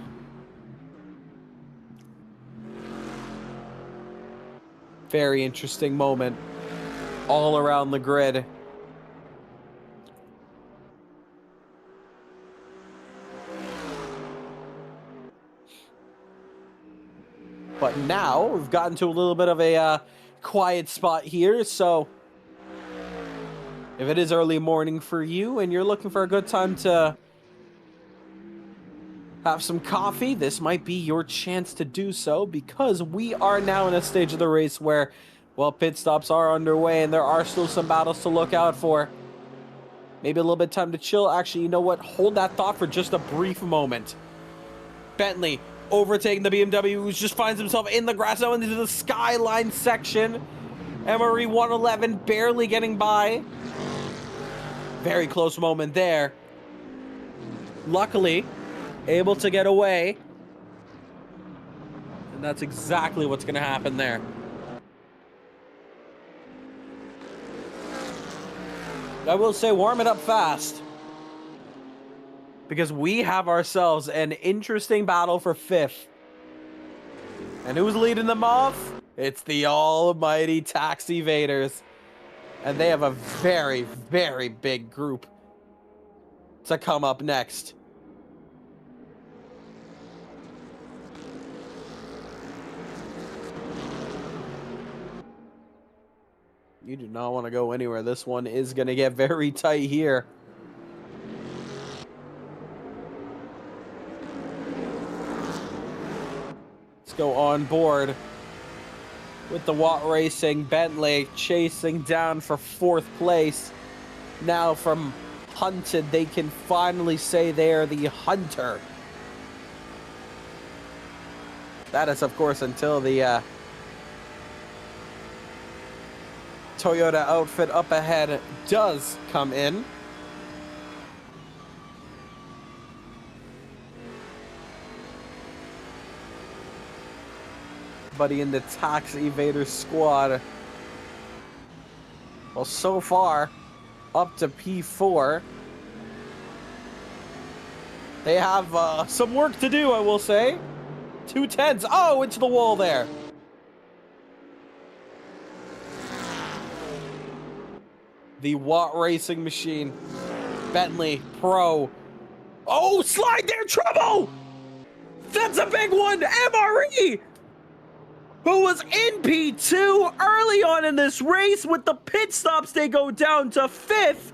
Very interesting moment all around the grid. But now we've gotten to a little bit of a quiet spot here, so if it is early morning for you and you're looking for a good time to have some coffee, this might be your chance to do so, because we are now in a stage of the race where, well, pit stops are underway and there are still some battles to look out for. Maybe a little bit of time to chill. Actually, you know what? Hold that thought for just a brief moment. Bentley overtaking the BMW, who just finds himself in the grass now into the skyline section. MRE 111 barely getting by. Very close moment there. Luckily, able to get away. And that's exactly what's going to happen there. I will say, warm it up fast. Because we have ourselves an interesting battle for 5th. And who's leading them off? It's the almighty Tax Evaders. And they have a very, very big group to come up next. You do not want to go anywhere. This one is going to get very tight here. Let's go on board with the Watt Racing. Bentley chasing down for 4th place. Now from hunted, they can finally say they are the hunter. That is, of course, until the Toyota outfit up ahead does come in. Buddy in the Tax Evader squad. Well, so far, up to P4. They have some work to do, I will say. 210s. Oh, into the wall there. The Watt Racing machine. Bentley Pro. Oh, slide there, trouble! That's a big one! MRE! Who was in P2 early on in this race. With the pit stops, they go down to 5th.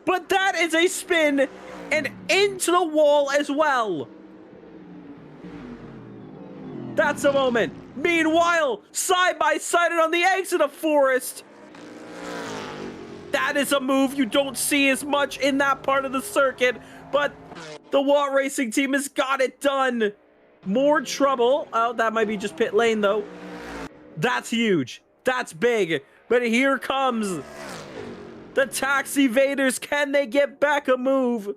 But that is a spin and into the wall as well. That's a moment. Meanwhile, side by side and on the exit of Forest. That is a move you don't see as much in that part of the circuit, but the Watt Racing team has got it done. More trouble. Oh, that might be just pit lane, though. That's huge. That's big. But here comes the Tax Evaders. Can they get back a move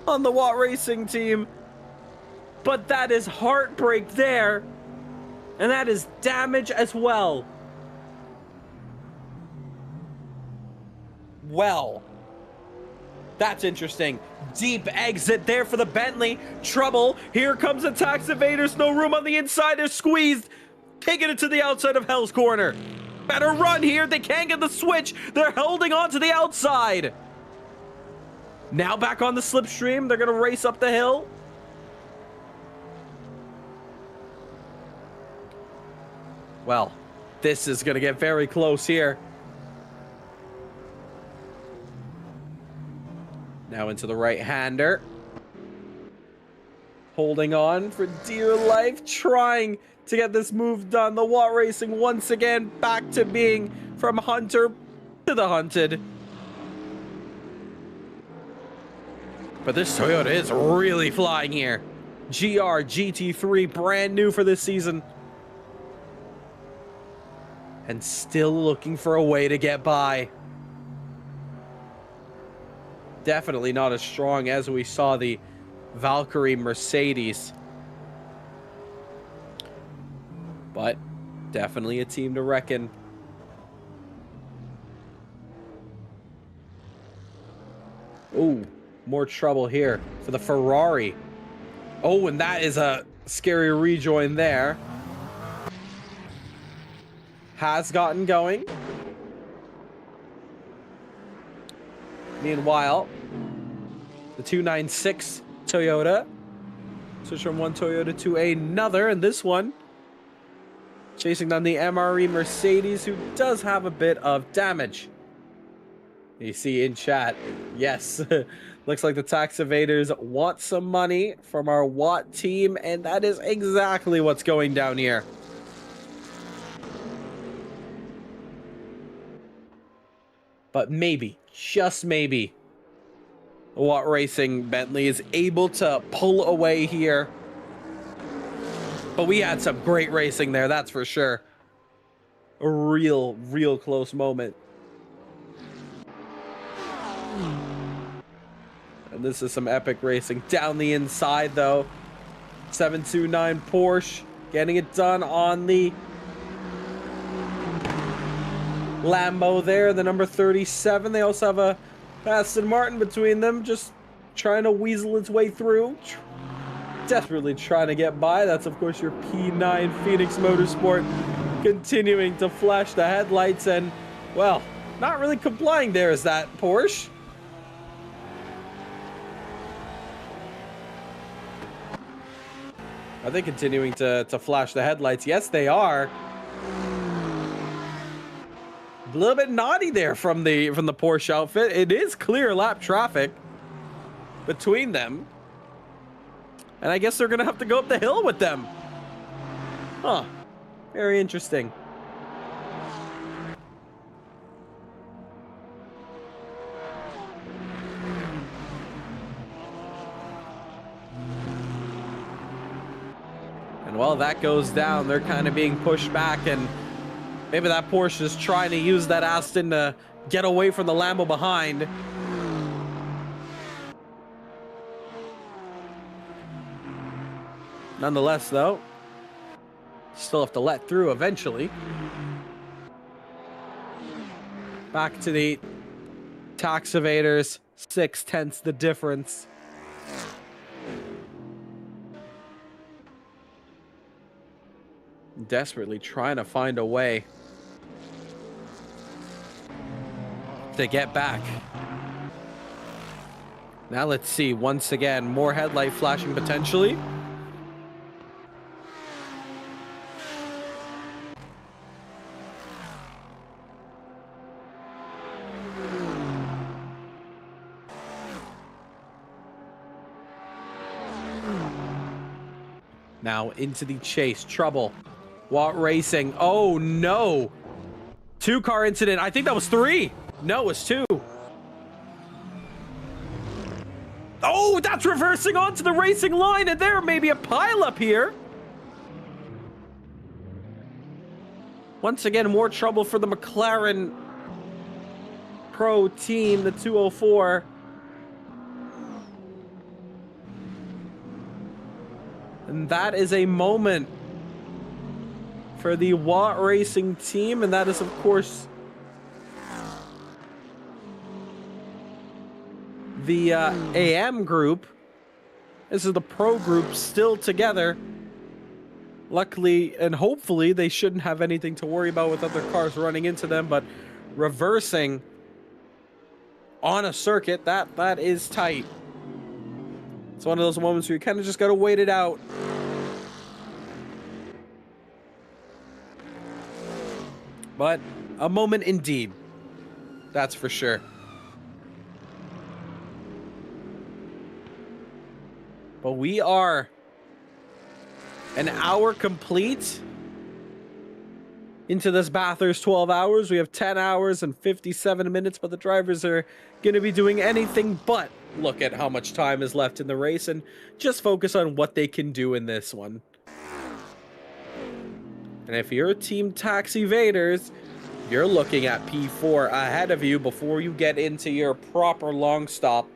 on the Watt Racing team? But that is heartbreak there. And that is damage as well. Well, That's interesting. Deep exit there for the Bentley. Trouble. Here comes the tax evaders. No room on the inside. They're squeezed. Taking it to the outside of Hell's Corner. Better run here. They can't get the switch. They're holding on to the outside. Now back on the slipstream. They're going to race up the hill. Well, this is going to get very close here. Now into the right-hander. Holding on for dear life. Trying to get this move done. The Watt Racing once again back to being from hunter to the hunted. But this Toyota is really flying here. GT3, brand new for this season. And still looking for a way to get by. Definitely not as strong as we saw the Valkyrie Mercedes. But definitely a team to reckon. Ooh, more trouble here for the Ferrari. Oh, and that is a scary rejoin there. Has gotten going. Meanwhile, the 296 Toyota switch from one Toyota to another, and this one chasing down the MRE Mercedes, who does have a bit of damage. You see in chat, yes, looks like the tax evaders want some money from our Watt team, and that is exactly what's going down here. But maybe, just maybe, the Watt Racing Bentley is able to pull away here. But we had some great racing there, that's for sure. A real close moment. And this is some epic racing down the inside, though. 729 Porsche getting it done on the Lambo there, the number 37. They also have a Aston Martin between them, just trying to weasel its way through. Desperately trying to get by. That's, of course, your P9 Phoenix Motorsport continuing to flash the headlights and, well, not really complying there is that Porsche. Are they continuing to flash the headlights? Yes, they are. A little bit naughty there from the Porsche outfit. It is clear lap traffic between them. And I guess they're going to have to go up the hill with them. Huh. Very interesting. And while that goes down, they're kind of being pushed back, and maybe that Porsche is trying to use that Aston to get away from the Lambo behind. Nonetheless, though, still have to let through eventually. Back to the tax evaders, 6/10 the difference. Desperately trying to find a way to get back. Now let's see, once again, more headlight flashing potentially. Now into the chase, trouble. Watt Racing, oh no. 2-car incident, I think that was 3. No, it was 2. Oh, that's reversing onto the racing line, and there may be a pileup here. Once again, more trouble for the McLaren Pro team, the 204. And that is a moment for the Watt Racing team, and that is, of course, the AM group. This is the pro group still together. Luckily and hopefully they shouldn't have anything to worry about with other cars running into them, but reversing on a circuit, that is tight. It's one of those moments where you kind of just got to wait it out. But a moment indeed. That's for sure. But we are an hour complete into this Bathurst 12 hours. We have 10 hours and 57 minutes, but the drivers are going to be doing anything but look at how much time is left in the race and just focus on what they can do in this one. And if you're Team Taxi Vaders, you're looking at P4 ahead of you before you get into your proper long stop.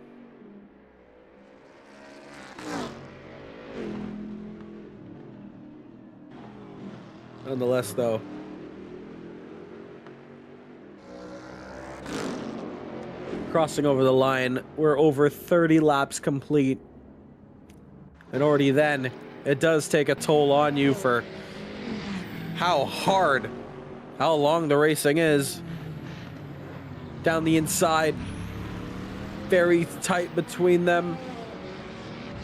Nonetheless, though, crossing over the line, we're over 30 laps complete. And already then, it does take a toll on you for how long the racing is. Down the inside, very tight between them.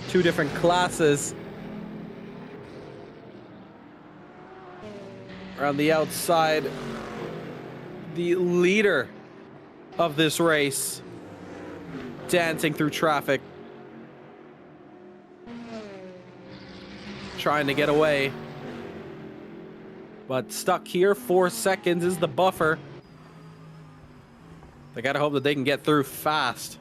Two different classes. Around the outside, the leader of this race dancing through traffic, trying to get away, but stuck here. 4 seconds is the buffer. They gotta hope that they can get through fast.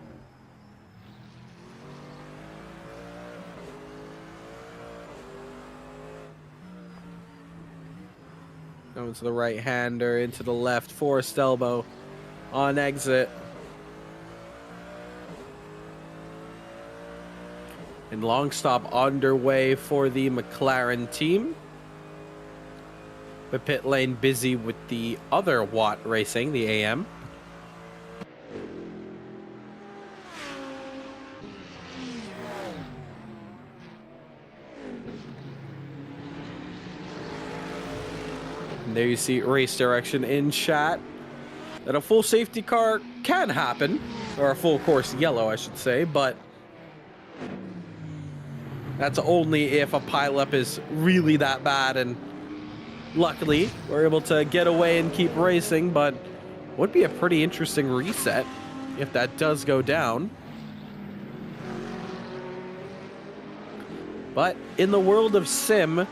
Going to the right hander, into the left, forced elbow on exit. And long stop underway for the McLaren team. The pit lane busy with the other Watt Racing, the AM. And there you see race direction in chat. That a full safety car can happen, or a full course yellow, I should say, but that's only if a pileup is really that bad, and luckily we're able to get away and keep racing, but would be a pretty interesting reset if that does go down. But in the world of sim,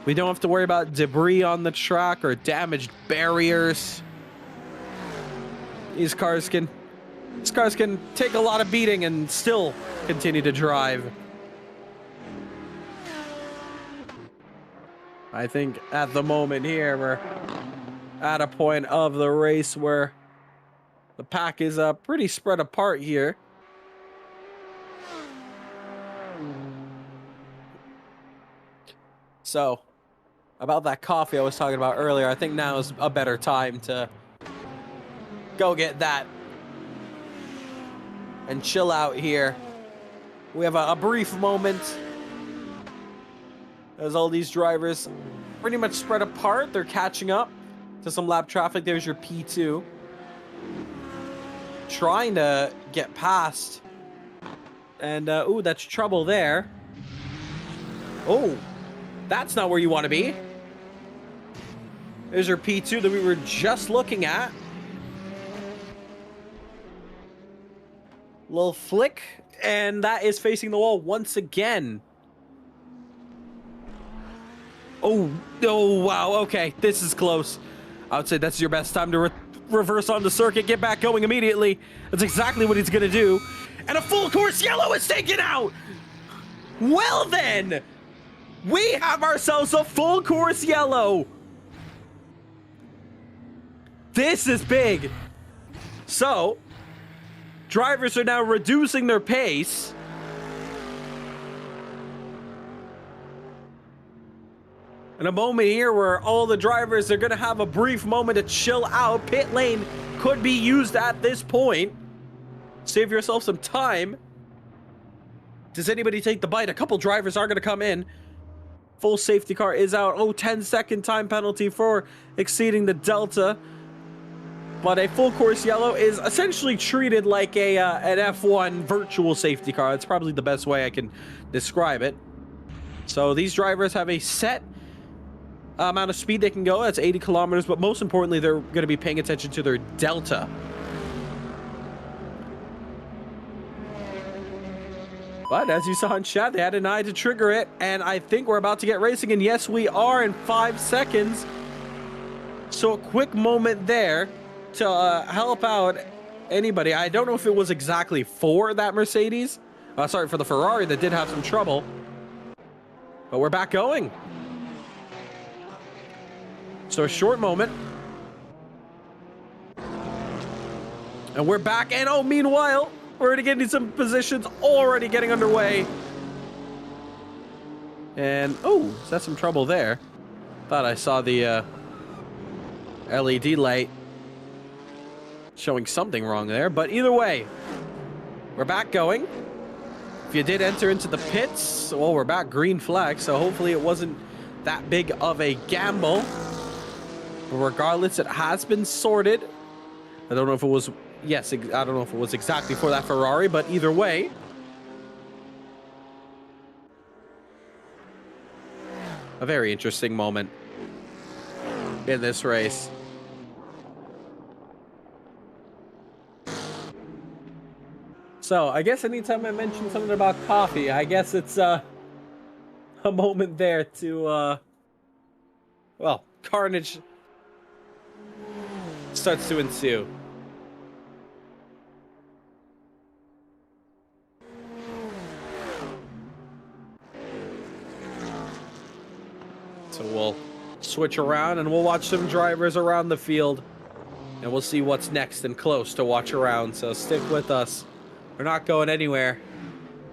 we don't have to worry about debris on the track or damaged barriers. These cars can take a lot of beating and still continue to drive. I think at the moment here, we're at a point of the race where the pack is pretty spread apart here. So, about that coffee I was talking about earlier, I think now is a better time to go get that and chill out here. We have a brief moment as all these drivers pretty much spread apart. They're catching up to some lap traffic. There's your P2. Trying to get past. And, ooh, that's trouble there. Oh, that's not where you want to be. There's your P2 that we were just looking at. Little flick, and that is facing the wall once again. Oh, wow, okay, this is close. I would say that's your best time to reverse on the circuit, get back going immediately. That's exactly what he's gonna do. And a full course yellow is taken out! Well then, we have ourselves a full course yellow. This is big. So, drivers are now reducing their pace. And a moment here where all the drivers are going to have a brief moment to chill out. Pit lane could be used at this point. Save yourself some time. Does anybody take the bite? A couple drivers are going to come in. Full safety car is out. Oh, 10-second time penalty for exceeding the delta. But a full course yellow is essentially treated like an F1 virtual safety car. That's probably the best way I can describe it. So these drivers have a set amount of speed they can go. That's 80 kilometers. But most importantly, they're going to be paying attention to their delta. But as you saw in chat, they had an eye to trigger it, and I think we're about to get racing, and yes, we are in 5 seconds. So a quick moment there to help out anybody. I don't know if it was exactly for that Mercedes. Sorry, for the Ferrari that did have some trouble. But we're back going. So a short moment. And we're back, and oh, meanwhile, we're already getting some positions, already getting underway. And, oh, is that some trouble there? Thought I saw the LED light showing something wrong there. But either way, we're back going. If you did enter into the pits, well, we're back green flag. So hopefully it wasn't that big of a gamble. But regardless, it has been sorted. I don't know if it was... Yes, I don't know if it was exactly for that Ferrari, but either way. A very interesting moment in this race. So, I guess anytime I mention something about coffee, I guess it's a moment there to, well, carnage starts to ensue. So we'll switch around and we'll watch some drivers around the field. And we'll see what's next and close to watch around. So stick with us. We're not going anywhere.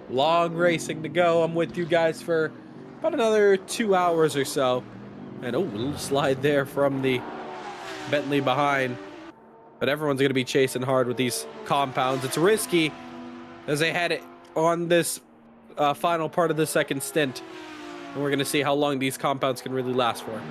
Long racing to go. I'm with you guys for about another 2 hours or so. And oh, a little slide there from the Bentley behind. But everyone's going to be chasing hard with these compounds. It's risky as they head on this final part of the second stint. And we're going to see how long these compounds can really last for.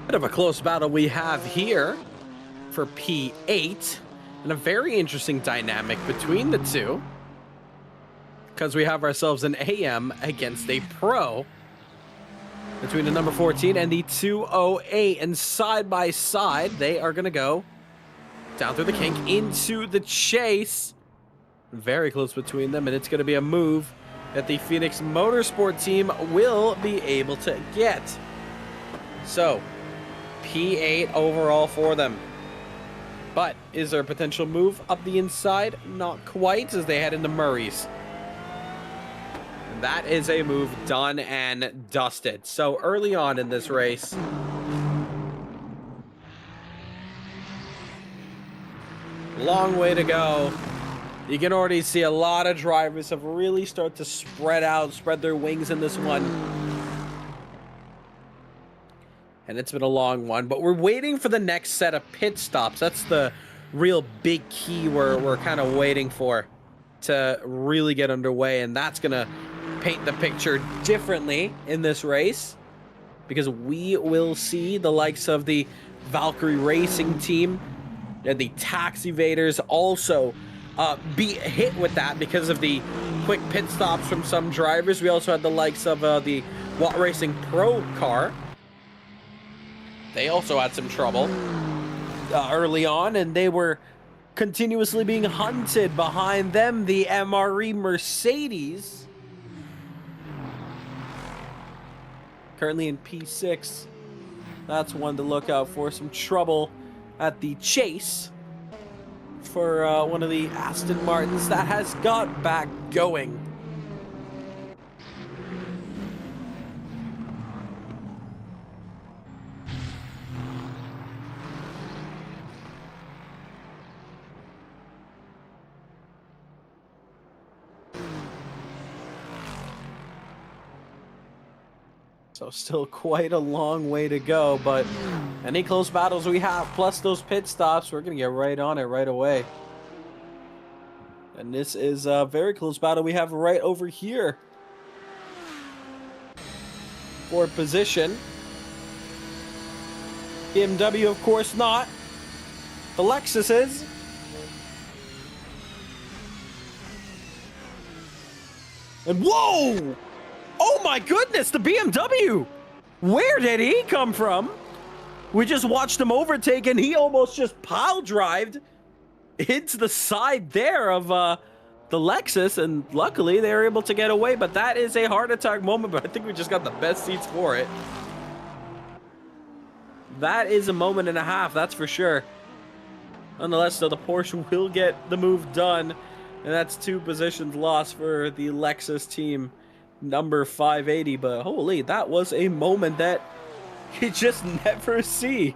Bit of a close battle we have here for P8, and a very interesting dynamic between the two, because we have ourselves an AM against a Pro between the number 14 and the 208, and side by side they are going to go down through the kink into the chase. Very close between them, and it's going to be a move that the Phoenix Motorsport team will be able to get. So P8 overall for them. But is there a potential move up the inside? Not quite, as they head into Murray's. That is a move done and dusted. So early on in this race, long way to go. You can already see a lot of drivers have really started to spread out, spread their wings in this one. And it's been a long one, but we're waiting for the next set of pit stops. That's the real big key we're kind of waiting for to really get underway, and that's going to paint the picture differently in this race, because we will see the likes of the Valkyrie Racing team and the Tax Evaders also be hit with that because of the quick pit stops from some drivers. We also had the likes of the Watt Racing Pro car. They also had some trouble early on, and they were continuously being hunted. Behind them, the MRE Mercedes, currently in P6. That's one to look out for. Some trouble at the chase for one of the Aston Martins that has got back going. So still quite a long way to go, but any close battles we have, plus those pit stops, we're going to get right on it right away. And this is a very close battle we have right over here. Fourth position. BMW, of course not. The Lexus is. And whoa! Oh my goodness, the BMW! Where did he come from? We just watched him overtake, and he almost just pile-drived into the side there of the Lexus, and luckily they were able to get away. But that is a heart attack moment, but I think we just got the best seats for it. That is a moment and a half, that's for sure. Nonetheless, though, the Porsche will get the move done, and that's 2 positions lost for the Lexus team. Number 580, but holy, that was a moment that you just never see.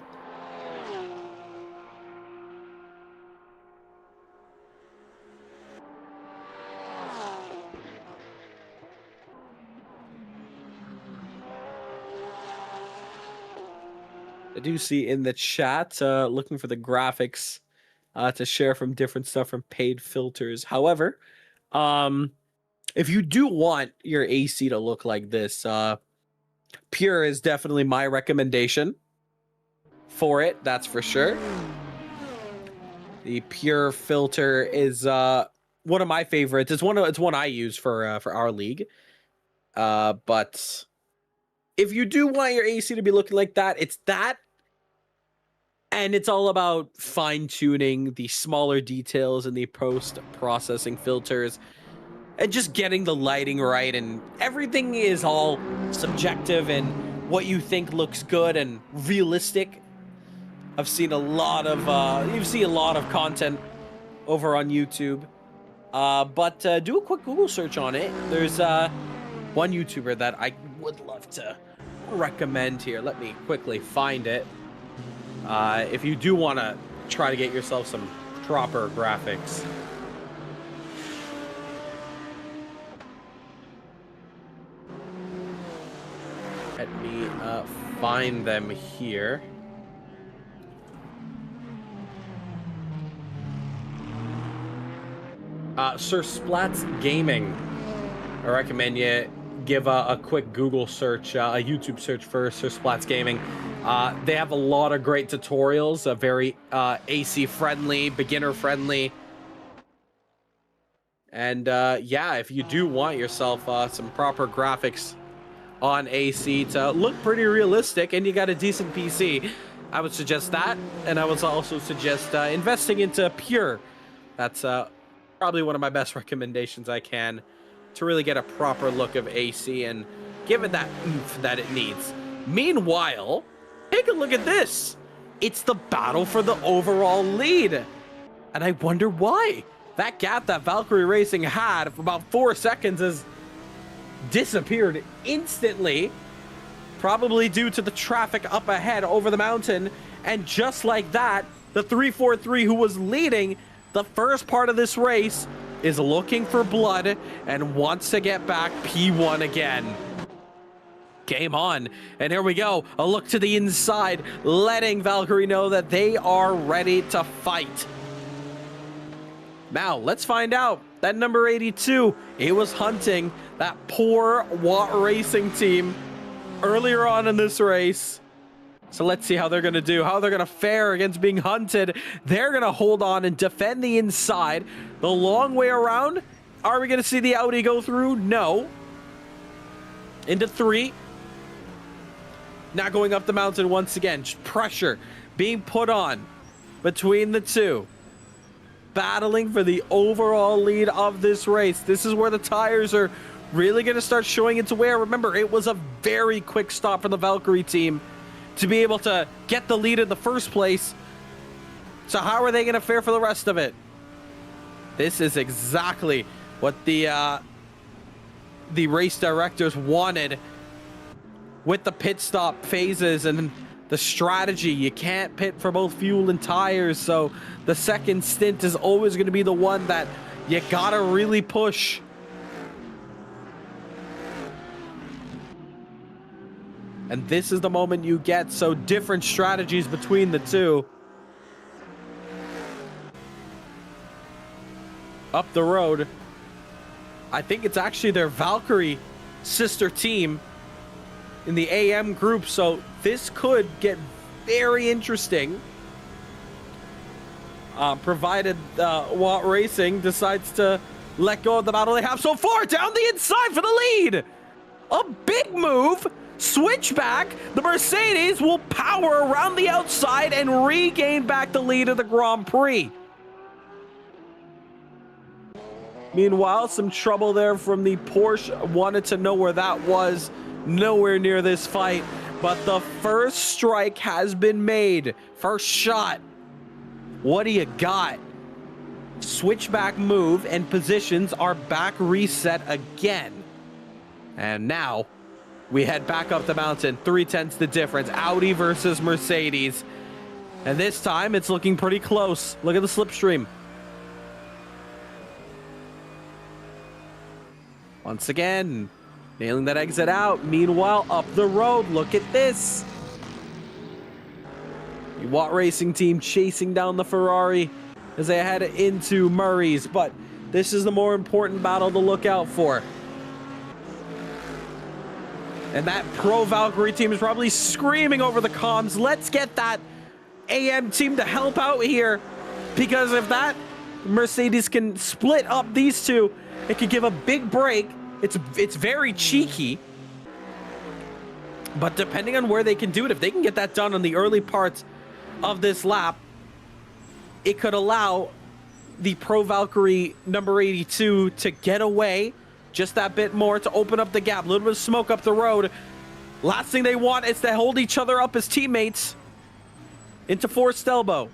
I do see in the chat looking for the graphics to share from different stuff from paid filters. However, if you do want your AC to look like this, Pure is definitely my recommendation for it. That's for sure. The Pure filter is one of my favorites. It's one I use for our league. But if you do want your AC to be looking like that, it's that. And it's all about fine-tuning the smaller details in the post-processing filters. And just getting the lighting right, and everything is all subjective and what you think looks good and realistic. I've seen a lot of you see a lot of content over on YouTube, but do a quick Google search on it. There's one YouTuber that I would love to recommend here. Let me quickly find it. If you do want to try to get yourself some proper graphics. Let me find them here. Sir Splats Gaming. I recommend you give a quick Google search, a YouTube search for Sir Splats Gaming. They have a lot of great tutorials, very AC friendly, beginner friendly. And yeah, if you do want yourself some proper graphics on AC to look pretty realistic and you got a decent PC, I would suggest that. And I would also suggest investing into Pure. That's probably one of my best recommendations I can to really get a proper look of AC and give it that oomph that it needs. Meanwhile, take a look at this. It's the battle for the overall lead. And I wonder why. That gap that Valkyrie Racing had for about 4 seconds has disappeared instantly, probably due to the traffic up ahead over the mountain. And just like that, the 343 who was leading the first part of this race is looking for blood and wants to get back P1 again. Game on, and here we go. A look to the inside, letting Valkyrie know that they are ready to fight. Now, let's find out. That number 82, it was hunting that poor Watt Racing team earlier on in this race. So let's see how they're going to do, how they're going to fare against being hunted. They're going to hold on and defend the inside. The long way around. Are we going to see the Audi go through? No. Into 3. Now going up the mountain once again. Pressure being put on between the two. Battling for the overall lead of this race. This is where the tires are really going to start showing its wear. Remember, it was a very quick stop for the Valkyrie team to be able to get the lead in the first place. So how are they going to fare for the rest of it? This is exactly what the race directors wanted with the pit stop phases and the strategy. You can't pit for both fuel and tires, so the second stint is always going to be the one that you gotta really push. And this is the moment you get, so different strategies between the two. Up the road. I think it's actually their Valkyrie sister team in the AM group, so this could get very interesting. Provided Watt Racing decides to let go of the battle they have so far. Down the inside for the lead. A big move. Switchback. The Mercedes will power around the outside and regain back the lead of the Grand Prix. Meanwhile, some trouble there from the Porsche. Wanted to know where that was. Nowhere near this fight. But the first strike has been made. First shot. What do you got? Switchback move and positions are back reset again. And now we head back up the mountain. 3/10 the difference. Audi versus Mercedes. And this time it's looking pretty close. Look at the slipstream. Once again, nailing that exit out. Meanwhile, up the road, look at this. The Watt Racing team chasing down the Ferrari as they head into Murray's. But this is the more important battle to look out for. And that Pro Valkyrie team is probably screaming over the comms, let's get that AM team to help out here. Because if that Mercedes can split up these two, it could give a big break. It's very cheeky. But depending on where they can do it, if they can get that done on the early parts of this lap, it could allow the Pro Valkyrie number 82 to get away just that bit more, to open up the gap. A little bit of smoke up the road. Last thing they want is to hold each other up as teammates into forced elbow.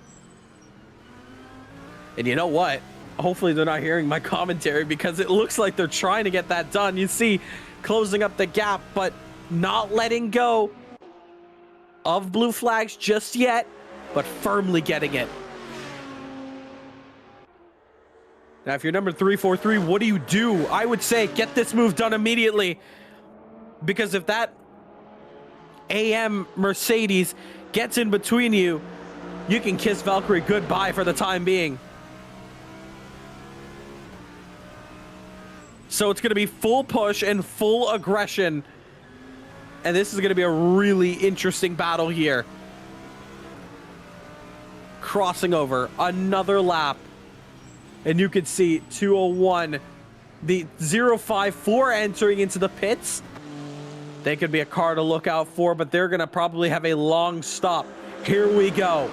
And you know what? Hopefully they're not hearing my commentary, because it looks like they're trying to get that done. You see, closing up the gap, but not letting go of blue flags just yet, but firmly getting it. Now, if you're number 343, what do? I would say get this move done immediately, because if that AM Mercedes gets in between you, you can kiss Valkyrie goodbye for the time being. So it's going to be full push and full aggression. And this is going to be a really interesting battle here. Crossing over another lap. And you can see 201. The 054 entering into the pits. They could be a car to look out for, but they're going to probably have a long stop. Here we go.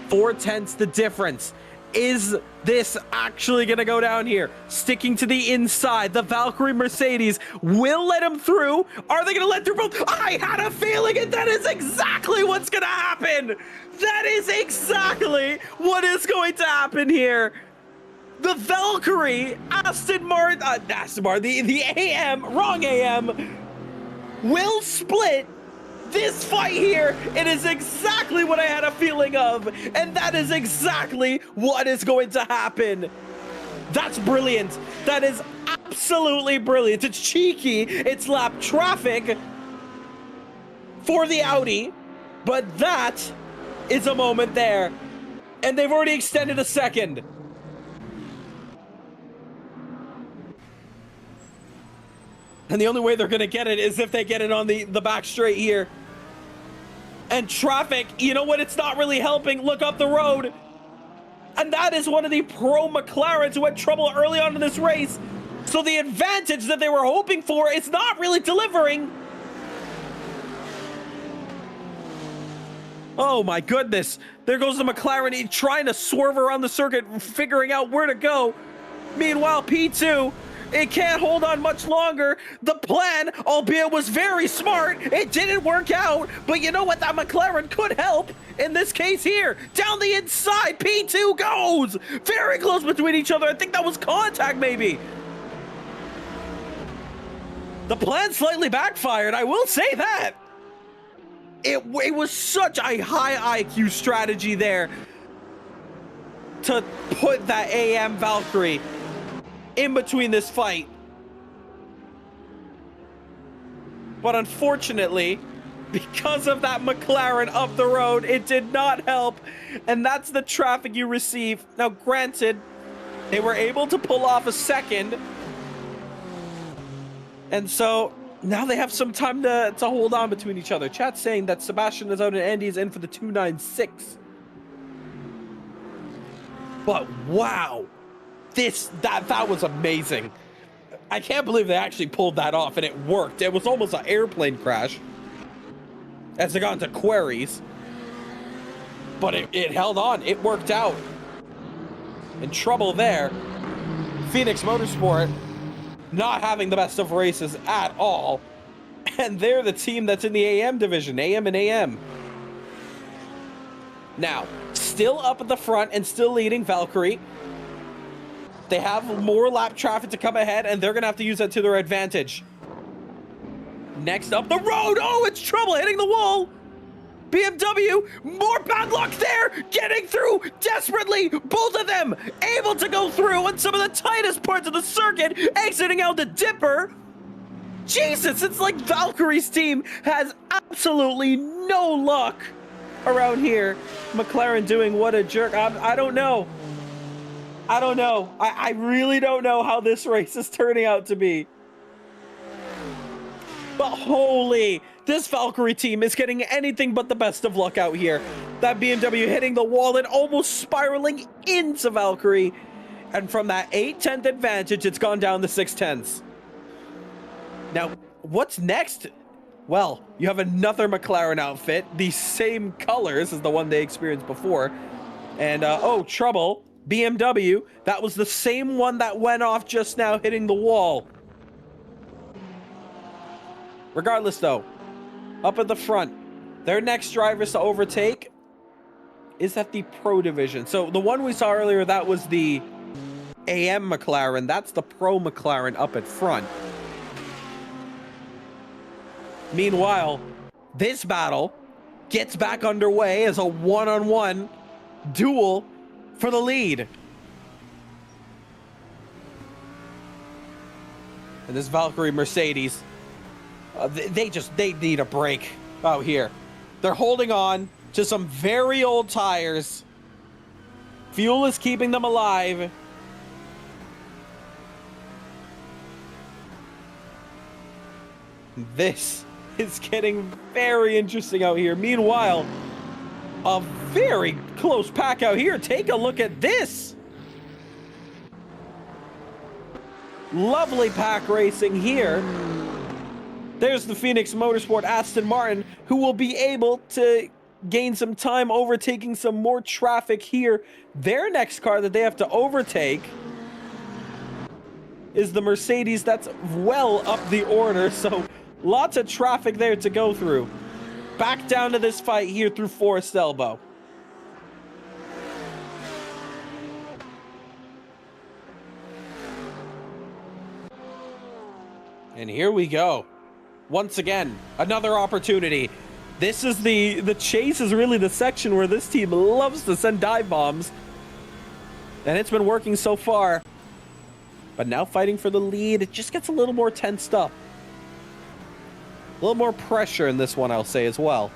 4/10 the difference. Is this actually going to go down here? Sticking to the inside, the Valkyrie Mercedes will let him through. Are they going to let through both? I had a feeling it. That is exactly what's going to happen. That is exactly what is going to happen here. The Valkyrie, Aston Martin, the AM, wrong AM, will split this fight here. It is exactly what I had a feeling of, and that is exactly what is going to happen. That's brilliant. That is absolutely brilliant. It's cheeky. It's lap traffic for the Audi, but that is a moment there, and they've already extended a second. And the only way they're going to get it is if they get it on the back straight here. And traffic, you know what? It's not really helping. Look up the road. And that is one of the pro McLarens who had trouble early on in this race. So the advantage that they were hoping for is not really delivering. Oh my goodness. There goes the McLaren trying to swerve around the circuit, figuring out where to go. Meanwhile, P2... it can't hold on much longer. The plan, albeit was very smart, it didn't work out. But you know what? That McLaren could help in this case here. Down the inside, P2 goes. Very close between each other. I think that was contact, maybe. The plan slightly backfired. I will say that. It was such a high IQ strategy there to put that AM Valkyrie in between this fight. But unfortunately, because of that McLaren up the road, it did not help. And that's the traffic you receive. Now, granted, they were able to pull off a second. And so now they have some time to hold on between each other. Chat's saying that Sebastian is out and Andy is in for the 296. But wow. That was amazing. I can't believe they actually pulled that off and it worked. It was almost an airplane crash as they got into queries, but it held on. It worked out. In trouble there. Phoenix Motorsport not having the best of races at all, and they're the team that's in the AM division, AM and AM. Now, still up at the front and still leading Valkyrie. They have more lap traffic to come ahead, and they're going to have to use that to their advantage. Next up the road. Oh, it's trouble hitting the wall. BMW, more bad luck there. Getting through desperately. Both of them able to go through on some of the tightest parts of the circuit, exiting out the dipper. Jesus, it's like Valkyrie's team has absolutely no luck around here. McLaren doing what a jerk. I don't know. I really don't know how this race is turning out to be. But holy, this Valkyrie team is getting anything but the best of luck out here. That BMW hitting the wall and almost spiraling into Valkyrie. And from that 8/10 advantage, it's gone down to 6/10. Now, what's next? Well, you have another McLaren outfit, the same colors as the one they experienced before. And, oh, trouble. BMW, that was the same one that went off just now, hitting the wall. Regardless, though, up at the front, their next drivers to overtake is at the Pro Division. So the one we saw earlier, that was the AM McLaren. That's the Pro McLaren up at front. Meanwhile, this battle gets back underway as a one-on-one duel for the lead. And this Valkyrie Mercedes, they need a break out here. They're holding on to some very old tires. Fuel is keeping them alive. This is getting very interesting out here. Meanwhile, a very close pack out here. Take a look at this. Lovely pack racing here. There's the Phoenix Motorsport Aston Martin, who will be able to gain some time overtaking some more traffic here. Their next car that they have to overtake is the Mercedes. That's well up the order, so lots of traffic there to go through. Back down to this fight here through Forest Elbow. And here we go. Once again, another opportunity. This is the chase is really the section where this team loves to send dive bombs. And it's been working so far. But now fighting for the lead, it just gets a little more tensed up. A little more pressure in this one, I'll say, as well.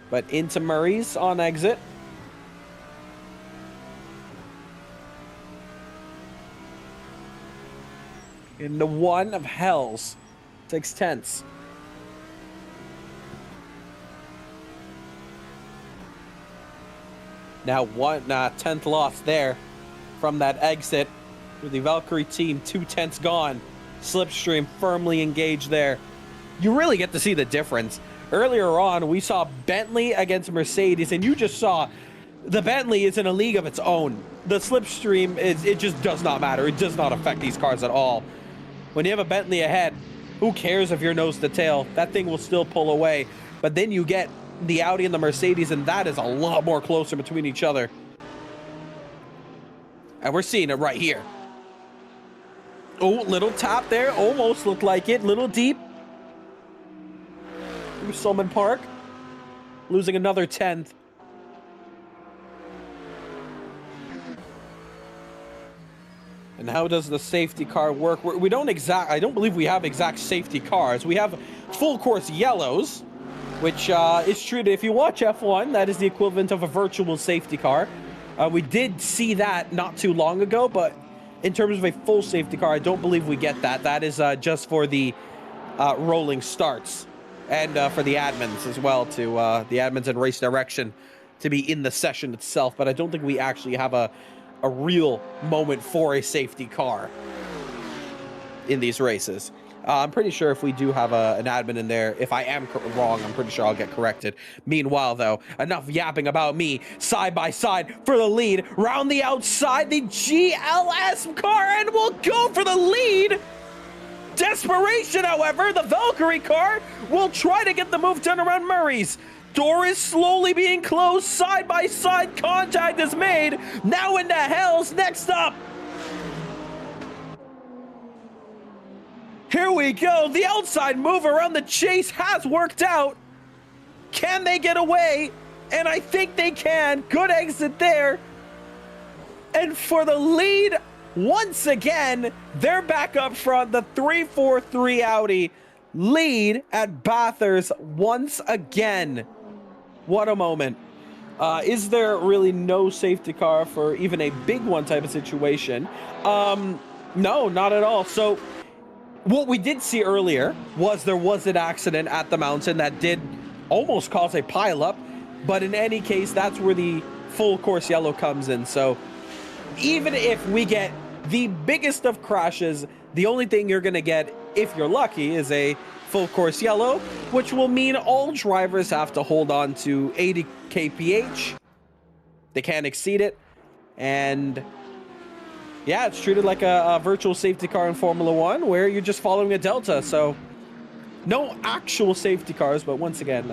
But into Murray's on exit. Into one of Hell's. 6/10. Now 10th loss there from that exit. With the Valkyrie team 2/10 gone. Slipstream firmly engaged there. You really get to see the difference. Earlier on, we saw Bentley against Mercedes, and you just saw the Bentley is in a league of its own. The Slipstream, it just does not matter. It does not affect these cars at all. When you have a Bentley ahead, who cares if you're nose to tail? That thing will still pull away. But then you get the Audi and the Mercedes, and that is a lot more closer between each other. And we're seeing it right here. Oh, little tap there. Almost looked like it. Little deep. Through Solomon Park. Losing another 10th. And how does the safety car work? I don't believe we have exact safety cars. We have full course yellows, which is treated, if you watch F1, that is the equivalent of a virtual safety car. We did see that not too long ago, but in terms of a full safety car, I don't believe we get that. That is just for the rolling starts and for the admins as well, to the admins and race direction to be in the session itself. But I don't think we actually have a real moment for a safety car in these races. I'm pretty sure if we do have an admin in there, if I am wrong, I'm pretty sure I'll get corrected. Meanwhile, though, enough yapping about me. Side by side for the lead. Round the outside, the GLS car, and we'll go for the lead. Desperation, however, the Valkyrie car will try to get the move done around Murray's. Door is slowly being closed. Side by side contact is made. Now into Hell's next up. Here we go. The outside move around the chase has worked out. Can they get away? And I think they can. Good exit there. And for the lead, once again, they're back up front. The 343 Audi lead at Bathurst once again. What a moment. Is there really no safety car for even a big one type of situation? No, not at all. So what we did see earlier was there was an accident at the mountain that did almost cause a pileup. But in any case, that's where the full course yellow comes in. So even if we get the biggest of crashes, the only thing you're going to get, if you're lucky, is a full course yellow, which will mean all drivers have to hold on to 80 kph. They can't exceed it. And yeah, it's treated like a virtual safety car in Formula One, where you're just following a delta. So no actual safety cars, but once again,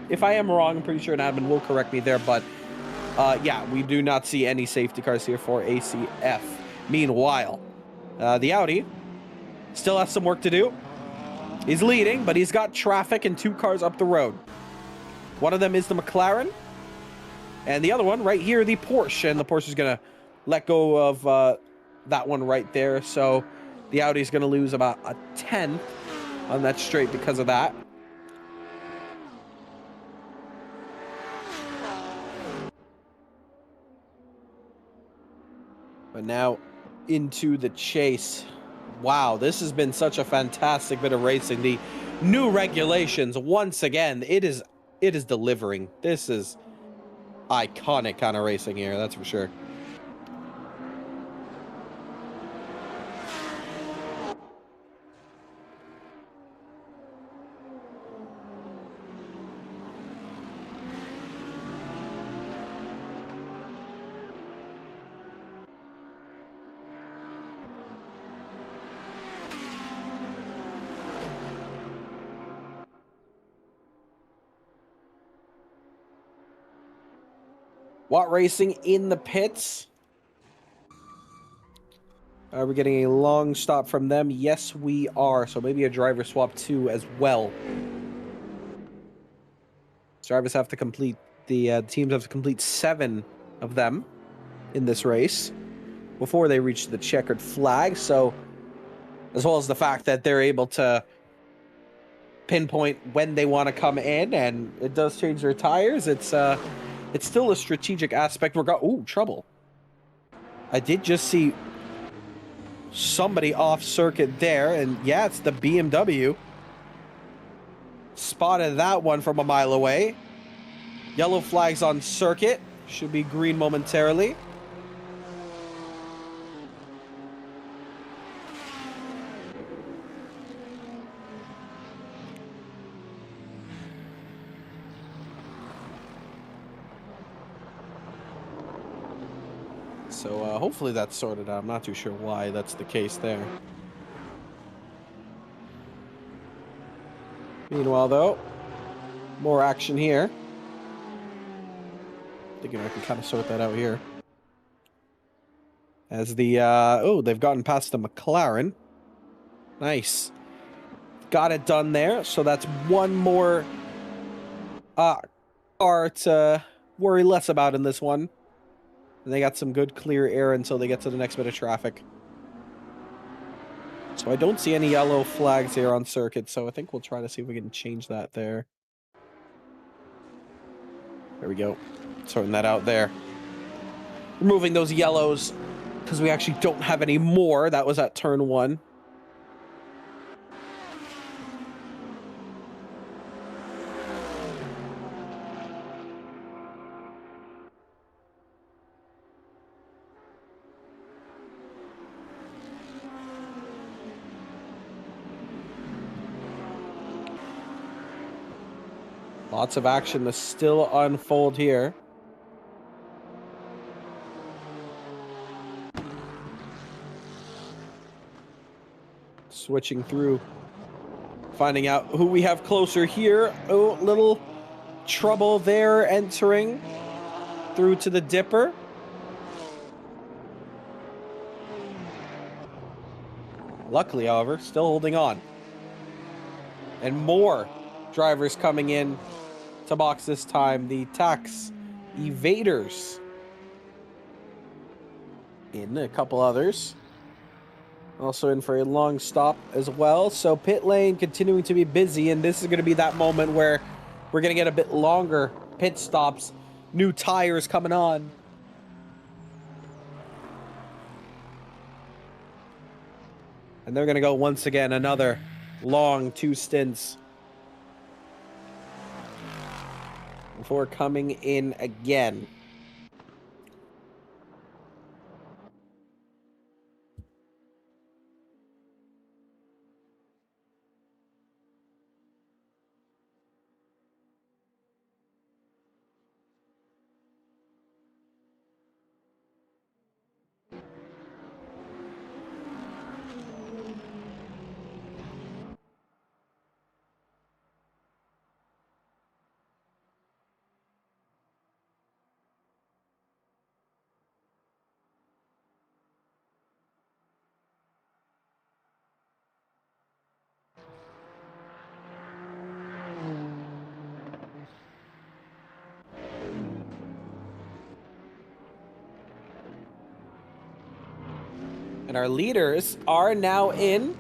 if I am wrong, I'm pretty sure an admin will correct me there. But yeah, we do not see any safety cars here for ACF. Meanwhile, the Audi still has some work to do. He's leading, but he's got traffic and two cars up the road. One of them is the McLaren, and the other one right here, the Porsche. And the Porsche is going to let go of that one right there. So the Audi is going to lose about a 10th on that straight because of that. But now into the chase. Wow, this has been such a fantastic bit of racing. The new regulations, once again, it is delivering. This is iconic kind of racing here, that's for sure. Watt Racing in the pits. Are we getting a long stop from them? Yes, we are. So maybe a driver swap too as well. Drivers have to complete, the teams have to complete 7 of them in this race before they reach the checkered flag. So, as well as the fact that they're able to pinpoint when they want to come in, and it does change their tires. It's still a strategic aspect. Ooh, trouble. I did just see somebody off circuit there, and yeah, it's the BMW. Spotted that one from a mile away. Yellow flags on circuit. Should be green momentarily. So hopefully that's sorted out. I'm not too sure why that's the case there. Meanwhile, though, more action here. Thinking I can kind of sort that out here. As the, oh, they've gotten past the McLaren. Nice. Got it done there. So that's one more car to worry less about in this one. And they got some good clear air until they get to the next bit of traffic. So I don't see any yellow flags here on circuit, so I think we'll try to see if we can change that there. There we go. Sorting that out there. Removing those yellows, because we actually don't have any more. That was at turn 1. Lots of action to still unfold here. Switching through. Finding out who we have closer here. Oh, little trouble there entering through to the dipper. Luckily, however, still holding on. And more drivers coming in to box this time. The tax evaders. In a couple others. Also in for a long stop as well. So pit lane continuing to be busy, and this is going to be that moment where we're going to get a bit longer pit stops. New tires coming on. And they're going to go once again another long 2 stints before coming in again. And our leaders are now in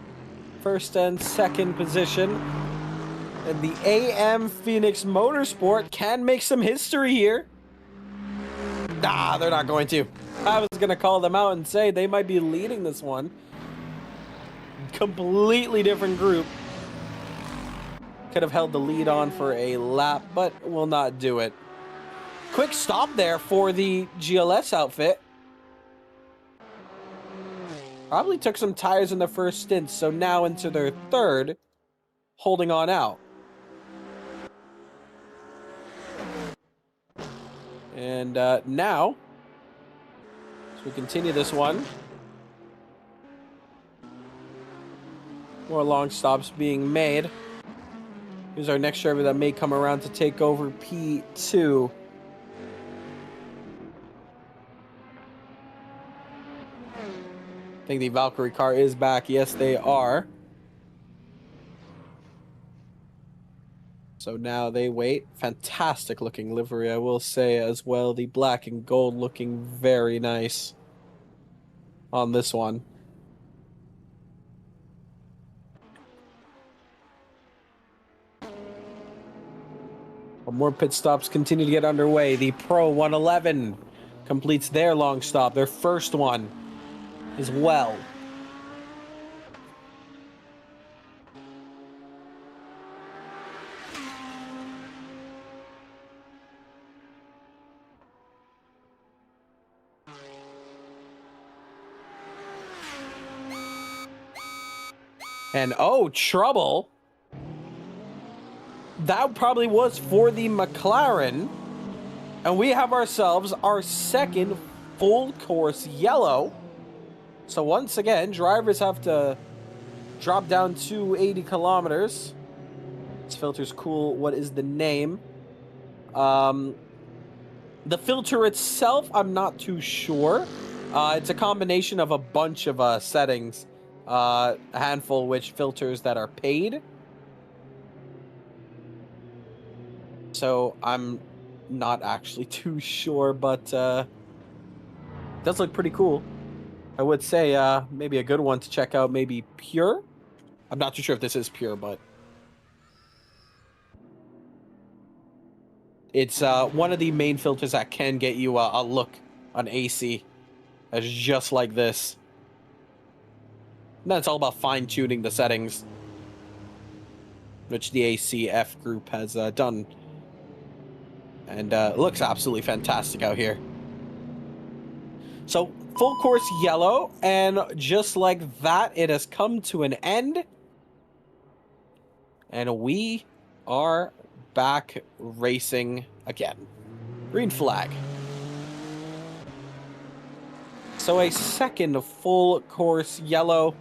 first and second position. And the AM Phoenix Motorsport can make some history here. Nah, they're not going to. I was going to call them out and say they might be leading this one. Completely different group. Could have held the lead on for a lap, but will not do it. Quick stop there for the GLS outfit. Probably took some tires in the first stint, so now into their third, holding on out. And now, as we continue this one, more long stops being made. Here's our next driver that may come around to take over P2. I think the Valkyrie car is back. Yes, they are. So now they wait. Fantastic looking livery, I will say as well. The black and gold looking very nice on this one. More pit stops continue to get underway. The Pro 111 completes their long stop, their first one as well. And oh, trouble. That probably was for the McLaren. And we have ourselves our second full course yellow. So once again, drivers have to drop down to 80 kilometers. This filter's cool. What is the name? The filter itself, I'm not too sure. It's a combination of a bunch of settings. A handful which filters that are paid. So I'm not actually too sure, but it does look pretty cool. I would say maybe a good one to check out, maybe Pure. I'm not too sure if this is Pure, but it's one of the main filters that can get you a look on AC. That's just like this. And then it's all about fine-tuning the settings, which the ACF group has done. And it looks absolutely fantastic out here. So, full course yellow, and just like that, it has come to an end. And we are back racing again. Green flag. So a second full course yellow.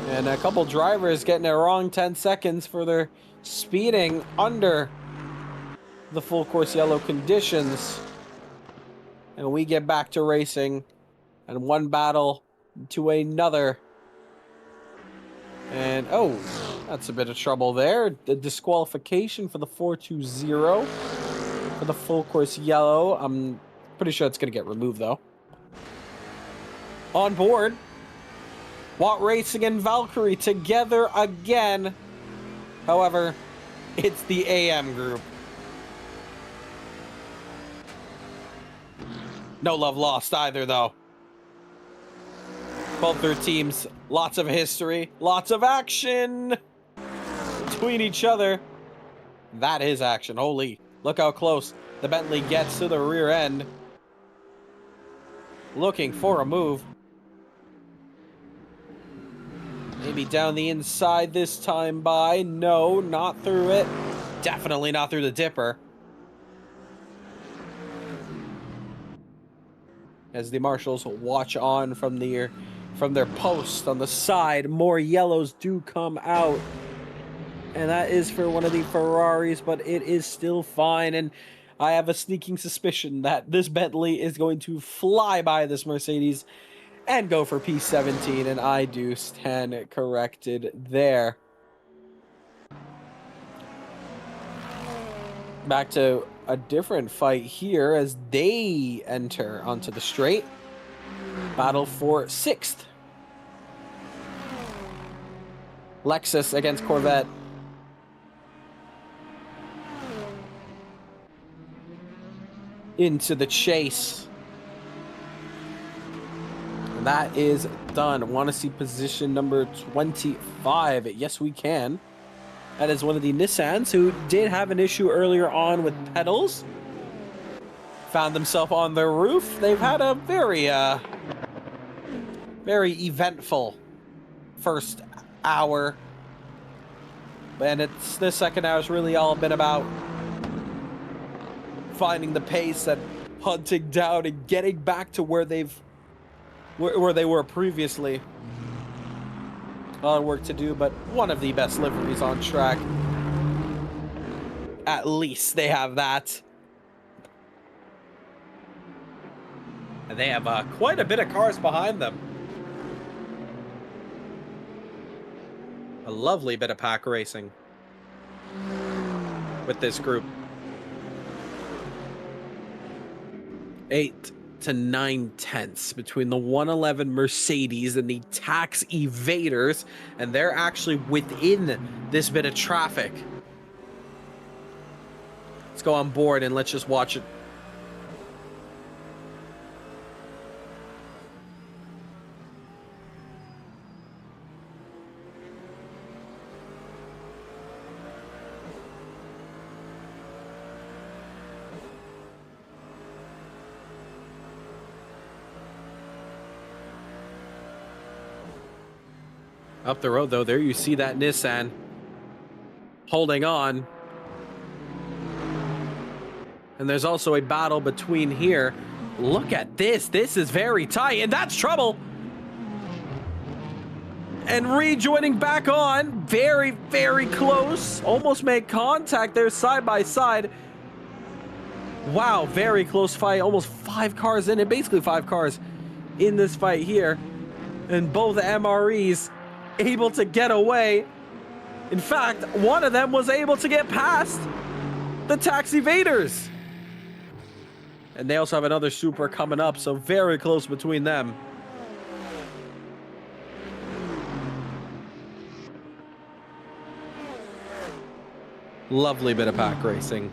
And a couple drivers getting it wrong 10 seconds for their speeding under the full course yellow conditions. And we get back to racing. And one battle to another. And, oh, that's a bit of trouble there. The disqualification for the 420 for the full course yellow. I'm pretty sure it's going to get removed, though. On board. Watt Racing and Valkyrie together again. However, it's the AM group. No love lost either, though. Both their teams, lots of history, lots of action between each other. That is action. Holy, look how close the Bentley gets to the rear end. Looking for a move. Maybe down the inside this time by. No, not through it. Definitely not through the dipper. As the marshals watch on from their post on the side, more yellows do come out. And that is for one of the Ferraris, but it is still fine. And I have a sneaking suspicion that this Bentley is going to fly by this Mercedes and go for P17, and I do stand corrected there. Back to a different fight here as they enter onto the straight. Battle for 6th. Lexus against Corvette. into the chase. And that is done. Want to see position number 25? Yes, we can. That is one of the Nissans who did have an issue earlier on with pedals. Found themselves on their roof. They've had a very eventful first hour. And it's the second hour's really all been about finding the pace and hunting down and getting back to where they were previously. A lot of work to do, but one of the best liveries on track. At least they have that. And they have quite a bit of cars behind them. A lovely bit of pack racing with this group. 8 to 9 tenths between the 111 Mercedes and the tax evaders, and they're actually within this bit of traffic. Let's go on board and let's just watch it. Up the road, though, there you see that Nissan holding on. And there's also a battle between here. Look at this. This is very tight, and that's trouble. And rejoining back on. Very, very close. Almost made contact there side by side. Wow, very close fight. Almost 5 cars in it. Basically 5 cars in this fight here. And both MREs able to get away. In fact, one of them was able to get past the tax evaders. And they also have another Supra coming up, so very close between them. Lovely bit of pack racing.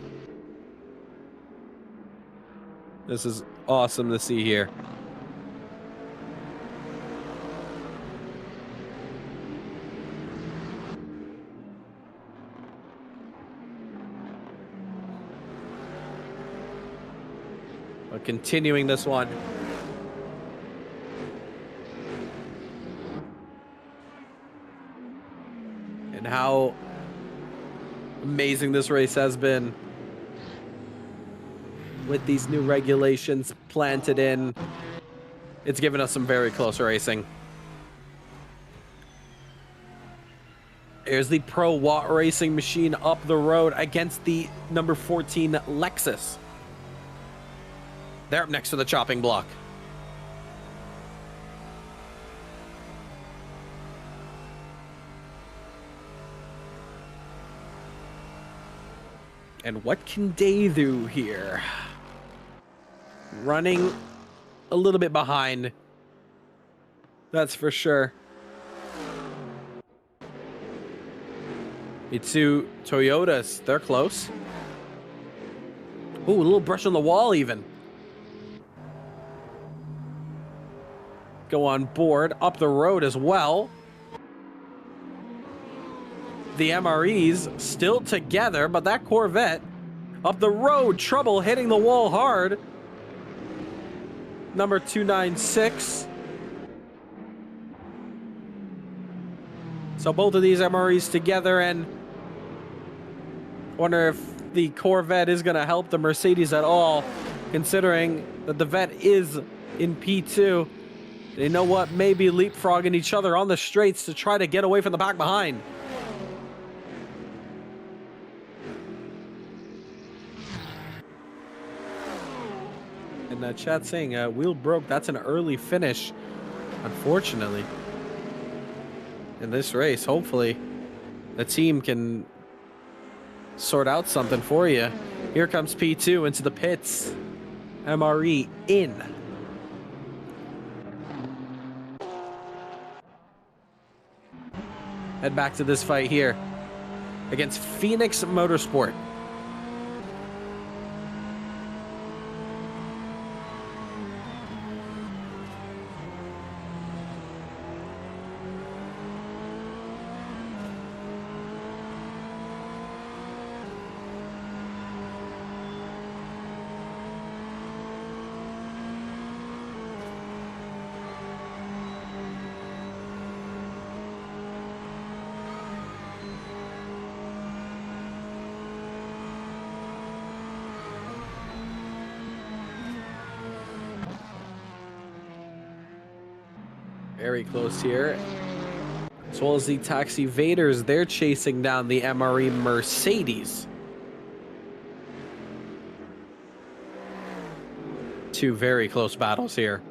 This is awesome to see here. But continuing this one. And how amazing this race has been. With these new regulations planted in, it's given us some very close racing. Here's the Pro Watt Racing machine up the road against the number 14 Lexus. They're up next to the chopping block. And what can they do here? Running a little bit behind. That's for sure. Mitsu Toyotas, they're close. Ooh, a little brush on the wall even. Go on board, up the road as well. The MREs still together, but that Corvette up the road, trouble hitting the wall hard. Number 296. So both of these MREs together, and wonder if the Corvette is going to help the Mercedes at all, considering that the Vet is in P2. You know what? Maybe leapfrogging each other on the straights to try to get away from the back behind. And chat saying wheel broke. That's an early finish, unfortunately, in this race. Hopefully the team can sort out something for you. Here comes P2 into the pits. MRE in. Head back to this fight here against Phoenix Motorsport. Very close here. As well as the Taxi Vaders, they're chasing down the MRE Mercedes. Two very close battles here.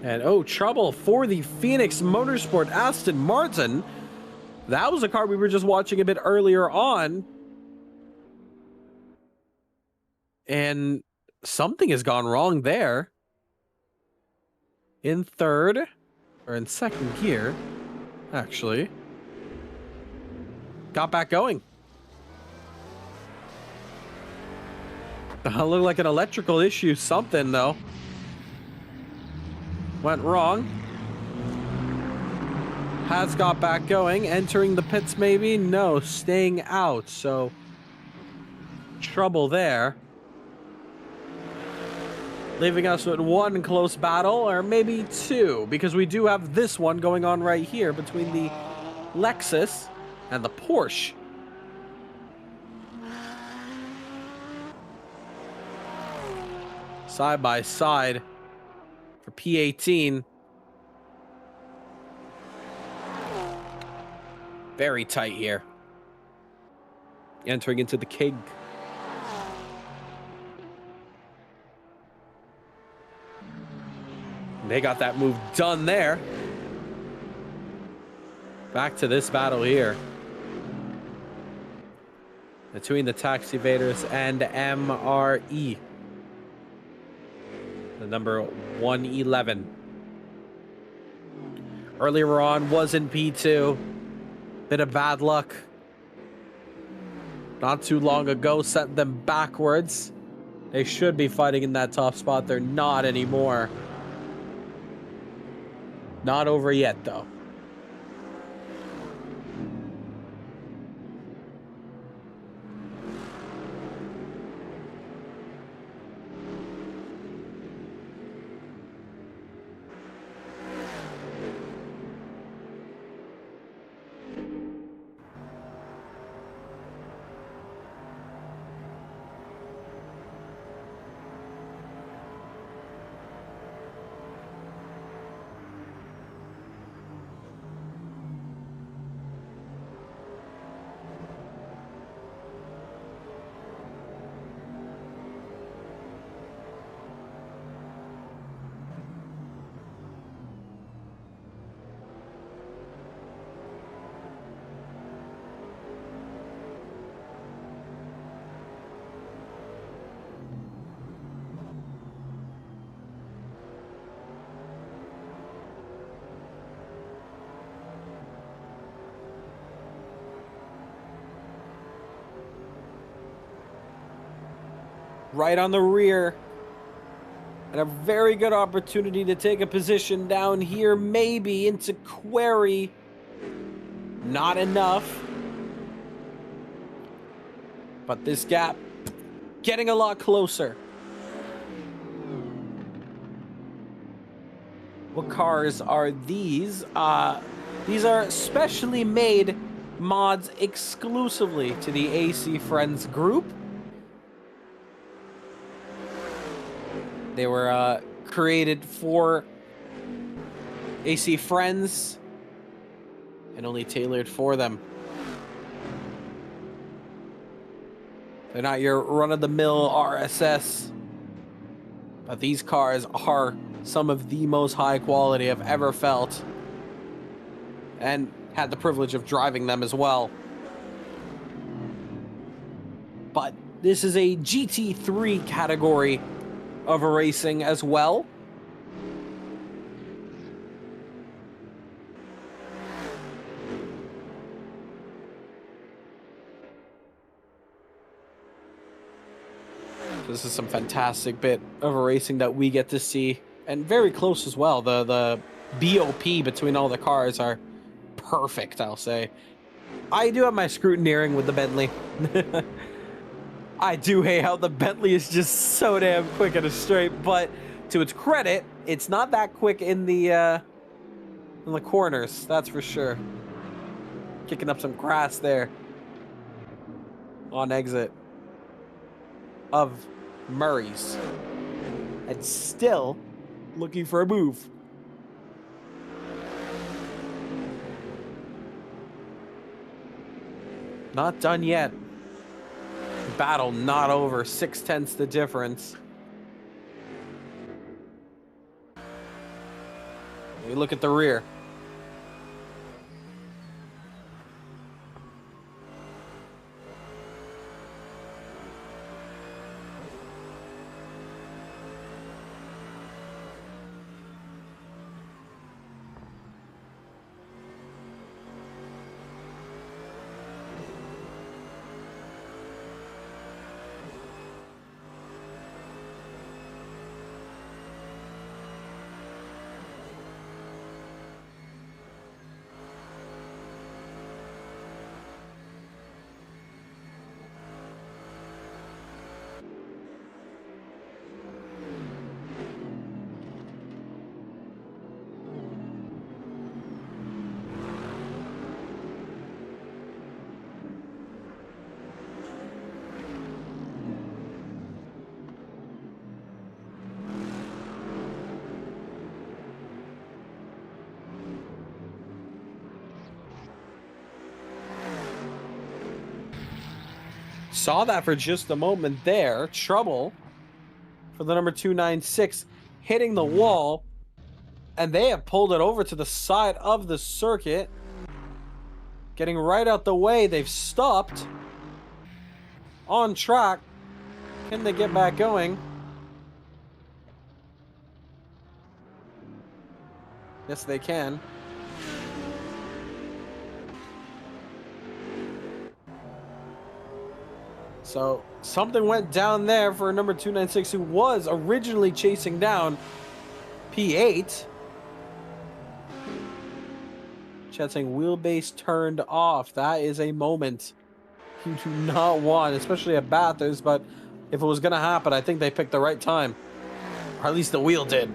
And oh, trouble for the Phoenix Motorsport Aston Martin. That was a car we were just watching a bit earlier on. And something has gone wrong there. In third, or in second gear, actually. Got back going. Looked like an electrical issue, something though. Went wrong. Has got back going. Entering the pits maybe? No, staying out. So, trouble there. Leaving us with one close battle, or maybe two, because we do have this one going on right here between the Lexus and the Porsche. Side by side. For P18. Very tight here. Entering into the keg. They got that move done there. Back to this battle here. Between the Taxi Vaders and MRE. The number 111. Earlier on was in P2. Bit of bad luck. Not too long ago sent them backwards. They should be fighting in that top spot. They're not anymore. Not over yet though. Right on the rear. And a very good opportunity to take a position down here, maybe into Quarry. Not enough. But this gap getting a lot closer. What cars are these? These are specially made mods exclusively to the AC Friends group. They were created for AC Friends and only tailored for them. They're not your run-of-the-mill RSS, but these cars are some of the most high quality I've ever felt, and had the privilege of driving them as well. But this is a GT3 category of racing as well. This is some fantastic bit of racing that we get to see And very close as well. The BOP between all the cars are perfect, I'll say. I do have my scrutineering with the Bentley. I do hate how the Bentley is just so damn quick in a straight, but to its credit, it's not that quick in the corners, that's for sure. Kicking up some grass there on exit of Murray's. And still looking for a move. Not done yet. Battle not over. 6/10 the difference. We look at the rear. Saw that for just a moment there. Trouble for the number 296 hitting the wall. And they have pulled it over to the side of the circuit. Getting right out the way. They've stopped. On track. Can they get back going? Yes, they can. So something went down there for number 296, who was originally chasing down P8. Chat saying wheelbase turned off. That is a moment you do not want, especially at Bathurst. But if it was going to happen, I think they picked the right time. Or at least the wheel did.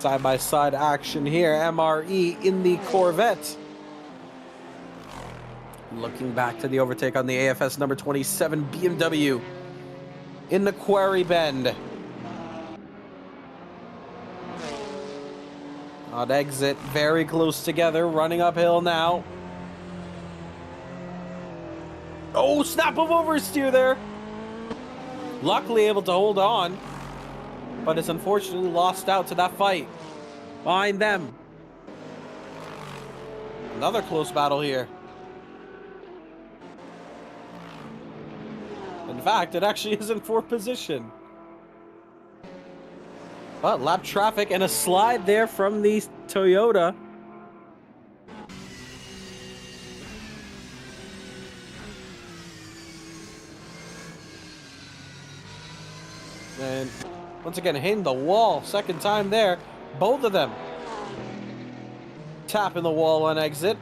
Side-by-side action here. MRE in the Corvette. Looking back to the overtake on the AFS number 27 BMW in the Quarry Bend. On exit, very close together, running uphill now. Oh, snap of oversteer there. Luckily able to hold on, but is unfortunately lost out to that fight. Behind them. Another close battle here. In fact, it actually is in fourth position. But lap traffic and a slide there from the Toyota. And once again, hitting the wall. Second time there. Both of them tapping the wall on exit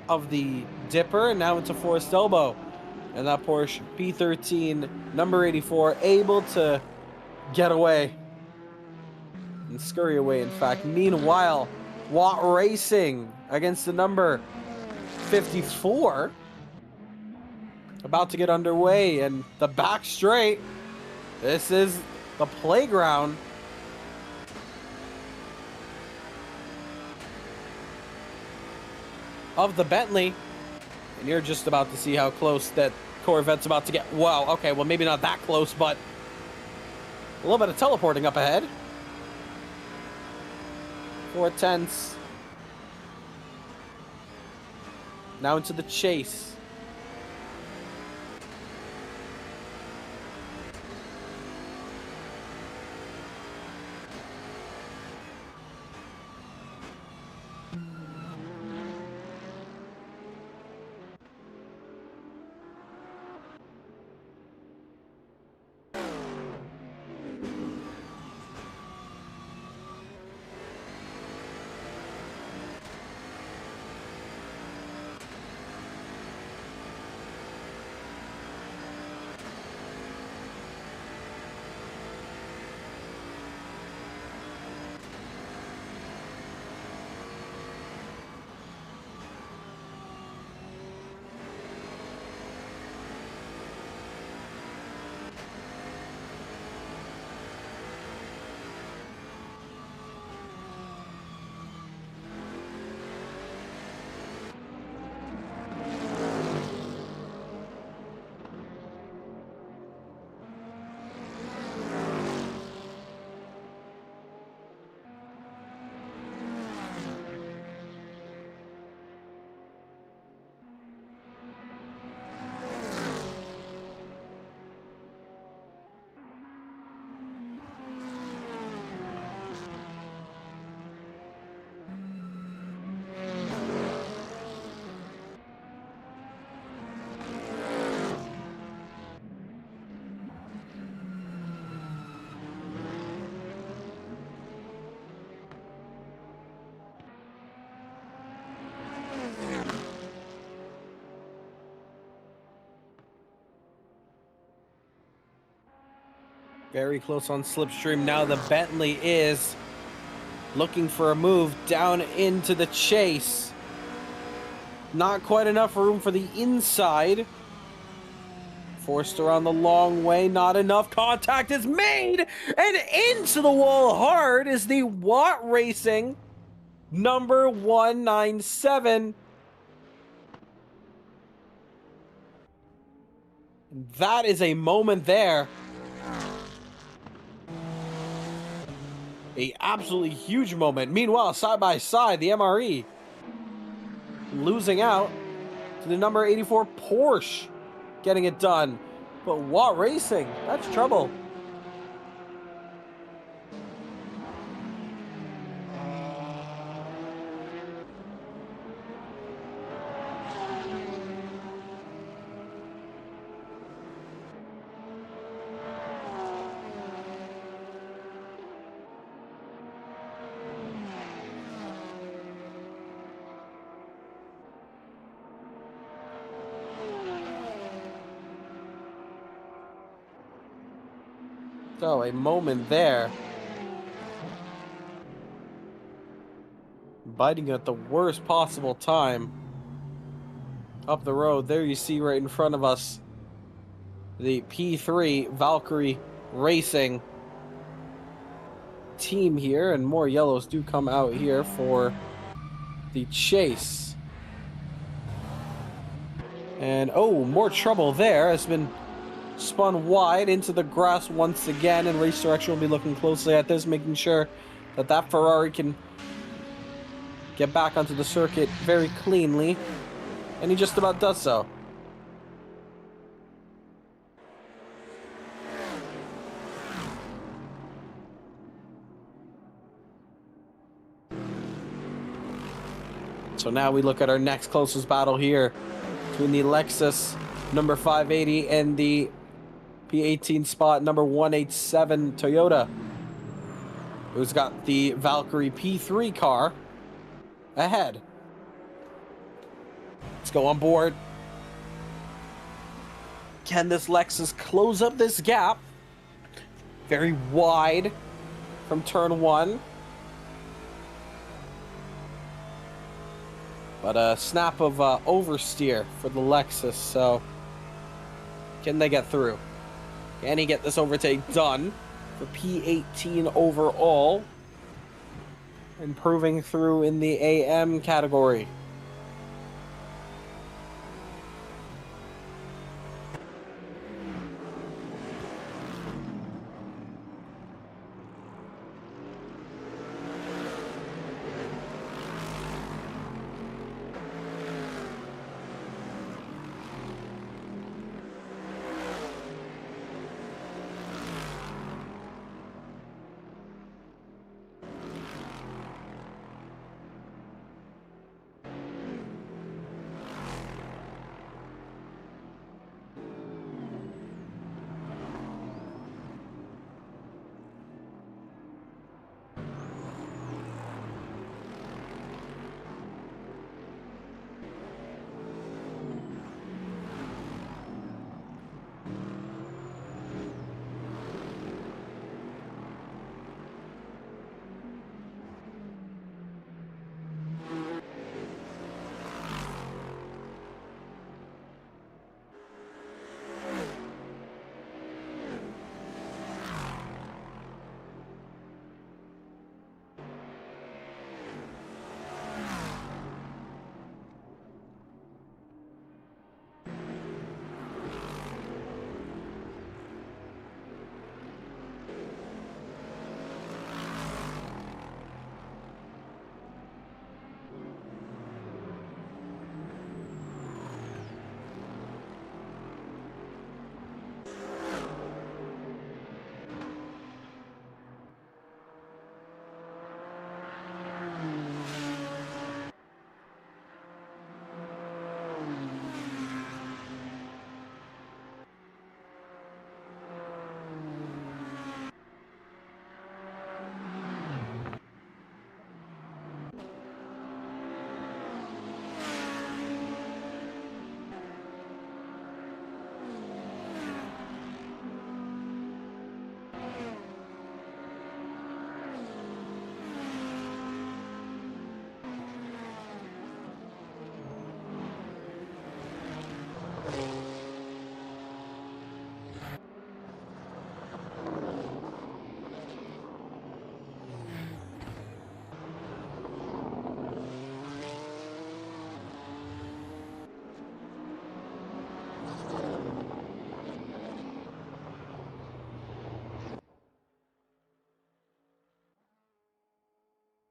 of the Dipper, and now into Forest Elbow. And that Porsche P13, number 84, able to get away. And scurry away, in fact. Meanwhile, Watt Racing against the number 54. About to get underway, and the back straight. This is the playground. Of the Bentley. And you're just about to see how close that Corvette's about to get. Wow, okay, well maybe not that close, but a little bit of teleporting up ahead. 4/10. Now into the chase. Very close on slipstream. Now the Bentley is looking for a move down into the chase. Not quite enough room for the inside. Forced around the long way. Not enough. Contact is made. And into the wall hard is the Watt Racing number 197. That is a moment there. A absolutely huge moment. Meanwhile, side by side, the MRE losing out to the number 84 Porsche getting it done. But Watt Racing, that's trouble. So, a moment there. Biting at the worst possible time. Up the road, there you see right in front of us the P3 Valkyrie Racing team here, and more yellows do come out here for the chase. And oh, more trouble there. Has been spun wide into the grass once again, and Race Direction will be looking closely at this, making sure that that Ferrari can get back onto the circuit very cleanly, and he just about does so. So now we look at our next closest battle here between the Lexus number 580 and the P18 spot number 187 Toyota, who's got the Valkyrie P3 car ahead. Let's go on board. Can this Lexus close up this gap? Very wide from turn 1. But a snap of oversteer for the Lexus, so can they get through? Can he get this overtake done for P18 overall? Improving through in the AM category.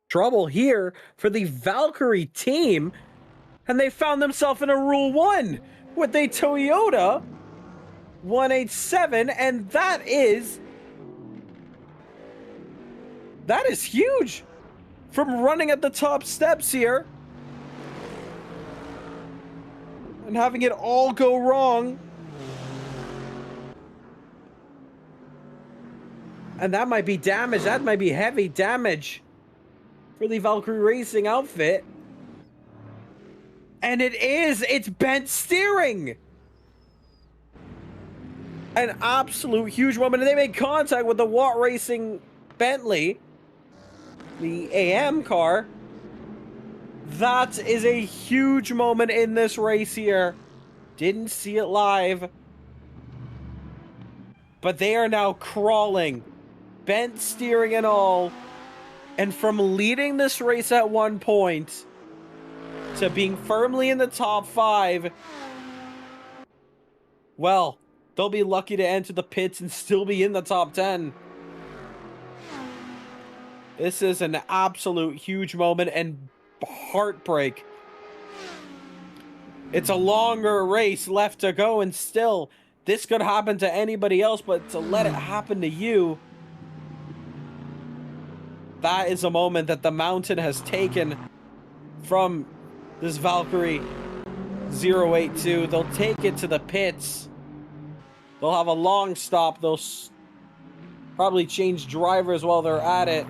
Trouble here for the Valkyrie team, and they found themselves in a Rule 1 with a Toyota 187, and that is huge from running at the top steps here and having it all go wrong. And that might be damage. That might be heavy damage for the Valkyrie Racing outfit. And it is. It's bent steering. An absolute huge moment. And they made contact with the Watt Racing Bentley, the AM car. That is a huge moment in this race here. Didn't see it live. But they are now crawling. Bent steering and all. And from leading this race at one point to being firmly in the top 5, well, they'll be lucky to enter the pits and still be in the top 10. This is an absolute huge moment and heartbreak. It's a longer race left to go, and still, this could happen to anybody else, but to let it happen to you, that is a moment that the mountain has taken from this Valkyrie 082. They'll take it to the pits. They'll have a long stop. They'll probably change drivers while they're at it.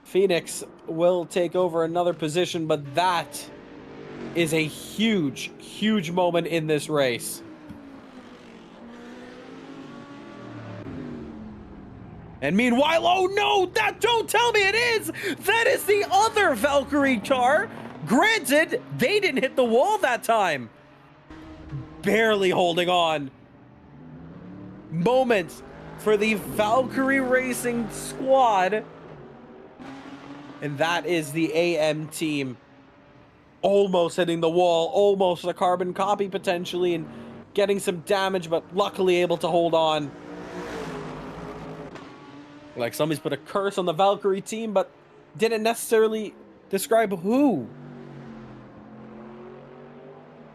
Phoenix will take over another position, but that is a huge, huge moment in this race. And meanwhile, oh no, don't tell me it is! That is the other Valkyrie car! Granted, they didn't hit the wall that time. Barely holding on. Moments for the Valkyrie Racing squad. And that is the AM team. Almost hitting the wall, almost a carbon copy potentially, and getting some damage, but luckily able to hold on. Like somebody's put a curse on the Valkyrie team, but didn't necessarily describe who.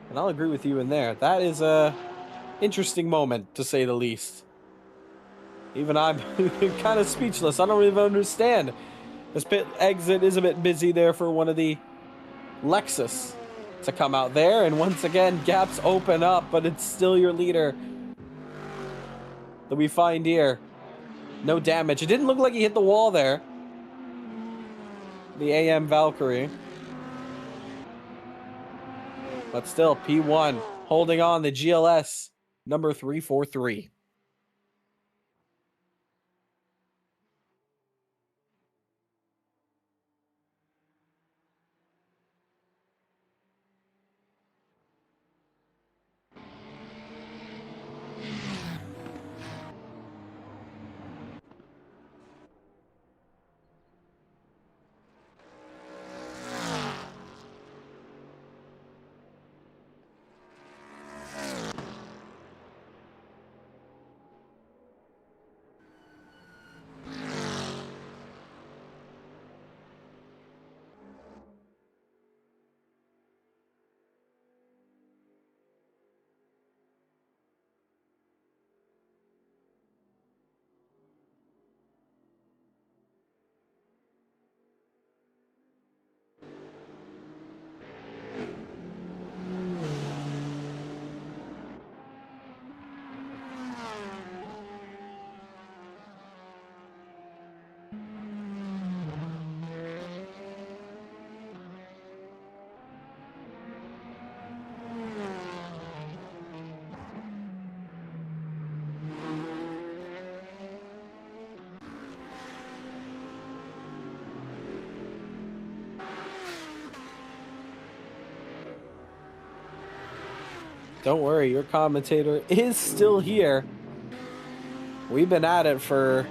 And I'll agree with you in there. That is a interesting moment, to say the least. Even I'm kind of speechless. I don't even understand. This pit exit is a bit busy there for one of the Lexus to come out there. And once again, gaps open up, but it's still your leader that we find here. No damage. It didn't look like he hit the wall there. The AM Valkyrie. But still, P1 holding on, the GLS number 343. Don't worry, your commentator is still here. We've been at it for,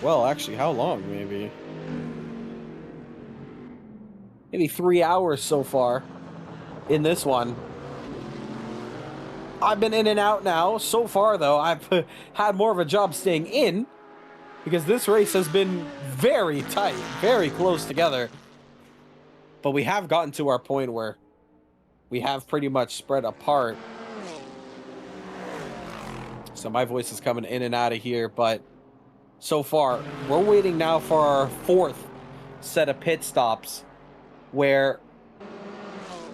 well, actually, how long? Maybe 3 hours so far in this one. I've been in and out now. So far, though, I've had more of a job staying in because this race has been very tight, very close together. But we have gotten to our point where we have pretty much spread apart. So my voice is coming in and out of here, but so far, we're waiting now for our fourth set of pit stops where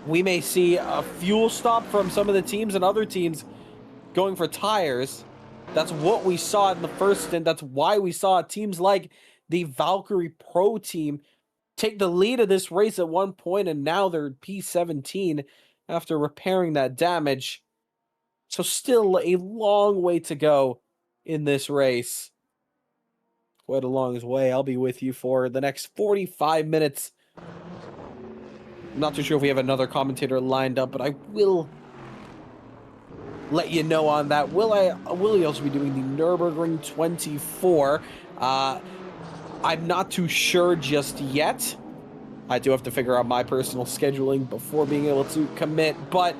we may see a fuel stop from some of the teams and other teams going for tires. That's what we saw in the first stint. That's why we saw teams like the Valkyrie Pro team take the lead of this race at one point, and now they're P17 after repairing that damage. So still a long way to go in this race. Quite a long way. I'll be with you for the next 45 minutes. I'm not too sure if we have another commentator lined up, but I will let you know on that. Will he also be doing the Nürburgring 24? I'm not too sure just yet. I do have to figure out my personal scheduling before being able to commit, but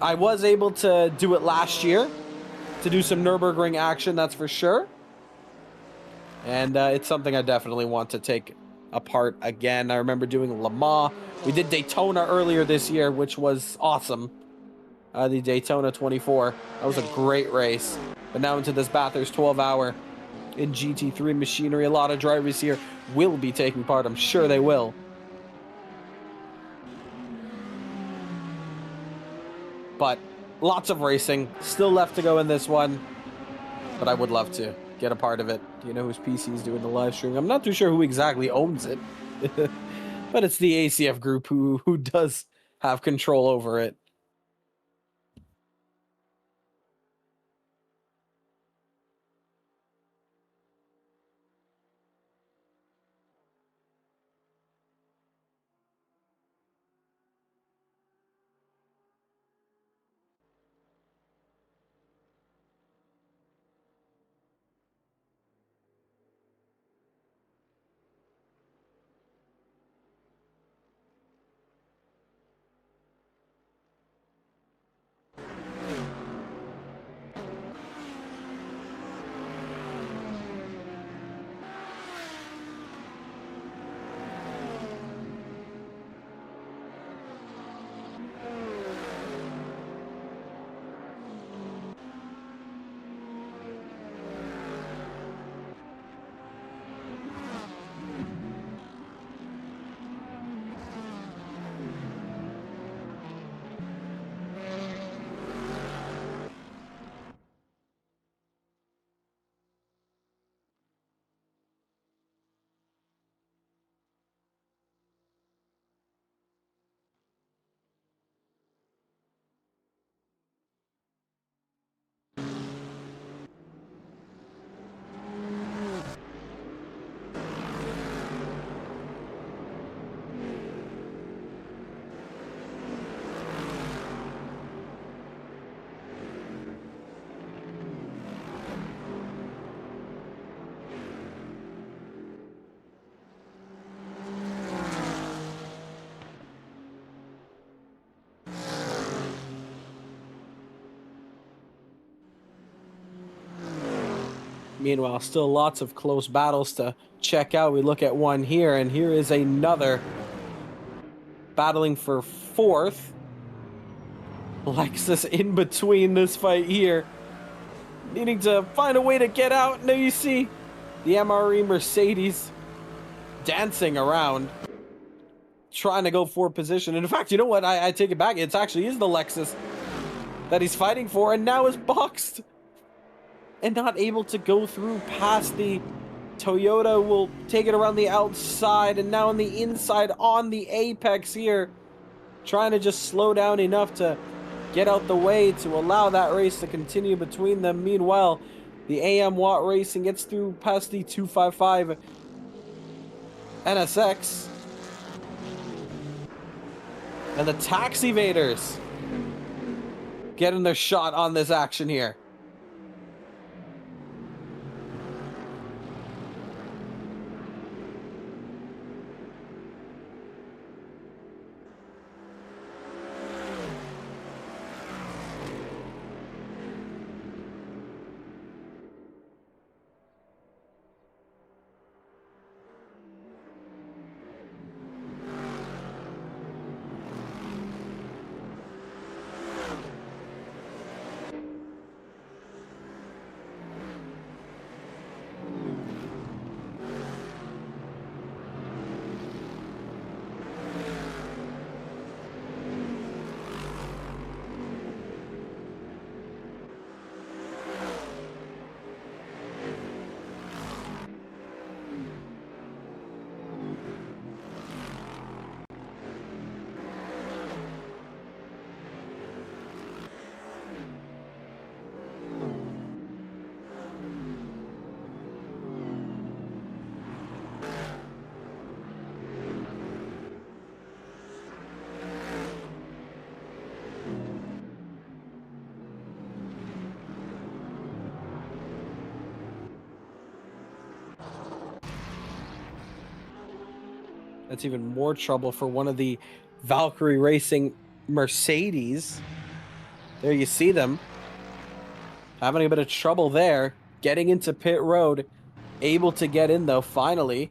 I was able to do it last year, to do some Nürburgring action, that's for sure. And it's something I definitely want to take apart again. I remember doing Le Mans. We did Daytona earlier this year, which was awesome. The Daytona 24. That was a great race. But now into this Bathurst 12-hour in GT3 machinery. A lot of drivers here will be taking part. I'm sure they will. But lots of racing still left to go in this one. But I would love to get a part of it. Do you know whose PC is doing the live stream? I'm not too sure who exactly owns it, but it's the ACF group who does have control over it. Meanwhile, still lots of close battles to check out. We look at one here, and here is another battling for fourth. Lexus in between this fight here, needing to find a way to get out. Now you see the MRE Mercedes dancing around, trying to go for position. And in fact, you know what? I take it back. It actually is the Lexus that he's fighting for, and now is boxed and not able to go through past the Toyota. Will take it around the outside, and now on the inside on the apex here, trying to just slow down enough to get out the way to allow that race to continue between them. Meanwhile, the AM Watt Racing gets through past the 255 NSX. And the Taxi Vaders getting their shot on this action here. That's even more trouble for one of the Valkyrie Racing Mercedes. There you see them. Having a bit of trouble there. Getting into pit road. Able to get in though, finally.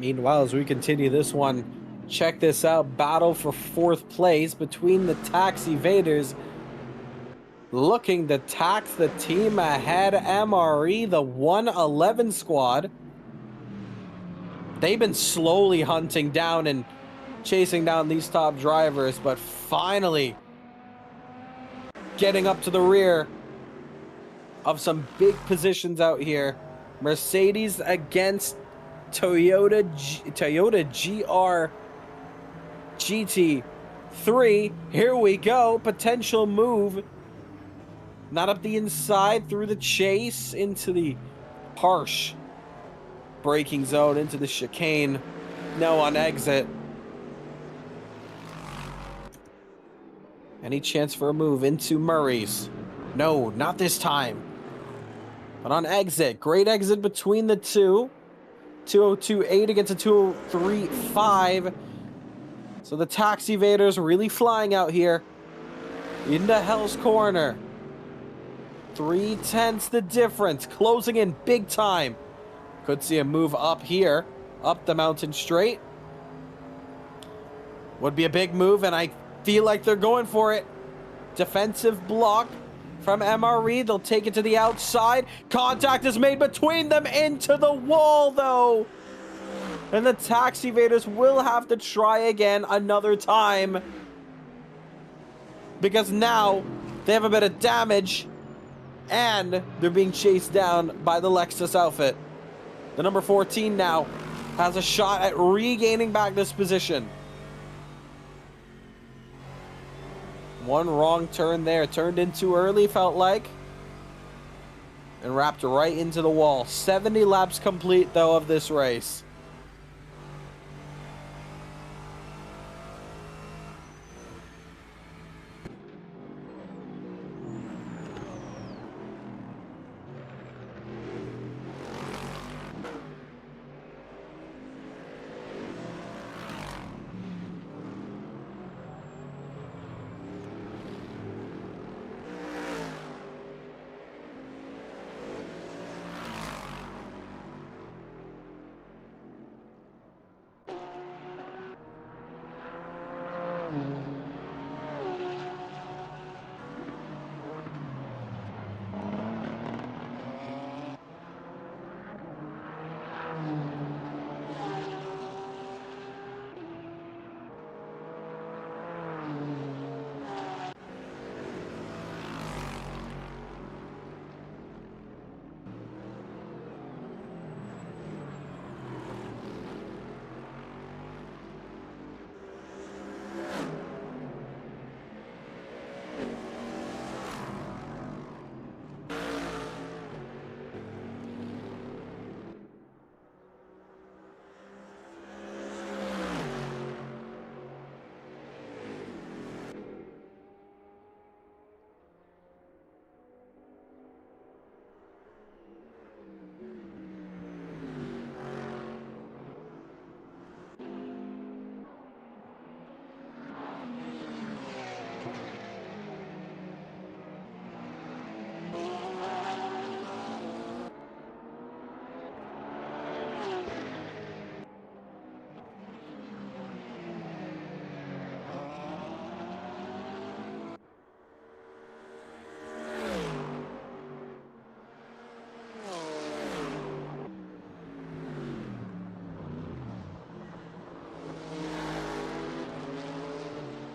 Meanwhile, as we continue this one, check this out. Battle for 4th place between the tax evaders looking to tax the team ahead, MRE, the 111 squad. They've been slowly hunting down and chasing down these top drivers, but finally getting up to the rear of some big positions out here. Mercedes against Toyota GR GT3. Here we go. Potential move. Not up the inside, through the chase, into the harsh braking zone, into the chicane. No, on exit. Any chance for a move into Murray's? No, not this time. But on exit, great exit between the two. 202.8 against a 203.5. So the tax evaders really flying out here into Hell's Corner. 0.3 the difference, closing in big time. Could see a move up here, up the mountain straight. Would be a big move, and I feel like they're going for it. Defensive block from MRE. They'll take it to the outside. Contact is made between them, into the wall, though. And the tax evaders will have to try again another time, because now they have a bit of damage, and they're being chased down by the Lexus outfit. The number 14 now has a shot at regaining back this position. One wrong turn there. Turned in too early, felt like. And wrapped right into the wall. 70 laps complete, though, of this race.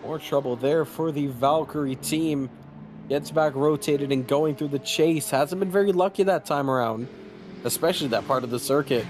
More trouble there for the Valkyrie team. Gets back rotated and going through the chase. Hasn't been very lucky that time around, especially that part of the circuit.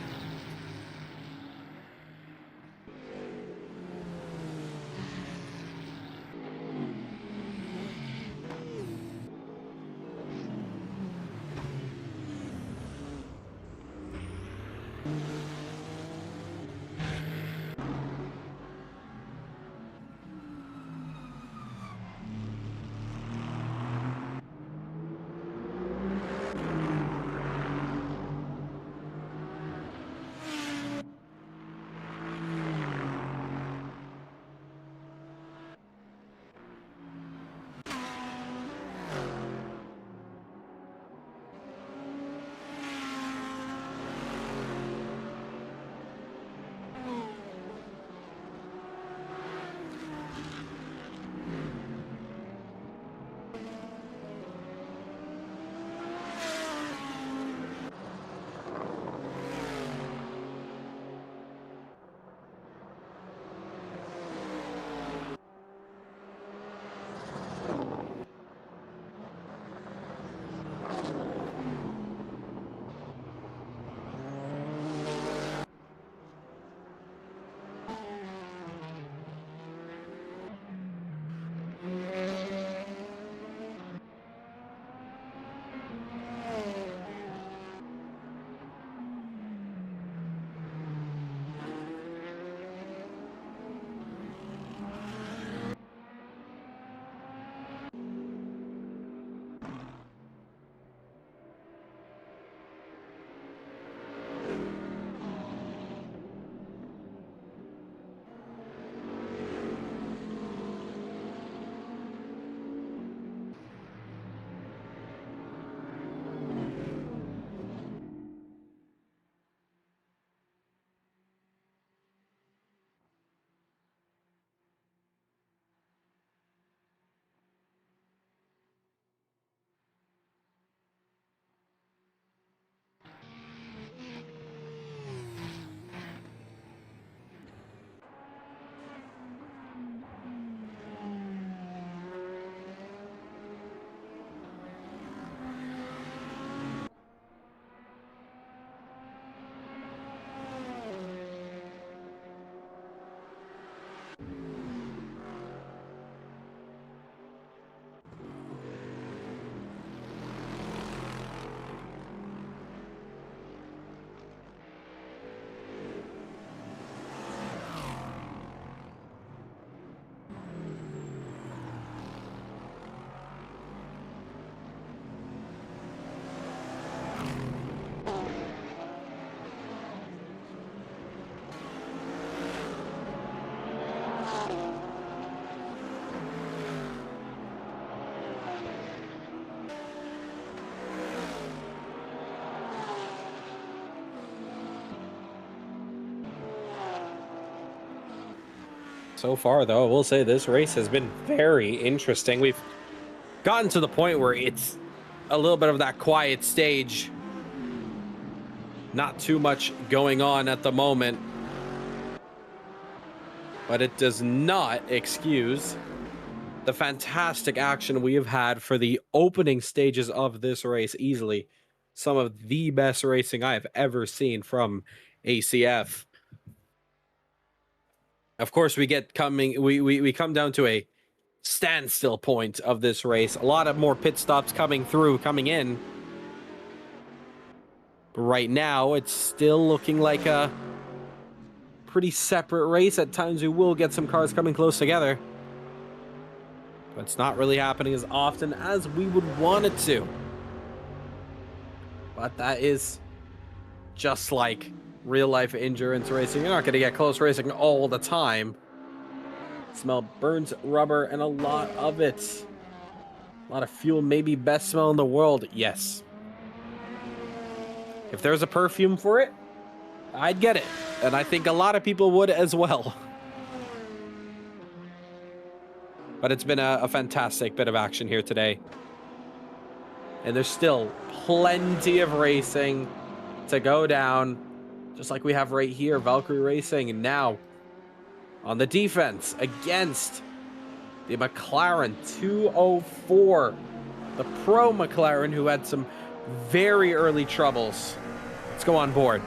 So far, though, I will say this race has been very interesting. We've gotten to the point where it's a little bit of that quiet stage. Not too much going on at the moment. But it does not excuse the fantastic action we have had for the opening stages of this race. Easily some of the best racing I have ever seen from ACF. Of course, we come down to a standstill point of this race. A lot of more pit stops coming in. But right now, it's still looking like a pretty separate race. At times, we will get some cars coming close together. But it's not really happening as often as we would want it to. But that is just like real-life endurance racing. You're not going to get close racing all the time. Smell burns rubber and a lot of it. A lot of fuel, maybe best smell in the world. Yes. If there's a perfume for it, I'd get it. And I think a lot of people would as well. But it's been a fantastic bit of action here today. And there's still plenty of racing to go down. Just like we have right here, Valkyrie Racing. And now on the defense against the McLaren 204. The pro McLaren who had some very early troubles. Let's go on board.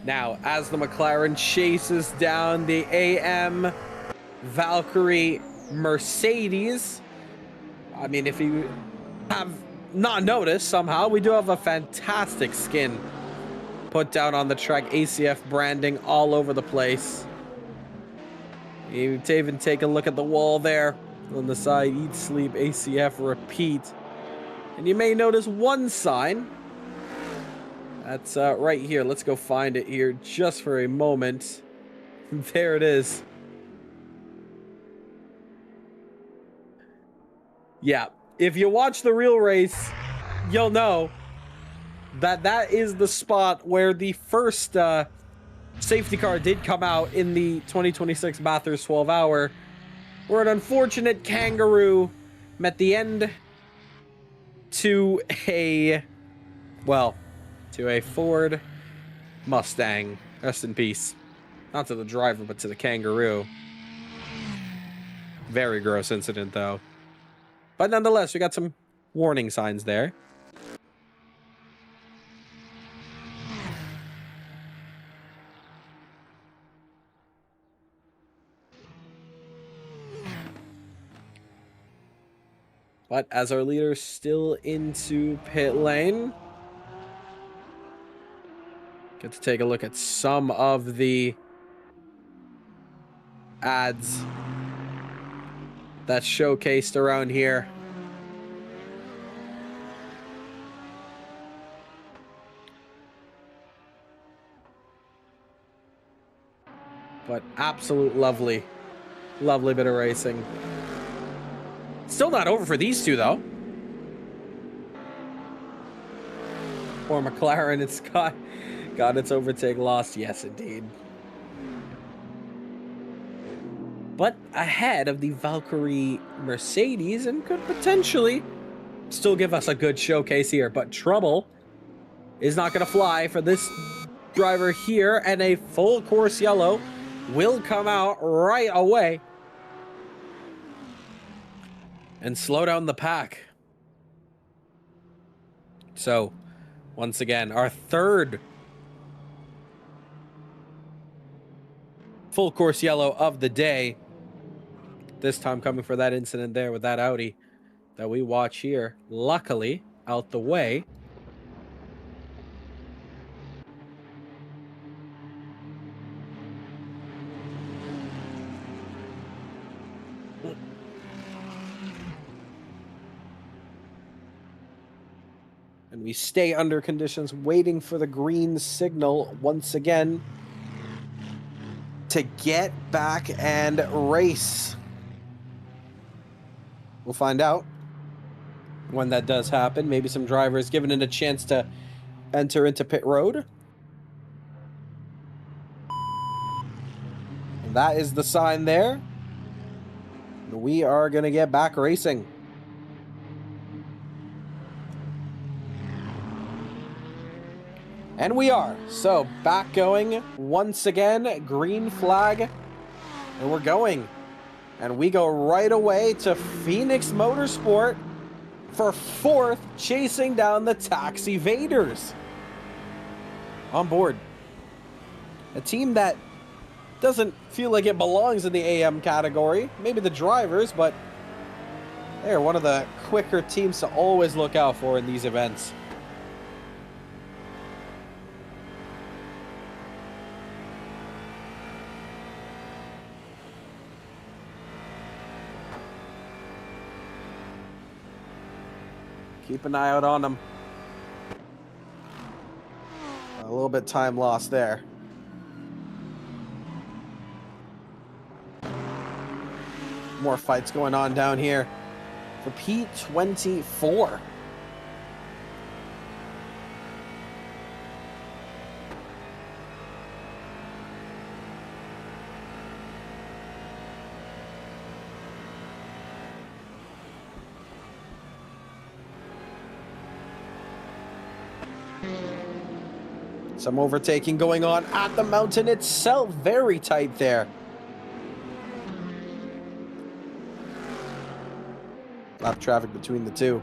Now, as the McLaren chases down the AM Valkyrie Mercedes, I mean, if you have not noticed somehow, we do have a fantastic skin put down on the track. ACF branding all over the place. You even take a look at the wall there on the side. Eat, sleep, ACF, repeat. And you may notice one sign. That's right here. Let's go find it here just for a moment. There it is. Yeah, if you watch the real race, you'll know that that is the spot where the first safety car did come out in the 2026 Bathurst 12-hour, where an unfortunate kangaroo met the end to a, well, to a Ford Mustang. Rest in peace. Not to the driver, but to the kangaroo. Very gross incident, though. But nonetheless, we got some warning signs there. But as our leader still into pit lane, get to take a look at some of the ads that's showcased around here. But absolute lovely bit of racing. Still not over for these two, though. Poor McLaren, it's got its overtake lost. Yes, indeed. But ahead of the Valkyrie Mercedes, and could potentially still give us a good showcase here, but trouble is not going to fly for this driver here, and a full course yellow will come out right away and slow down the pack. So, once again, our third full course yellow of the day. This time coming for that incident there with that Audi that we watch here. Luckily, out the way. And we stay under conditions, waiting for the green signal once again to get back and race. We'll find out when that does happen. Maybe some drivers given it a chance to enter into pit road. And that is the sign there. We are going to get back racing. And we are. So, back going once again. Green flag. And we're going. And we go right away to Phoenix Motorsport for 4th, chasing down the Taxi Vaders. On board. A team that doesn't feel like it belongs in the AM category. Maybe the drivers, but they're one of the quicker teams to always look out for in these events. Keep an eye out on them. A little bit time lost there. More fights going on down here for P24. Some overtaking going on at the mountain itself. Very tight there. Lap traffic between the two.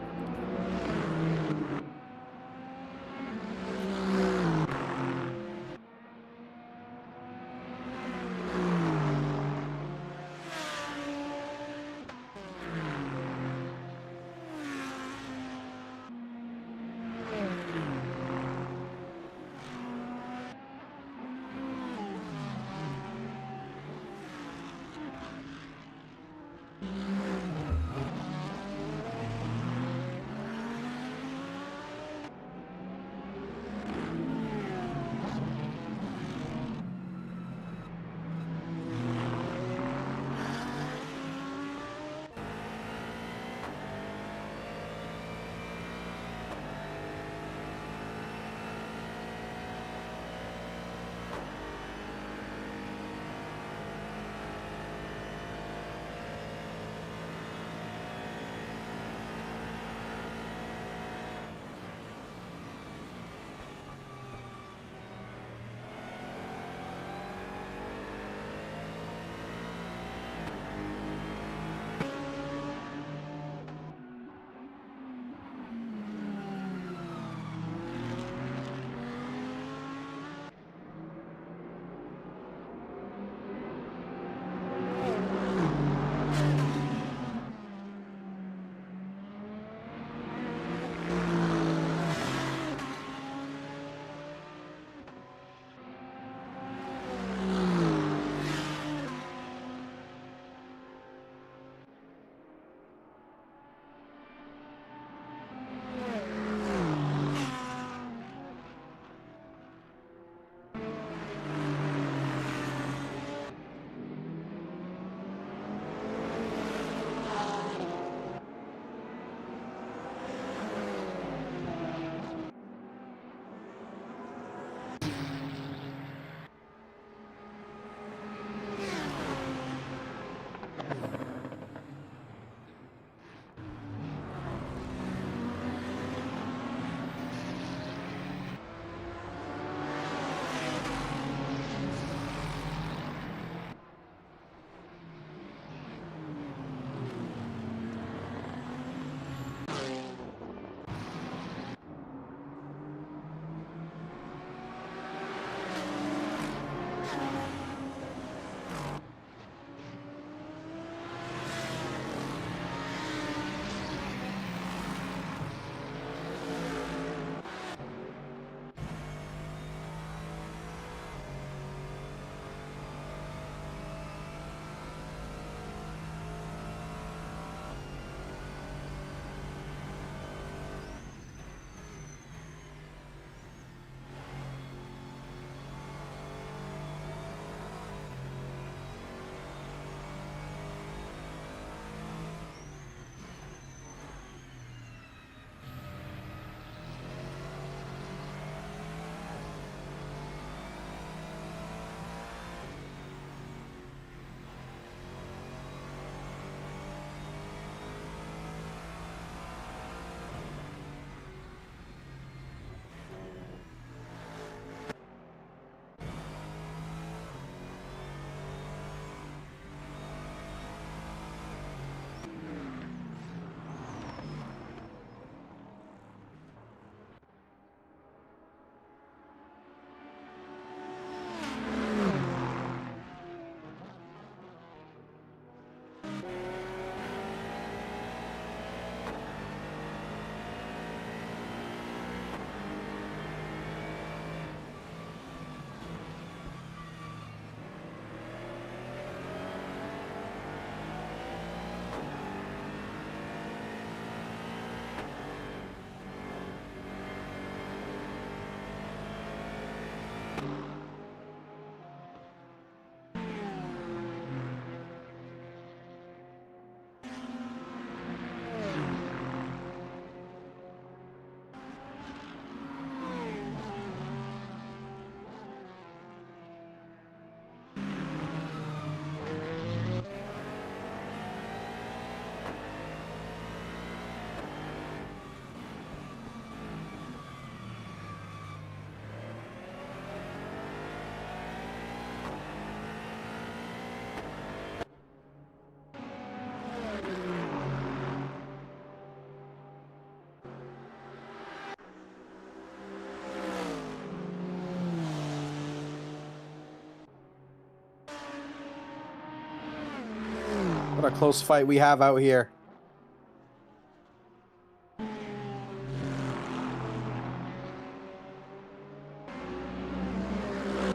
What a close fight we have out here.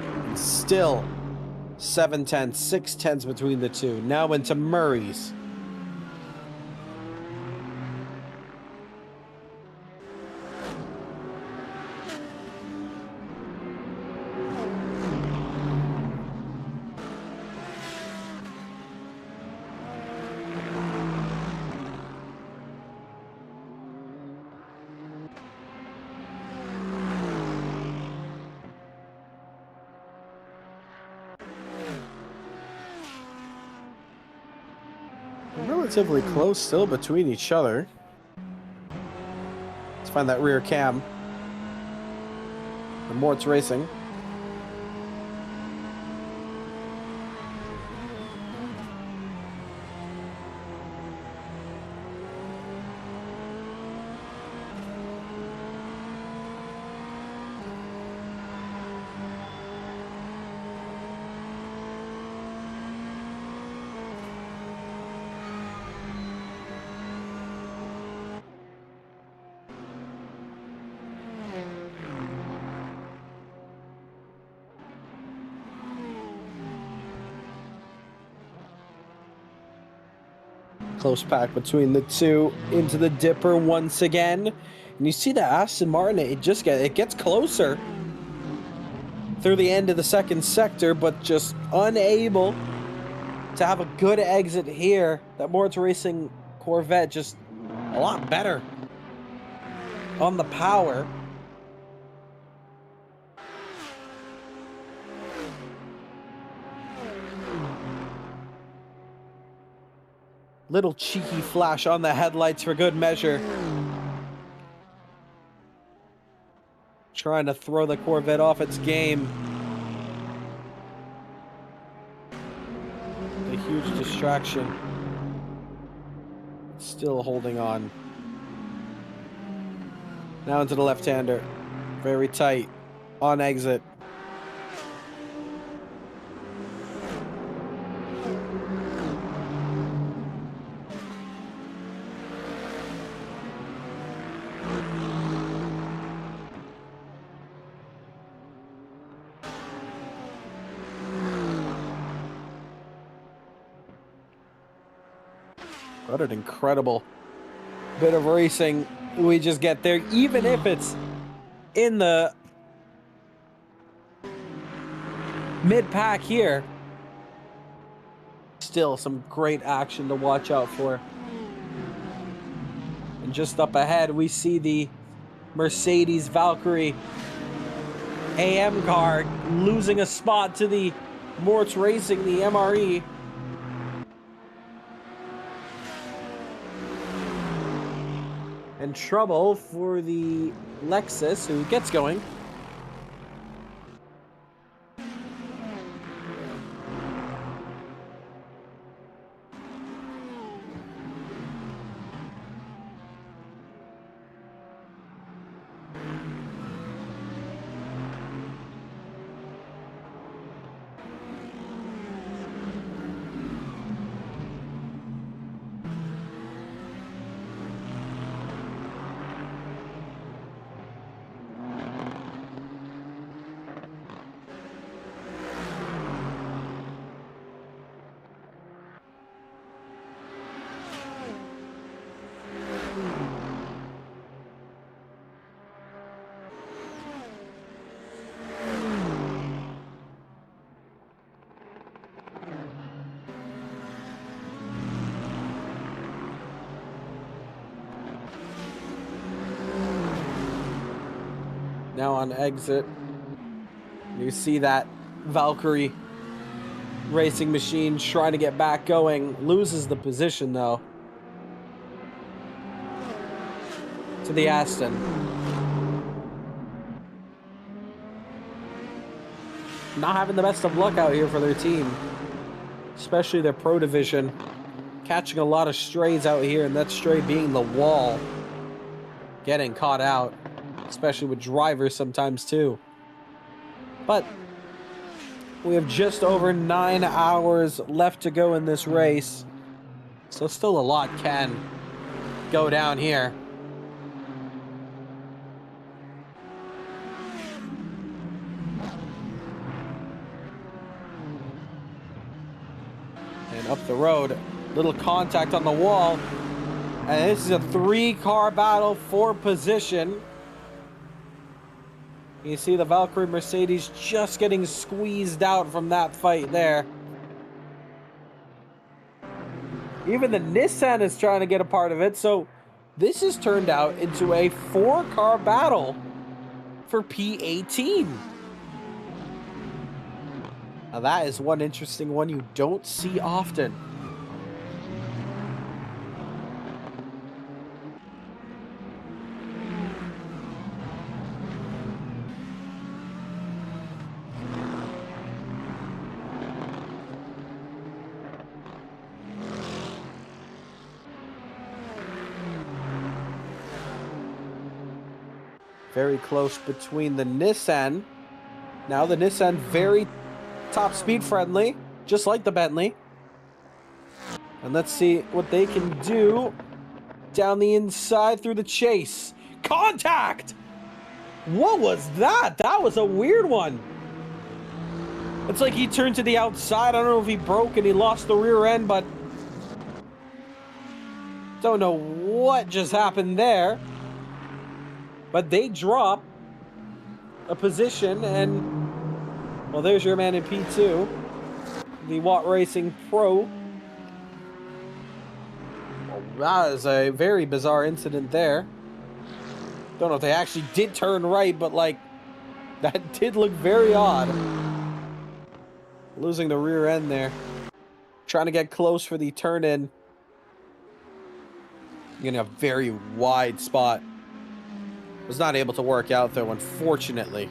And still 7/10, 6/10 between the two. Now into Murray's. Relatively close still between each other. Let's find that rear cam. And Mort's racing. Close pack between the two into the dipper once again. And you see that Aston Martin, it gets closer through the end of the second sector, but just unable to have a good exit here. That Mort's Racing Corvette just a lot better on the power. Little cheeky flash on the headlights for good measure. Trying to throw the Corvette off its game. A huge distraction. Still holding on. Now into the left-hander. Very tight. On exit. What an incredible bit of racing we just get there, even if it's in the mid-pack here. Still some great action to watch out for. And just up ahead, we see the Mercedes Valkyrie AM car losing a spot to the Mort's Racing, the MRE. And trouble for the Lexus, who gets going. Now on exit, you see that Valkyrie racing machine trying to get back going. Loses the position though to the Aston. Not having the best of luck out here for their team, especially their pro division. Catching a lot of strays out here, and that stray being the wall. Getting caught out. Especially with drivers sometimes too. But we have just over 9 hours left to go in this race. So still a lot can go down here. And up the road, little contact on the wall. And this is a 3-car battle for position. You see the Valkyrie Mercedes just getting squeezed out from that fight there. Even the Nissan is trying to get a part of it, so this has turned out into a 4-car battle for P18. Now that is one interesting one you don't see often. Very close between the Nissan. Now the Nissan very top speed friendly, just like the Bentley. And let's see what they can do down the inside through the chase. Contact! What was that? That was a weird one. It's like he turned to the outside. I don't know if he broke and he lost the rear end, but don't know what just happened there. But they drop a position, and, well, there's your man in P2. The Watt Racing Pro. Well, that is a very bizarre incident there. Don't know if they actually did turn right, but, like, that did look very odd. Losing the rear end there. Trying to get close for the turn-in. In a very wide spot. Was not able to work out though, unfortunately.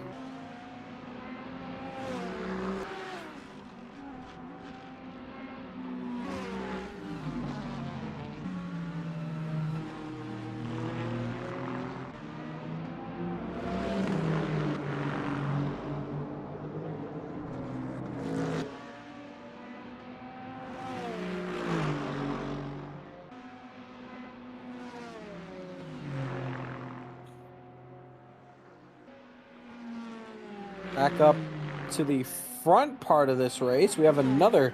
Back up to the front part of this race, we have another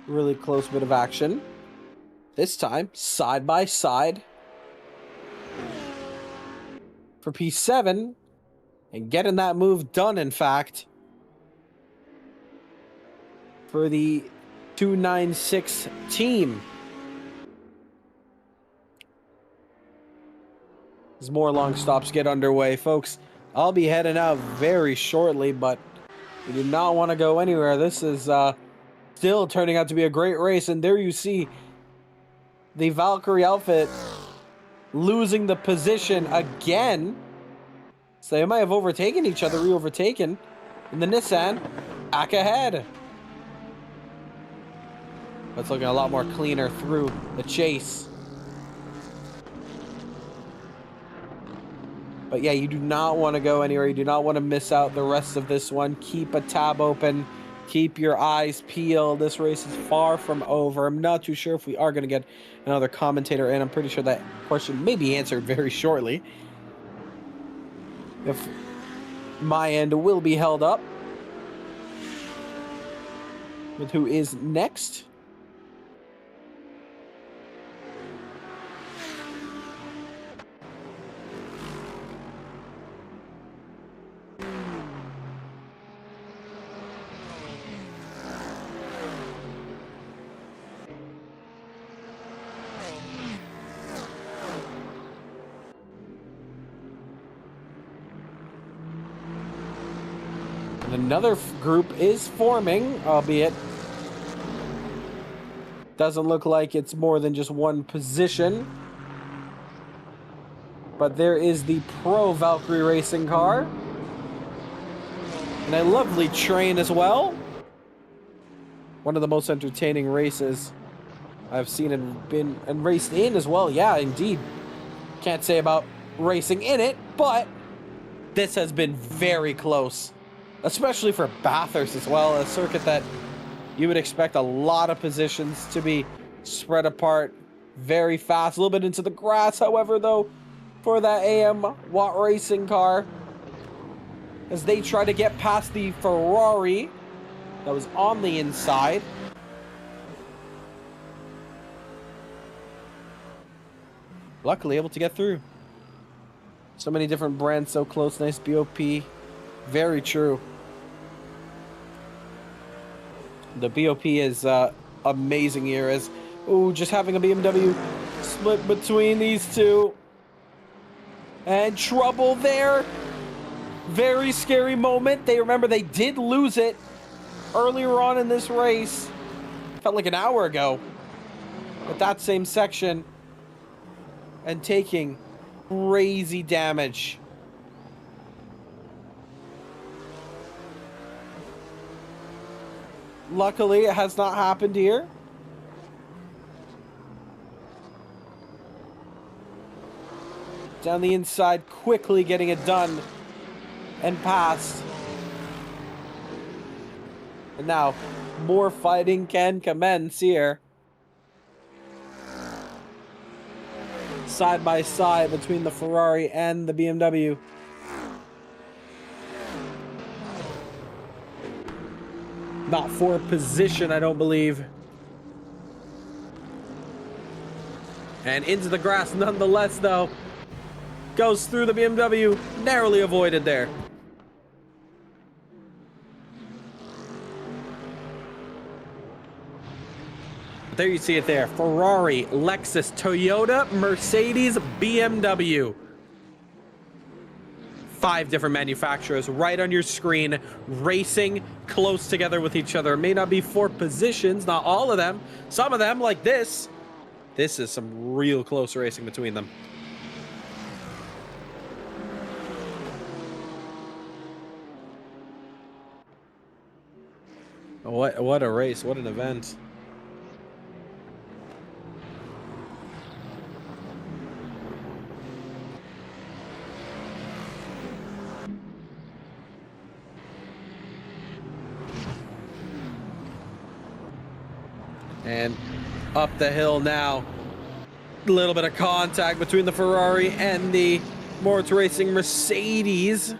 really close bit of action. This time, side by side for P7, and getting that move done, in fact, for the 296 team. As more long stops get underway, folks. I'll be heading out very shortly, but you do not want to go anywhere. This is still turning out to be a great race, and there you see the Valkyrie outfit losing the position again. So they might have overtaken each other, re-overtaken. And the Nissan back ahead. It's looking a lot more cleaner through the chase. But yeah, you do not want to go anywhere. You do not want to miss out the rest of this one. Keep a tab open. Keep your eyes peeled. This race is far from over. I'm not too sure if we are going to get another commentator in. I'm pretty sure that question may be answered very shortly. If my end will be held up. With who is next. Another group is forming, albeit doesn't look like it's more than just one position. But there is the Pro Valkyrie racing car. And a lovely train as well. One of the most entertaining races I've seen and raced in as well. Yeah, indeed. Can't say about racing in it, but this has been very close. Especially for Bathurst as well, a circuit that you would expect a lot of positions to be spread apart very fast. A little bit into the grass, however, though, for that AM Watt Racing car, as they try to get past the Ferrari that was on the inside. Luckily able to get through. So many different brands, so close. Nice BOP. Very true. The BOP is amazing here. As just having a BMW split between these two. And trouble there. Very scary moment. Remember they did lose it earlier on in this race. Felt like an hour ago. At that same section. And taking crazy damage. Luckily, it has not happened here. Down the inside, quickly getting it done and passed. And now, more fighting can commence here. Side by side between the Ferrari and the BMW. Not for position, I don't believe. And into the grass nonetheless, though. Goes through the BMW. Narrowly avoided there. There you see it there. Ferrari, Lexus, Toyota, Mercedes, BMW. 5 different manufacturers right on your screen, racing close together with each other. It may not be for positions, not all of them. Some of them, like this. This is some real close racing between them. What a race, what an event. And up the hill now. A little bit of contact between the Ferrari and the Moritz Racing Mercedes.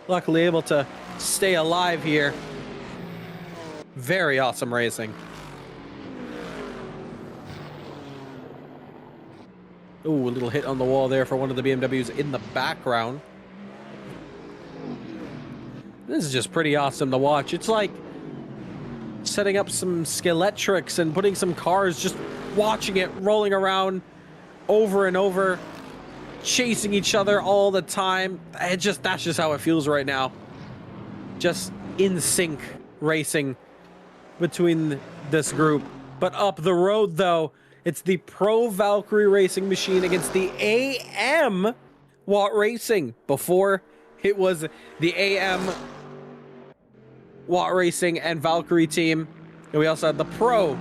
Luckily able to stay alive here. Very awesome racing. Ooh, a little hit on the wall there for one of the BMWs in the background. This is just pretty awesome to watch. It's like setting up some skeletrics and putting some cars, just watching it rolling around over and over, chasing each other all the time. That's just how it feels right now. Just in sync racing between this group. But up the road, though, it's the Pro Valkyrie Racing Machine against the AM Watt Racing. Before, it was the AM Watt Racing and Valkyrie team. And we also had the Pro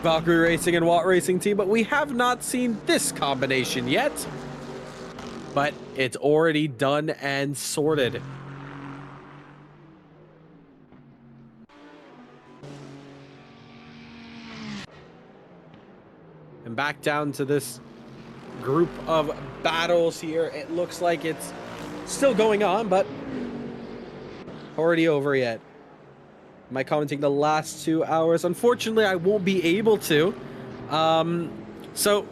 Valkyrie Racing and Watt Racing team, but we have not seen this combination yet. But it's already done and sorted. And back down to this group of battles here. It looks like it's still going on, but already over yet. Am I commenting the last 2 hours? Unfortunately, I won't be able to. So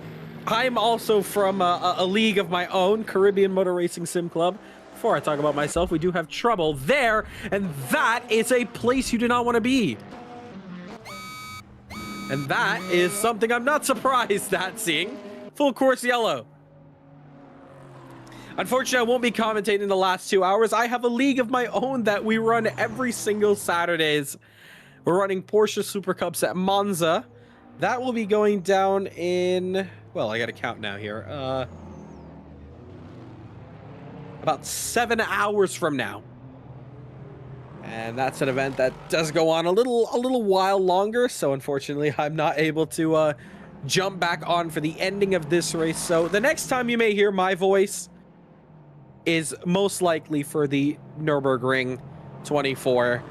I'm also from a league of my own, Caribbean Motor Racing Sim Club. Before I talk about myself, we do have trouble there, and that is a place you do not want to be. And that is something I'm not surprised at seeing. Full course yellow. Unfortunately, I won't be commentating the last 2 hours. I have a league of my own that we run every single Saturdays. We're running Porsche Super Cups at Monza. That will be going down in... Well, I gotta count now here. About 7 hours from now. And that's an event that does go on a little while longer, so unfortunately I'm not able to jump back on for the ending of this race. So the next time you may hear my voice is most likely for the Nürburgring 24.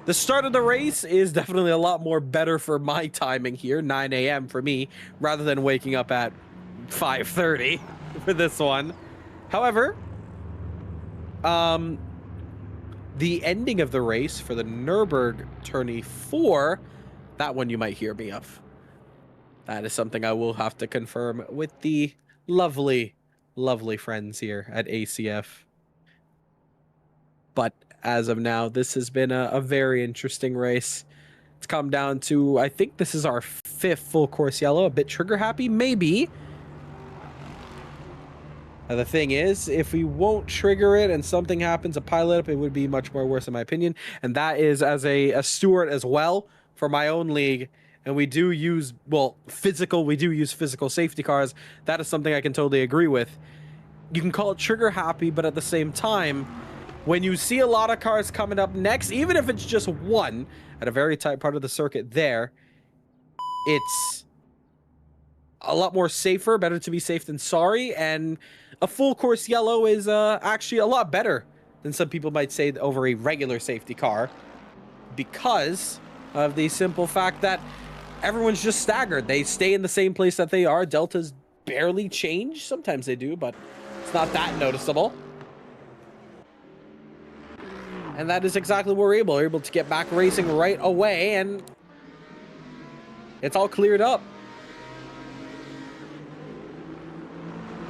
The start of the race is definitely a lot more better for my timing here, 9 a.m. for me, rather than waking up at 5:30 for this one. However, the ending of the race for the Nürburgring Tourney 4, that one you might hear me of. That is something I will have to confirm with the lovely, lovely friends here at ACF. But as of now, this has been a very interesting race. It's come down to, I think this is our 5th full course yellow. A bit trigger happy, maybe. The thing is, if we won't trigger it and something happens, a pilot up, it would be much more worse in my opinion. And that is as a steward as well for my own league. And we do use, well, we do use physical safety cars. That is something I can totally agree with. You can call it trigger happy, but at the same time, when you see a lot of cars coming up next, even if it's just one at a very tight part of the circuit there, it's a lot more safer, better to be safe than sorry, and a full course yellow is actually a lot better than some people might say over a regular safety car, because of the simple fact that everyone's just staggered. They stay in the same place that they are. Deltas barely change. Sometimes they do, but it's not that noticeable. And that is exactly what we're able to get back racing right away, and it's all cleared up.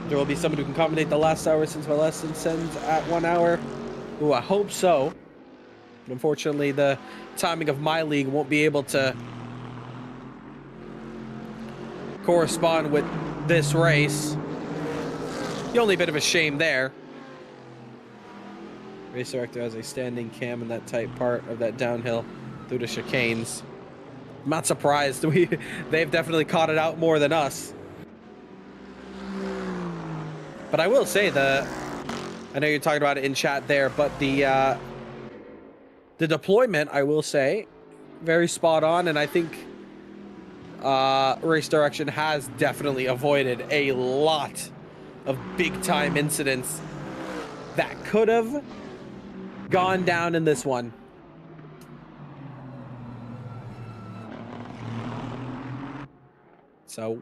There will be someone who can accommodate the last hour since my lesson ends at 1 hour. Ooh, I hope so. But unfortunately, the timing of my league won't be able to correspond with this race. The only bit of a shame there. Race director has a standing cam in that tight part of that downhill through the chicanes. I'm not surprised. They've definitely caught it out more than us. But I will say I know you're talking about it in chat there, but the deployment, I will say, very spot on, and I think race direction has definitely avoided a lot of big time incidents that could have gone down in this one. So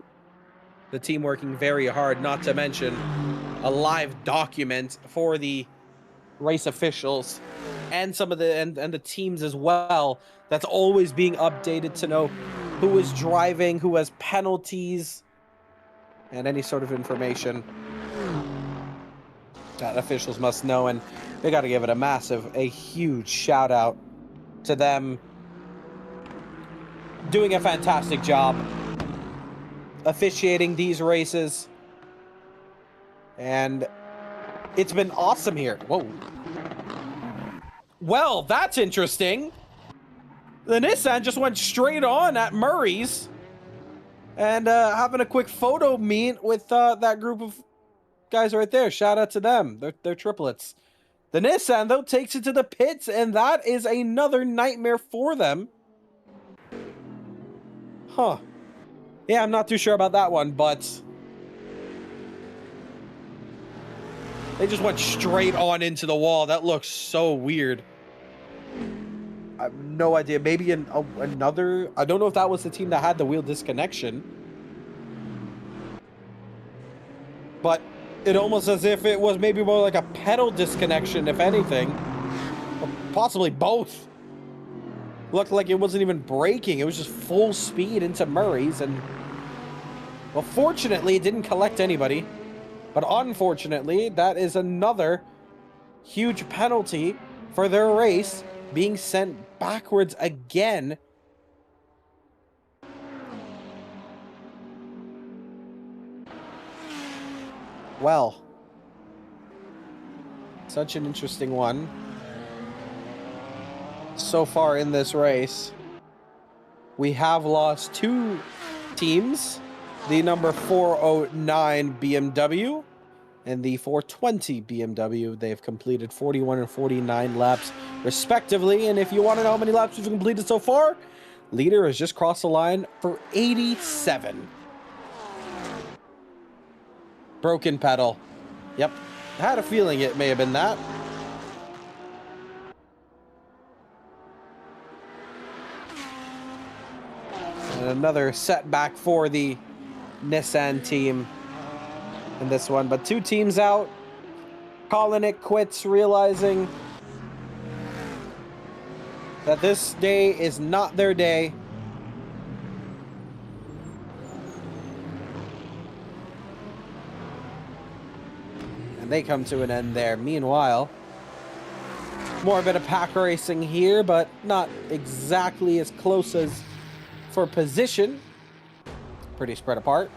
the team working very hard, not to mention a live document for the race officials and some of the and the teams as well, that's always being updated to know who is driving, who has penalties, and any sort of information that officials must know. And they got to give it a huge shout out to them doing a fantastic job officiating these races. And it's been awesome here. Whoa. Well, that's interesting. The Nissan just went straight on at Murray's and having a quick photo meet with that group of guys right there. Shout out to them. They're triplets. The Nissan, though, takes it to the pits, and that is another nightmare for them. Huh. Yeah, I'm not too sure about that one, but they just went straight on into the wall. That looks so weird. I have no idea. Maybe another... I don't know if that was the team that had the wheel disconnection. But it almost as if it was maybe more like a pedal disconnection, if anything. Or possibly both. Looked like it wasn't even braking. It was just full speed into Murray's. And, well, fortunately, it didn't collect anybody. But unfortunately, that is another huge penalty for their race being sent backwards again. Well, such an interesting one so far in this race. We have lost two teams, the number 409 BMW and the 420 BMW. They've completed 41 and 49 laps respectively. And if you want to know how many laps we've completed so far, leader has just crossed the line for 87. Broken pedal. Yep. I had a feeling it may have been that. another setback for the Nissan team in this one. But 2 teams out, calling it quits, realizing that this day is not their day. And they come to an end there. Meanwhile, more a bit of pack racing here, but not exactly as close as for position. Pretty spread apart.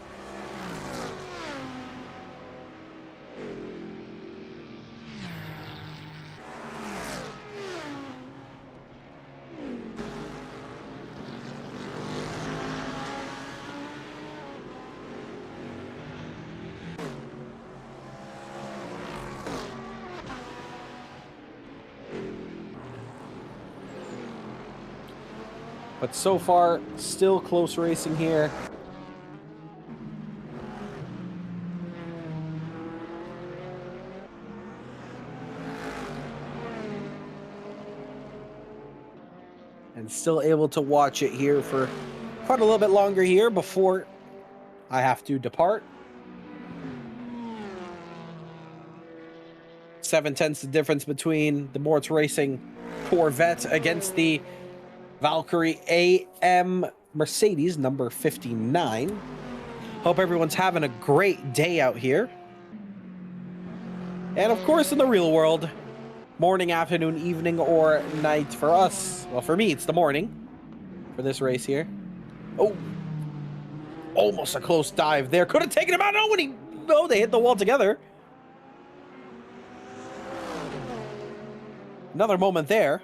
But so far, still close racing here. And still able to watch it here for quite a little bit longer here before I have to depart. 7/10 the difference between the Moritz Racing Corvette against the Valkyrie AM Mercedes number 59. Hope everyone's having a great day out here. And of course, in the real world, morning, afternoon, evening, or night for us. Well, for me, it's the morning for this race here. Oh, almost a close dive there. Could have taken him out. No, they hit the wall together. Another moment there.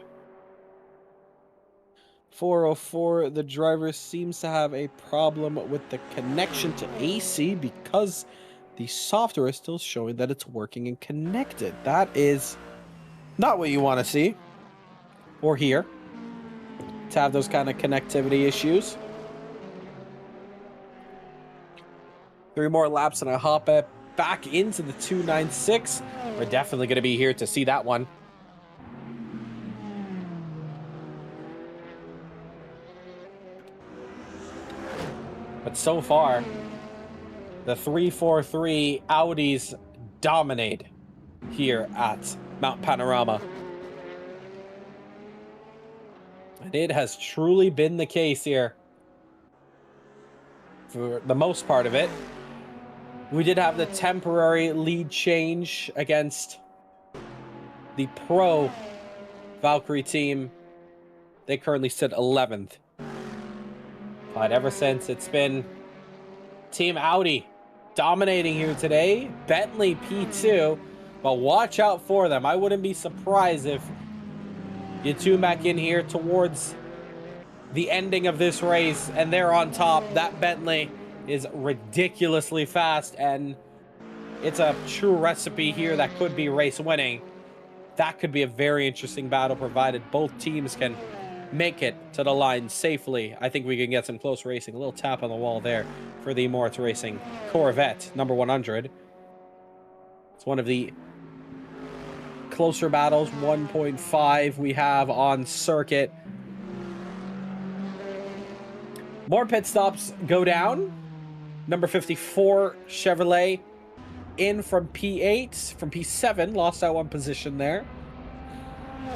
404, the driver seems to have a problem with the connection to AC because the software is still showing that it's working and connected. That is not what you want to see or hear, to have those kind of connectivity issues. 3 more laps and I hop back into the 296. We're definitely going to be here to see that one. But so far, the 343 Audis dominate here at Mount Panorama. And it has truly been the case here for the most part of it. We did have the temporary lead change against the pro Valkyrie team. They currently sit 11th. But ever since, it's been Team Audi dominating here today. Bentley P2, but watch out for them. I wouldn't be surprised if you tune back in here towards the ending of this race and they're on top. That Bentley is ridiculously fast, and it's a true recipe here that could be race winning. That could be a very interesting battle, provided both teams can make it to the line safely. I think we can get some close racing. A little tap on the wall there for the Moritz Racing Corvette number 100. It's one of the closer battles. 1.5 we have on circuit. More pit stops go down. Number 54 Chevrolet in from P8, from P7, lost that one position there.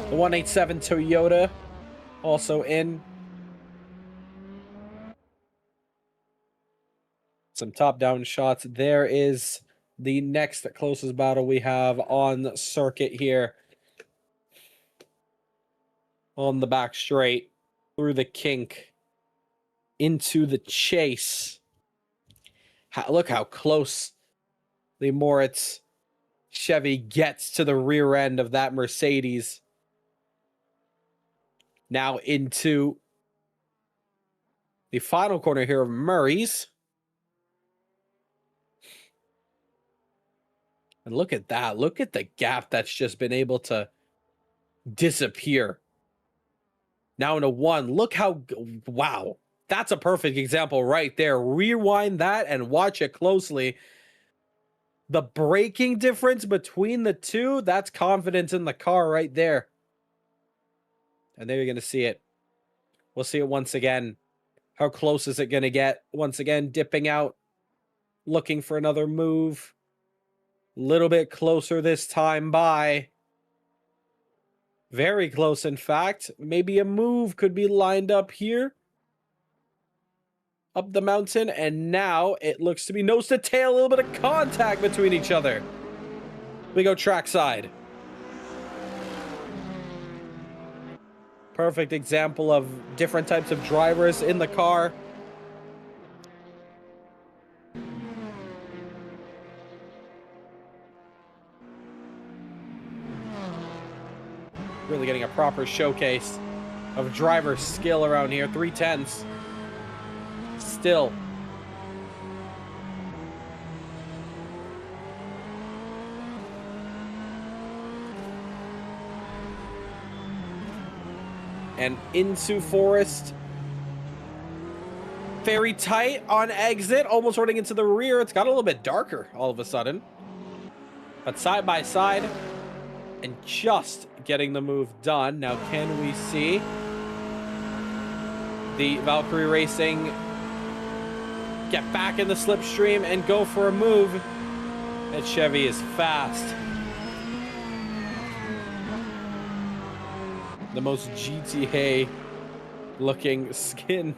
The 187 Toyota also in. Some top-down shots. There is the next closest battle we have on circuit here. On the back straight, through the kink, into the chase. Look how close the Moritz Chevy gets to the rear end of that Mercedes. Now into the final corner here of Murray's. And look at that. Look at the gap that's just been able to disappear. Now into one. Look how... Wow. That's a perfect example right there. Rewind that and watch it closely. The braking difference between the two, that's confidence in the car right there. And there you're going to see it. We'll see it once again. How close is it going to get? Once again, dipping out, looking for another move. Little bit closer this time by. Very close, in fact. Maybe a move could be lined up here. Up the mountain, and now it looks to be nose to tail. A little bit of contact between each other. We go trackside. Perfect example of different types of drivers in the car. Really getting a proper showcase of driver skill around here. 310s. Still. And into forest. Very tight on exit, almost running into the rear. It's got a little bit darker all of a sudden. But side by side, and just getting the move done. Now, can we see the Valkyrie Racing get back in the slipstream and go for a move? That Chevy is fast. The most GTA looking skin.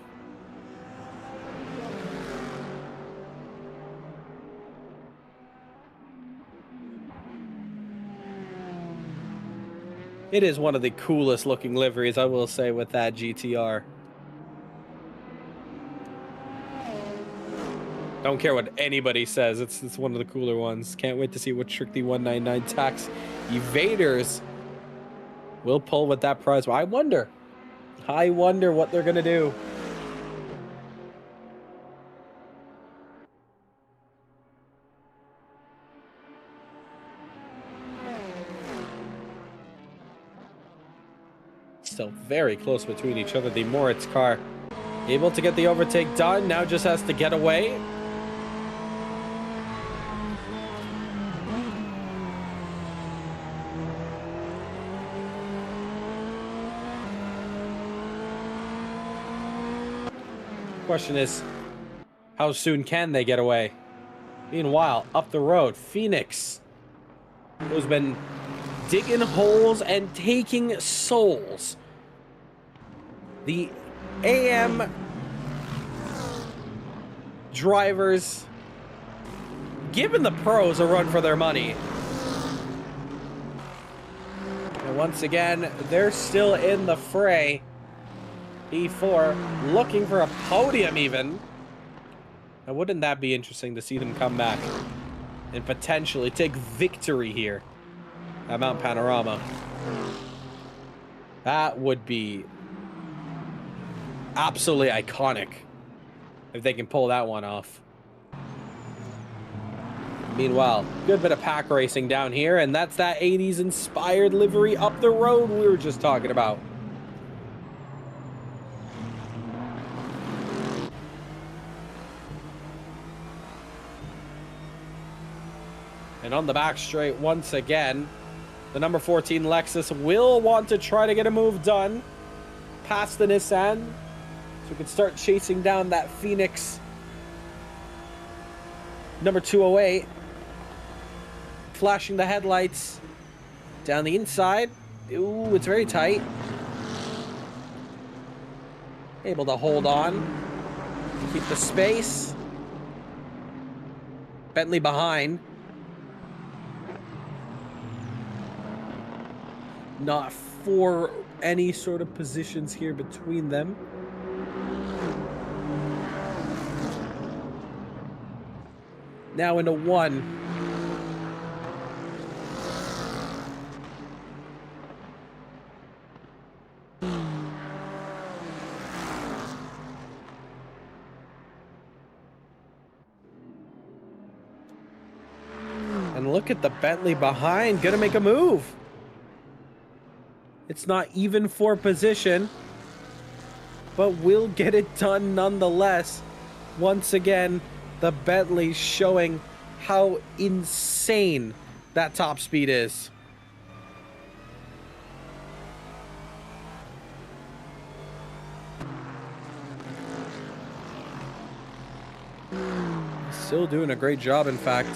It is one of the coolest looking liveries, I will say, with that GTR. Don't care what anybody says, it's one of the cooler ones. Can't wait to see what Trick the 199 tax evaders will pull with that prize. I wonder what they're gonna do. Still very close between each other. The Moritz car able to get the overtake done. Now just has to get away. Question is, how soon can they get away? Meanwhile, up the road, Phoenix, who's been digging holes and taking souls. The AM drivers giving the pros a run for their money. And once again, they're still in the fray. E4 looking for a podium even. Now, wouldn't that be interesting to see them come back and potentially take victory here at Mount Panorama? That would be absolutely iconic if they can pull that one off. Meanwhile, good bit of pack racing down here, and that's that 80s inspired livery up the road we were just talking about. And on the back straight, once again, the number 14 Lexus will want to try to get a move done past the Nissan, so we can start chasing down that Phoenix number 208. Flashing the headlights down the inside. Ooh, it's very tight. Able to hold on, keep the space. Bentley behind. Not for any sort of positions here between them. Now into one. And look at the Bentley behind, gonna make a move. It's not even for position, but we'll get it done nonetheless. Once again, the Bentley showing how insane that top speed is. Still doing a great job, in fact.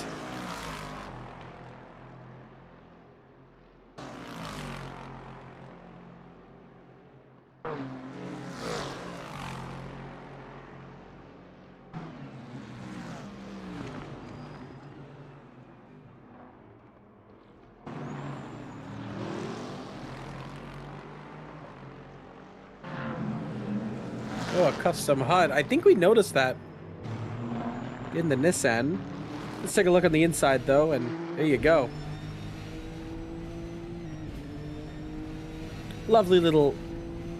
Oh, a custom HUD. I think we noticed that in the Nissan. Let's take a look on the inside, though, and there you go. Lovely little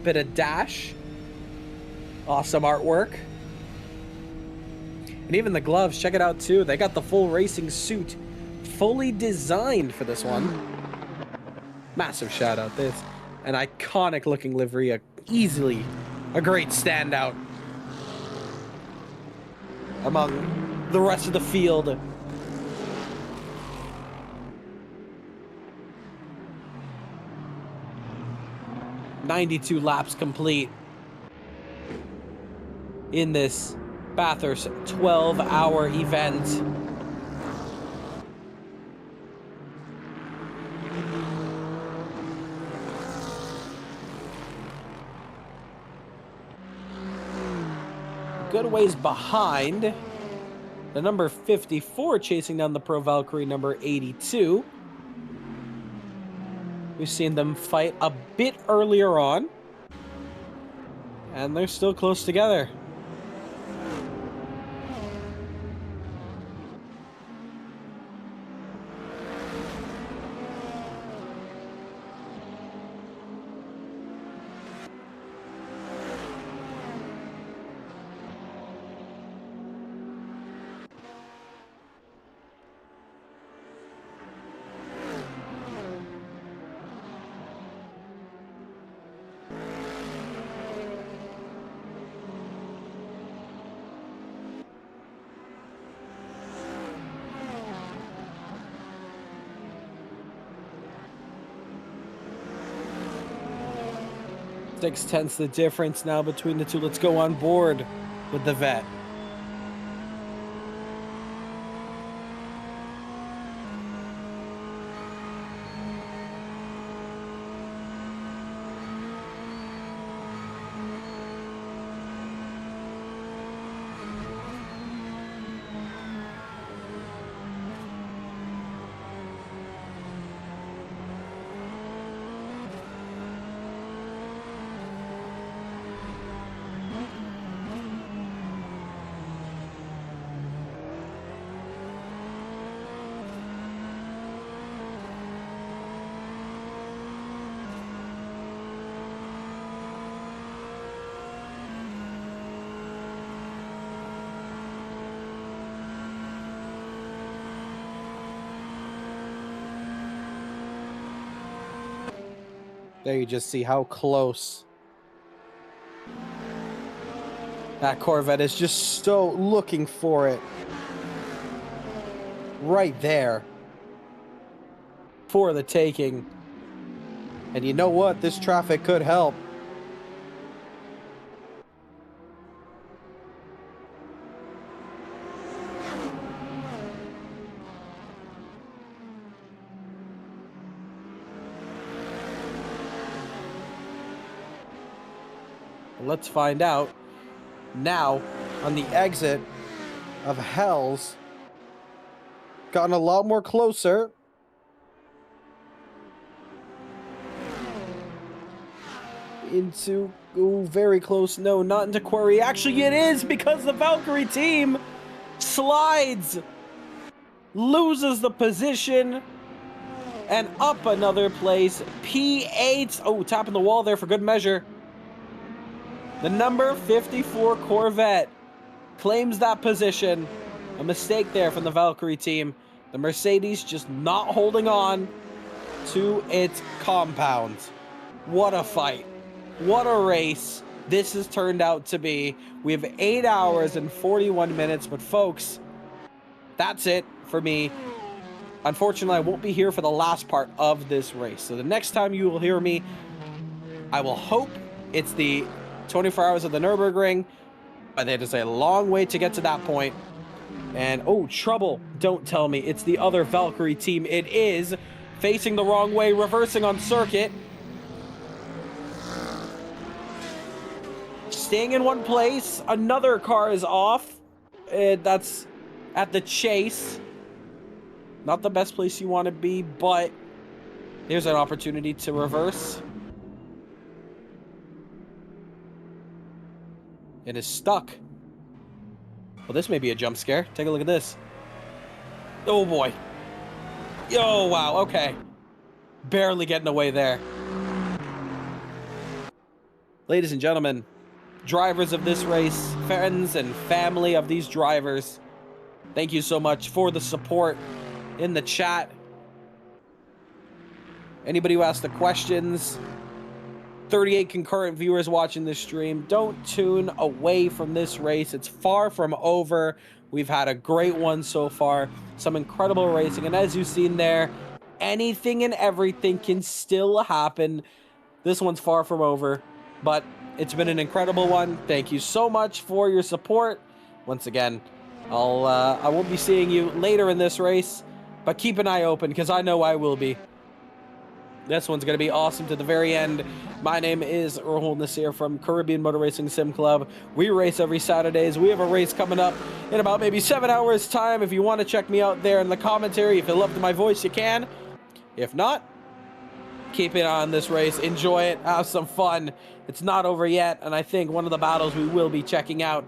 bit of dash. Awesome artwork. And even the gloves, check it out, too. They got the full racing suit fully designed for this one. Massive shout out. This an iconic looking livery, easily a great standout among the rest of the field. "92 laps complete in this Bathurst 12-hour event. Good ways behind the number 54 chasing down the Pro Valkyrie number 82. We've seen them fight a bit earlier on, and they're still close together. Six-tenths the difference now between the two. Let's go on board with the vet. There you just see how close that Corvette is, just so looking for it. Right there. For the taking. And you know what? This traffic could help. Let's find out now on the exit of Hell's. Gotten a lot more closer. Into, ooh, very close. No, not into Quarry. Actually, it is, because the Valkyrie team slides, loses the position, and up another place. P8. Oh, tapping the wall there for good measure. The number 54 Corvette claims that position. A mistake there from the Valkyrie team. The Mercedes just not holding on to its compound. What a fight. What a race this has turned out to be. We have 8 hours and 41 minutes, but folks, that's it for me. Unfortunately, I won't be here for the last part of this race. So the next time you will hear me, I will hope it's the 24 hours of the Nürburgring, but it is a long way to get to that point. And, oh, trouble. Don't tell me. It's the other Valkyrie team. It is. Facing the wrong way, reversing on circuit. Staying in one place. Another car is off. That's at the chase. Not the best place you want to be, but here's an opportunity to reverse. It is stuck. Well, this may be a jump scare. Take a look at this. Oh, boy. Oh, wow. Okay. Barely getting away there. Ladies and gentlemen, drivers of this race, friends and family of these drivers, thank you so much for the support in the chat. Anybody who asked the questions, 38 concurrent viewers watching this stream, don't tune away from this race. It's far from over. We've had a great one so far. Some incredible racing. And as you've seen there, anything and everything can still happen. This one's far from over, but it's been an incredible one. Thank you so much for your support. Once again, I won't be seeing you later in this race, but keep an eye open because I know I will be. This one's going to be awesome to the very end. My name is Rahul Nasir from Caribbean Motor Racing Sim Club. We race every Saturdays. We have a race coming up in about maybe 7 hours time. If you want to check me out there in the commentary, if you love my voice, you can. If not, keep it on this race. Enjoy it. Have some fun. It's not over yet. And I think one of the battles we will be checking out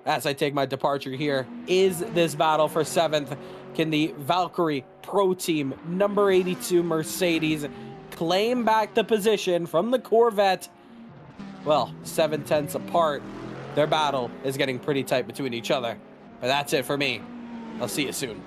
as I take my departure here is this battle for 7th. Can the Valkyrie Pro Team number 82 Mercedes claim back the position from the Corvette? Well, 7/10 apart. Their battle is getting pretty tight between each other. But that's it for me. I'll see you soon.